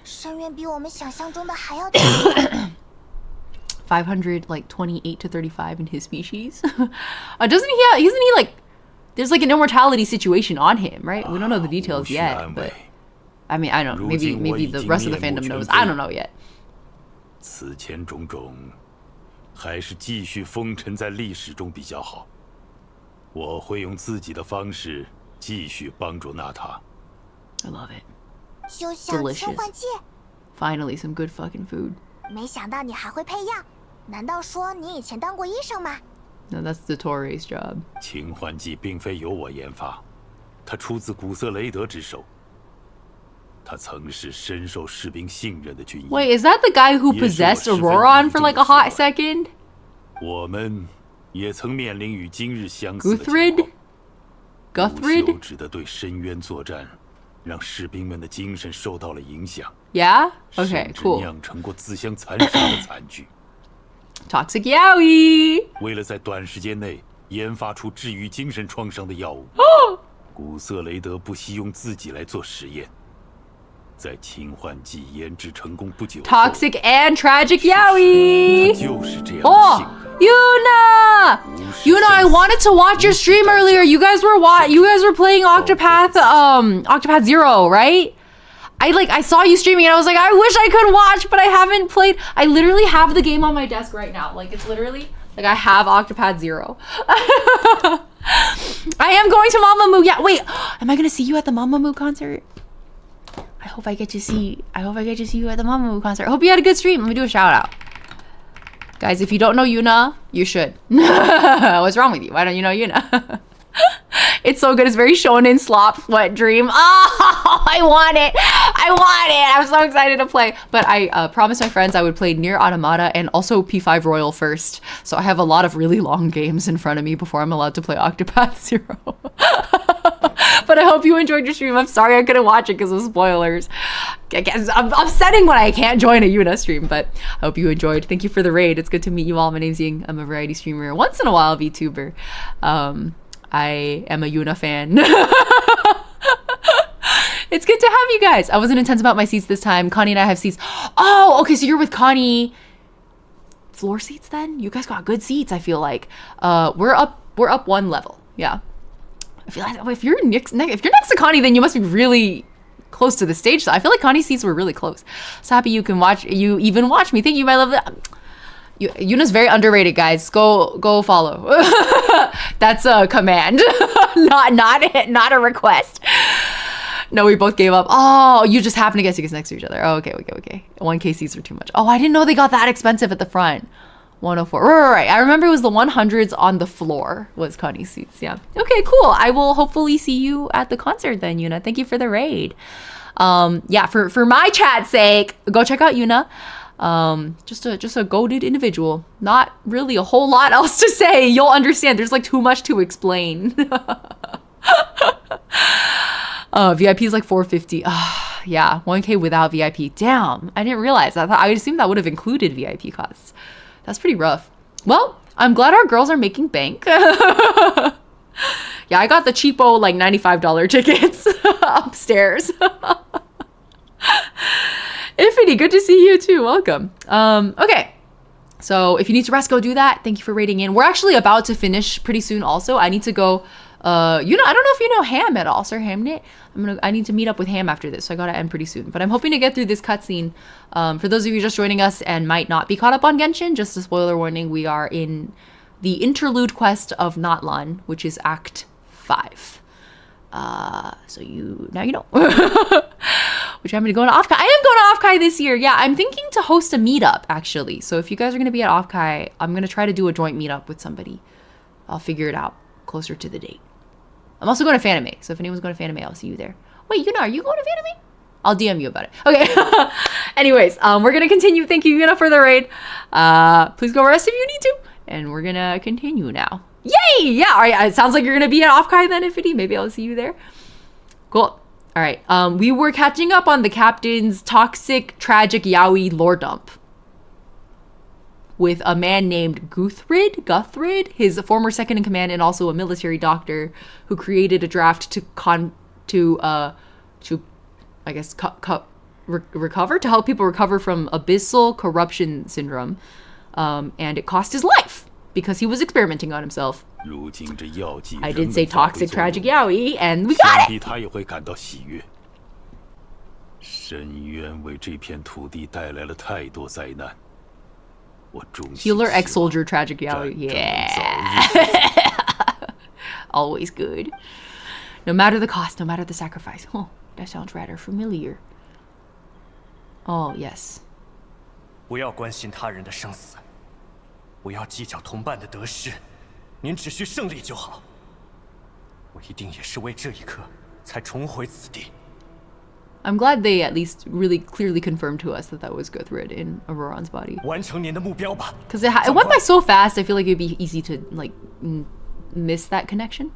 深渊比我们想象中的还要大。500, like 28 to 35 in his species. Isn't he like? There's like an immortality situation on him, right? We don't know the details yet, but I mean, I don't know. Maybe the rest of the fandom knows. I don't know yet. 此前种种。 还是继续封尘在历史中比较好。我会用自己的方式继续帮助纳塔。I love it. 就像切换剂。Finally, some good fucking food. 没想到你还会配药，难道说你以前当过医生吗 No, that's the Torre's job. 氰化剂并非由我研发，它出自古瑟雷德之手。他曾是深受士兵信任的军医。Wait, is that the guy who possessed Auroron for like a hot second? 我们也曾面临与今日相似的情况。Guthrid? 无休止的对深渊作战，让士兵们的精神受到了影响。Yeah? Okay, 甚至 cool. 酿成过自相残杀的惨剧。Toxic Yowie! 为了在短时间内研发出治愈精神创伤的药物，古瑟雷德不惜用自己来做实验。 在氰化剂研制成功不久 ，Toxic and tragic Yowie. 就是这样的性格。Yuna! Yuna, I wanted to watch your stream earlier. You guys were playing Octopath Octopath 0, right? I saw you streaming and I was like, I wish I could watch, but I haven't played. I literally have the game on my desk right now. Like it's literally like I have Octopath 0. I am going to Mamamoo. Yeah, wait. Am I gonna see you at the Mamamoo concert? I hope I get to see you at the Mamamoo concert. I hope you had a good stream. Let me do a shout out. Guys, if you don't know Yuna, you should. What's wrong with you? Why don't you know Yuna? It's so good. It's very shonen slop wet dream. Oh, I want it. I'm so excited to play. But I promised my friends I would play Nier Automata and also P5 Royal first. So I have a lot of really long games in front of me before I'm allowed to play Octopath 0. But I hope you enjoyed your stream. I'm sorry I couldn't watch it because of spoilers. I guess I'm upsetting when I can't join a Yuna stream, but I hope you enjoyed. Thank you for the raid. It's good to meet you all. My name's Ying. I'm a variety streamer, once in a while VTuber. I am a Yuna fan. It's good to have you guys. I wasn't intense about my seats this time. Connie and I have seats. Oh, okay, so you're with Connie. Floor seats then? You guys got good seats, I feel like. We're up one level. Yeah. I feel like if you're next to Connie, then you must be really close to the stage. So I feel like Connie's seats were really close. So happy you even watch me. Thank you, my love. Yuna's very underrated, guys. Go follow. That's a command, not a request. No, we both gave up. Oh, you just happen to get tickets next to each other. Oh, okay. 1K seats are too much. Oh, I didn't know they got that expensive at the front. 104. Right. I remember it was the 100s on the floor was Connie's seats. Yeah. Okay, cool. I will hopefully see you at the concert then, Yuna. Thank you for the raid. Yeah, for my chat's sake, go check out Yuna. Just a goated individual. Not really a whole lot else to say. You'll understand. There's like too much to explain. VIP is like 450. Yeah, 1K without VIP. Damn, I didn't realize. I assumed that would have included VIP costs. That's pretty rough. Well, I'm glad our girls are making bank. Yeah, I got the cheapo like $95 tickets upstairs. Infinity, good to see you too. Welcome. Okay. So if you need to rest, go do that. Thank you for rating in. We're actually about to finish pretty soon also. I need to go, I don't know if you know Ham at all, Sir Hamnet. I need to meet up with Ham after this, so I gotta end pretty soon. But I'm hoping to get through this cutscene. For those of you just joining us and might not be caught up on Genshin, just a spoiler warning, we are in the interlude quest of Natlan, which is Act 5. So now you know. Which I'm gonna go to Offkai. I am going to Offkai this year. Yeah, I'm thinking to host a meetup actually. So if you guys are gonna be at Offkai, I'm gonna try to do a joint meetup with somebody. I'll figure it out closer to the date. I'm also going to Fanime, so if anyone's going to Fanime, I'll see you there. Wait, Yuna, are you going to Fanime? I'll DM you about it. Okay. Anyways, we're going to continue. Thank you, Yuna, for the raid. Please go rest if you need to. And we're going to continue now. Yay! Yeah, all right. It sounds like you're going to be at Offkai then, Infinity. Maybe I'll see you there. Cool. All right. We were catching up on the captain's toxic, tragic yaoi lore dump with a man named Guthrid, his former second in command and also a military doctor who created a draft to help people recover from abyssal corruption syndrome, and it cost his life because he was experimenting on himself. I did say toxic tragic yaoi, and we got it. Healer ex-soldier tragic yaoi. Yeah. Always good. No matter the cost, no matter the sacrifice. Oh, that sounds rather familiar. Oh, yes. 不要关心他人的生死，不要计较同伴的得失，您只需胜利就好。我一定也是为这一刻才重回此地。 I'm glad they at least really clearly confirmed to us that was Guthrid in Auroran's body. 完成您的目标吧。 Because it went by so fast, I feel like it'd be easy to like miss that connection.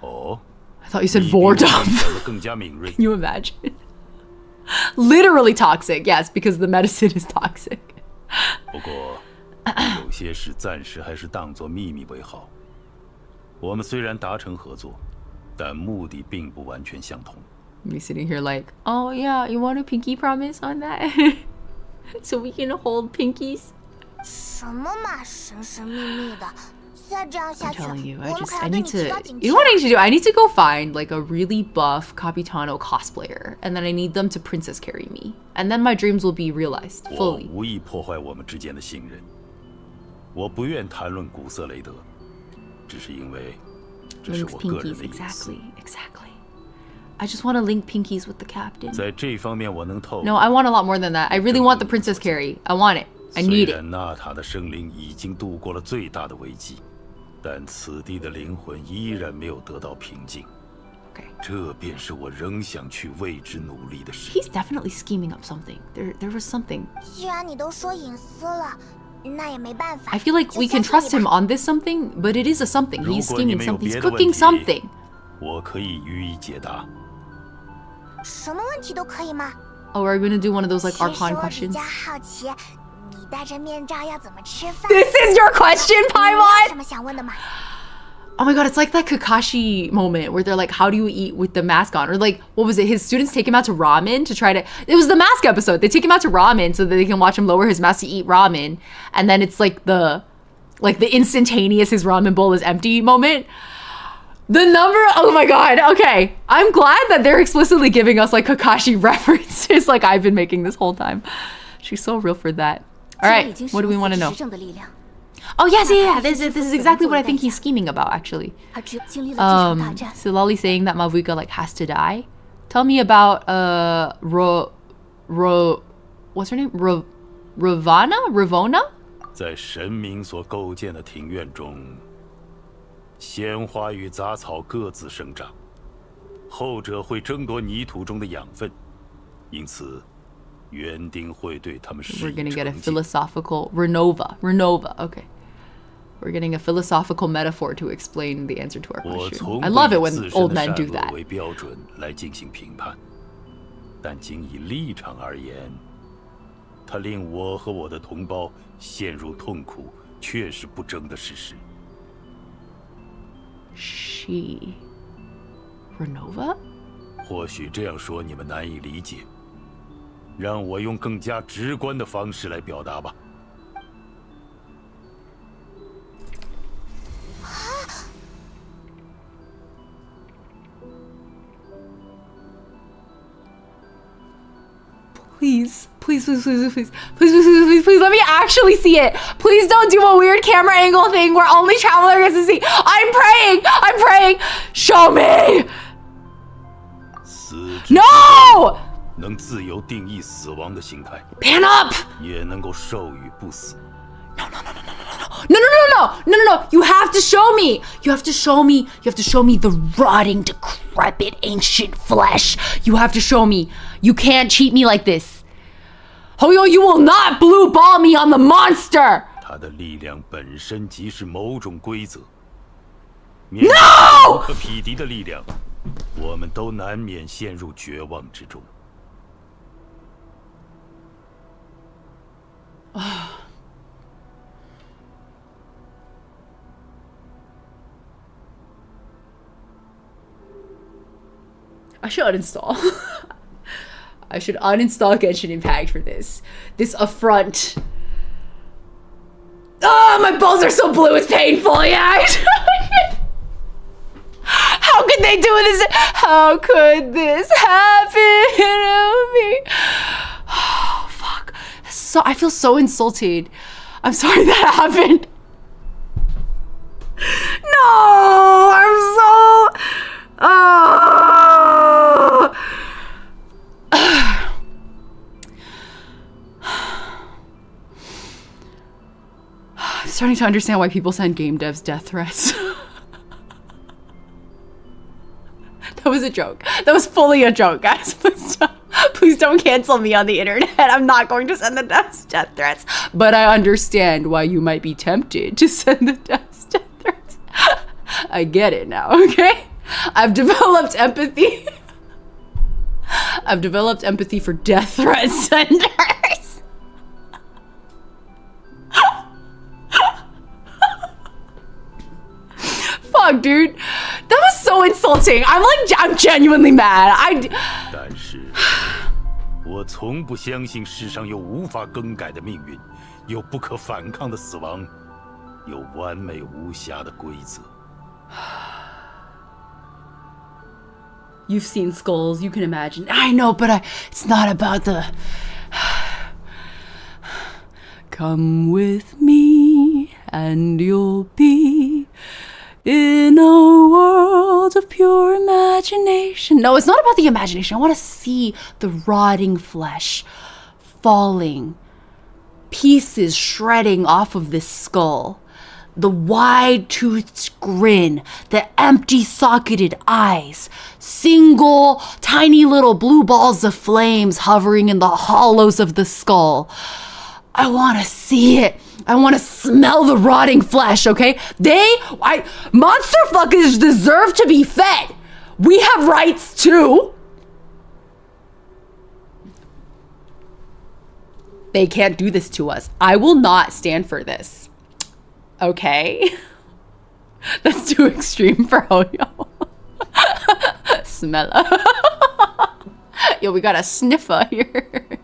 Oh. I thought you said Vordump. Can you imagine? Literally toxic, yes, because the medicine is toxic. 不过，有些事暂时还是当作秘密为好。我们虽然达成合作，但目的并不完全相同。 Me sitting here like, oh yeah, you want a pinky promise on that? So we can hold pinkies? 什么嘛，神神秘秘的。 I'm telling you, I need to, you know what I need to do? I need to go find like a really buff Capitano cosplayer, and then I need them to princess carry me, and then my dreams will be realized fully. 我无意破坏我们之间的信任。我不愿谈论古色雷德，只是因为这是我个人的隐私。 Exactly. I just want to link pinkies with the captain. 在这方面我能透。 No, I want a lot more than that. I really want the princess carry. I want it. I need it. 虽然纳塔的生灵已经度过了最大的危机。 但此地的灵魂依然没有得到平静。这便是我仍想去为之努力的事。 He's definitely scheming up something. There was something. 既然你都说隐私了，那也没办法。 I feel like we can trust him on this something, but it is a something. He's scheming something. He's cooking something. 我可以予以解答。什么问题都可以吗？ Oh, are we gonna do one of those like Archon questions? 其实我比较好奇。 你戴着面罩要怎么吃饭？ This is your question, Paimon. 什么想问的吗？ Oh my god, it's like that Kakashi moment where they're like, how do you eat with the mask on? Or like, what was it? His students take him out to ramen to try to... It was the mask episode. They take him out to ramen so that they can watch him lower his mask to eat ramen. And then it's like the instantaneous his ramen bowl is empty moment. The number... Oh my god, okay. I'm glad that they're explicitly giving us like Kakashi references like I've been making this whole time. She's so real for that. All right, what do we want to know? Oh yes, yeah. This is exactly what I think he's scheming about, actually. So Lolly's saying that Mavuika like has to die. Tell me about what's her name? Ravona? 在神明所构建的庭院中，鲜花与杂草各自生长，后者会争夺泥土中的养分，因此。 园丁会对他们施以 We're gonna get a 惩戒 philosophical Renova. Okay, we're getting a philosophical metaphor to explain the answer to our 我 question. 从 I 不 love it 以 when 自身 old 的 men 善 do 恶 that. 为标准来进行评判，但仅以立场而言，它令我和我的同胞陷入痛苦，确是不争的事实。 She Renova? 或许这样说你们难以理解。 让我用更加直观的方式来表达吧。Please, let me actually see it. Please don't do a weird camera angle thing where only Traveler gets to see. I'm praying. Show me. No! 能自由定义死亡的形态 Pan up! 也能够授予不死 No. You have to show me. You have to show me the rotting, decrepit, ancient flesh. You have to show me. You can't cheat me like this. Hoyo, you will not blue ball me on the monster. 它的力量本身即是某种规则 面对无可匹敌的力量 我们都难免陷入绝望之中 I should uninstall. I should uninstall Genshin Impact for this. This affront. Oh, my balls are so blue, it's painful, yeah. How could they do this? How could this happen to me? Oh, fuck. So I feel so insulted. I'm sorry that happened. No, I'm so... I'm starting to understand why people send game devs death threats. That was a joke. That was fully a joke, guys. Please don't cancel me on the internet. I'm not going to send the death threats. But I understand why you might be tempted to send the death threats. I get it now, okay? I've developed empathy. I've developed empathy for death threat senders. Fuck, dude. That was so insulting. I'm genuinely mad. 但是，我从不相信世上有无法更改的命运，有不可反抗的死亡，有完美无瑕的规则。 You've seen skulls, you can imagine. I know, but it's not about the... Come with me and you'll be in a world of pure imagination. No, it's not about the imagination. I want to see the rotting flesh falling, pieces shredding off of this skull. The wide-toothed grin, the empty-socketed eyes, single, tiny little blue balls of flames hovering in the hollows of the skull. I want to see it. I want to smell the rotting flesh, okay? Monster fuckers deserve to be fed. We have rights too. They can't do this to us. I will not stand for this. Okay? That's too extreme for Hoyo. Smell. Yo, we got a sniffer here.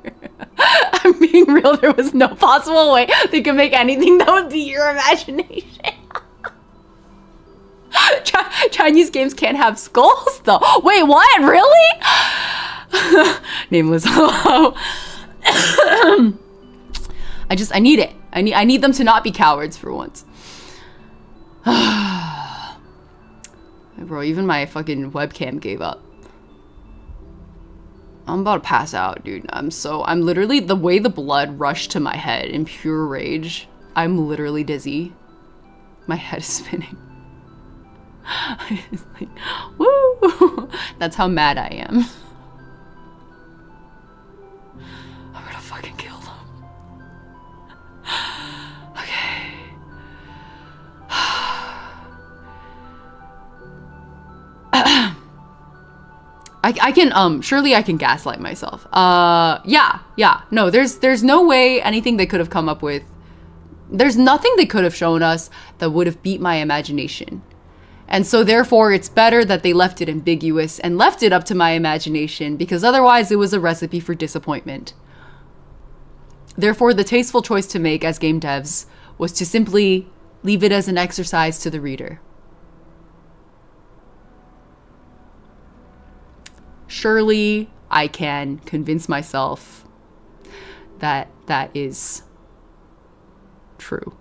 I'm being real, there was no possible way they could make anything that would beat your imagination. Chinese games can't have skulls though. Wait, what? Really? Nameless. Hello. I need it. I need them to not be cowards for once. Bro, even my fucking webcam gave up. I'm about to pass out, dude. I'm literally, the way the blood rushed to my head in pure rage, I'm literally dizzy. My head is spinning. It's like, woo! That's how mad I am. I'm gonna fucking kill them. Okay. I can, surely I can gaslight myself. Yeah. No, there's no way anything they could have come up with. There's nothing they could have shown us that would have beat my imagination. And so therefore it's better that they left it ambiguous and left it up to my imagination, because otherwise it was a recipe for disappointment. Therefore, the tasteful choice to make as game devs was to simply leave it as an exercise to the reader. Surely I can convince myself that that is true.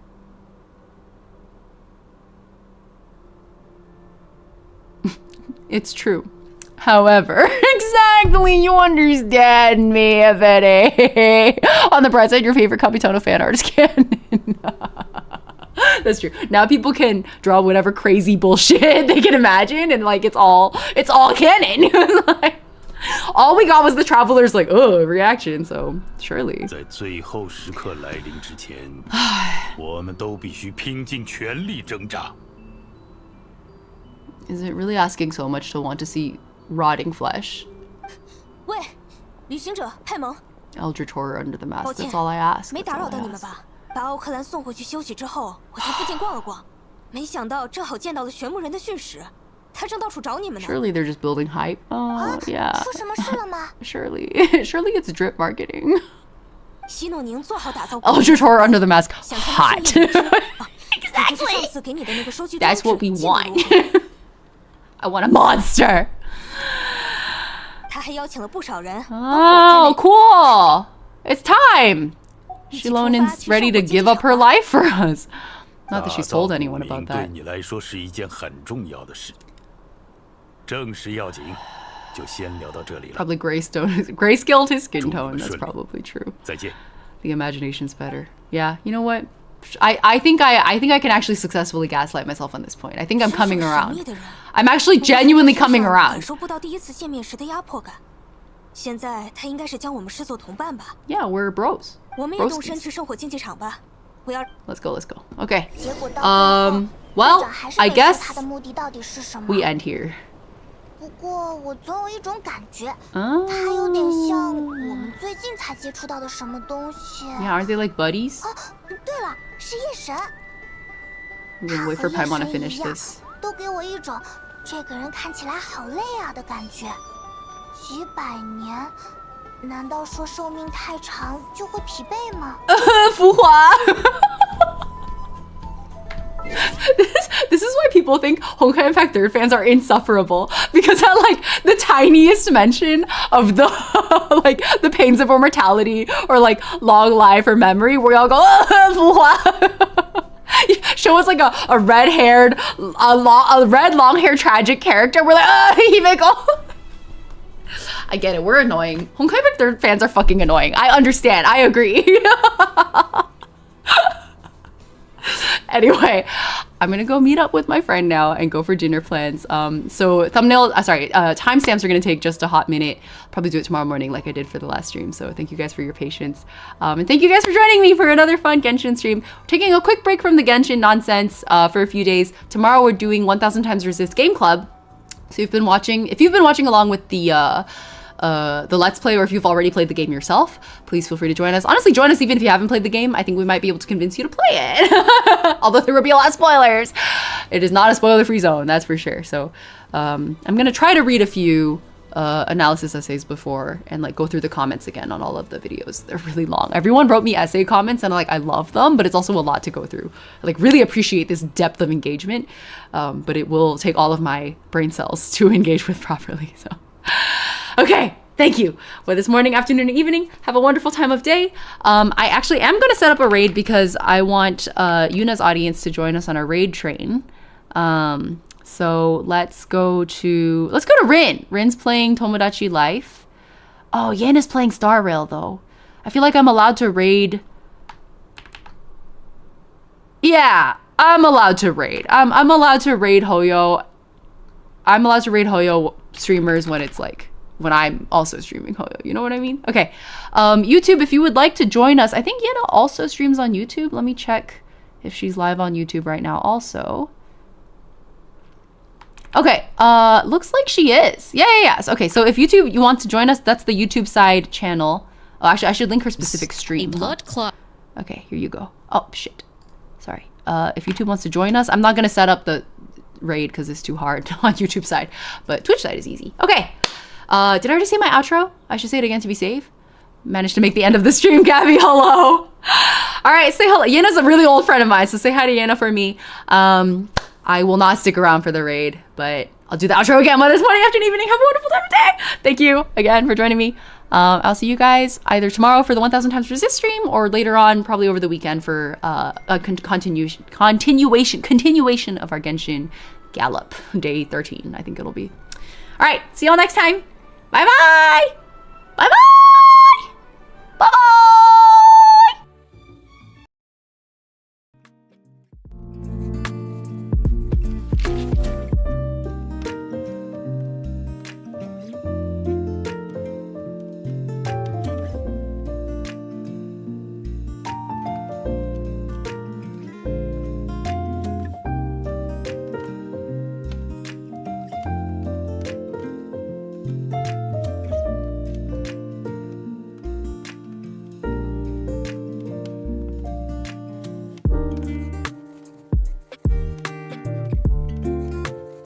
It's true. However, exactly, you understand me, Fede. On the bright side, your favorite Capitano fan art is canon. That's true. Now people can draw whatever crazy bullshit they can imagine, and like it's all canon. Like, all we got was the traveler's like, oh, reaction. So surely. 在最后时刻来临之前，我们都必须拼尽全力挣扎。 Is it really asking so much to want to see rotting flesh? 喂，旅行者派蒙。 Eldritch horror under the mask. 抱歉， That's all I ask. 没打扰到你们吧？把奥克兰送回去休息之后，我在附近逛了逛，没想到正好见到了玄牧人的讯使，他正到处找你们呢。 Surely they're just building hype. Oh, yeah. 出什么事了吗？ Surely it's drip marketing. 希诺宁做好打造。 Eldritch horror under the mask. Hot. Exactly. That's what we want. I want a monster. 他还邀请了不少人。 Oh, cool. It's time. Shilonin's ready to give up her life for us. Not that she's told anyone about 对 that. 你来说是一件很重要的事。正事要紧，就先聊到这里了。 Probably grayscaled his skin tone. That's probably true. 再见。 The imagination's better. Yeah, you know what? I think I can actually successfully gaslight myself on this point. I think I'm coming around. I'm actually genuinely coming around. 感受不到第一次见面时的压迫感。现在他应该是将我们视作同伴吧？ Yeah, we're bros. 我们也动身去圣火竞技场吧。不要。 Let's go. Okay. 结果到最后， Well, 队长还是 I 没说 guess 他的目的到底是什么。 we end here. 不过我总有一种感觉， Oh. 他有点像我们最近才接触到的什么东西。 Yeah, aren't they like buddies? 哦，对了，是夜神。 We're gonna wait for Paimon to finish this. 都给我一种这个人看起来好累啊的感觉。几百年，难道说寿命太长就会疲惫吗？浮华. This is why people think Honkai Impact 3rd fans are insufferable, because at like the tiniest mention of the like the pains of immortality or like long life or memory, we all go, "浮华." Show us like a red-haired, a red long-haired tragic character. We're like, Himeko. I get it. We're annoying. Honkai Impact 3rd fans are fucking annoying. I understand. I agree. Anyway, I'm gonna go meet up with my friend now and go for dinner plans. So timestamps are gonna take just a hot minute. Probably do it tomorrow morning like I did for the last stream. So thank you guys for your patience. And thank you guys for joining me for another fun Genshin stream. We're taking a quick break from the Genshin nonsense for a few days. Tomorrow we're doing 1000 Times Resist Game Club. So if you've been watching along with the the Let's Play, or if you've already played the game yourself, please feel free to join us. Honestly, join us even if you haven't played the game. I think we might be able to convince you to play it. Although there will be a lot of spoilers. It is not a spoiler-free zone, that's for sure. So I'm gonna try to read a few analysis essays before and like go through the comments again on all of the videos. They're really long. Everyone wrote me essay comments and like I love them, but it's also a lot to go through. I like really appreciate this depth of engagement, but it will take all of my brain cells to engage with properly. So okay, thank you for this morning, afternoon, and evening. Have a wonderful time of day. I actually am going to set up a raid because I want Yuna's audience to join us on our raid train. So let's go to Rin. Rin's playing Tomodachi Life. Oh, Yen is playing Star Rail though. I feel like I'm allowed to raid. Yeah, I'm allowed to raid. I'm allowed to raid Hoyo. I'm allowed to raid Hoyo streamers when it's like when I'm also streaming Hoyo. You know what I mean? Okay. YouTube, if you would like to join us, I think Yena also streams on YouTube. Let me check if she's live on YouTube right now also. Okay, looks like she is. Yeah. Okay, so if YouTube, you want to join us, that's the YouTube side channel. Oh, actually, I should link her specific stream. Blood clot. Okay, here you go. Oh, shit. Sorry. If YouTube wants to join us, I'm not going to set up the raid because it's too hard on YouTube side, but Twitch side is easy. Okay. Did I already say my outro? I should say it again to be safe. Managed to make the end of the stream, Gabby. Hello. All right, say hello. Yena's a really old friend of mine, so say hi to Yena for me. I will not stick around for the raid, but I'll do the outro again this morning, afternoon, evening. Have a wonderful time of day. Thank you again for joining me. I'll see you guys either tomorrow for the 1000 times resist stream or later on, probably over the weekend for a continuation of our Genshin Gallop, day 13, I think it'll be. All right, see y'all next time. Bye-bye. Bye-bye.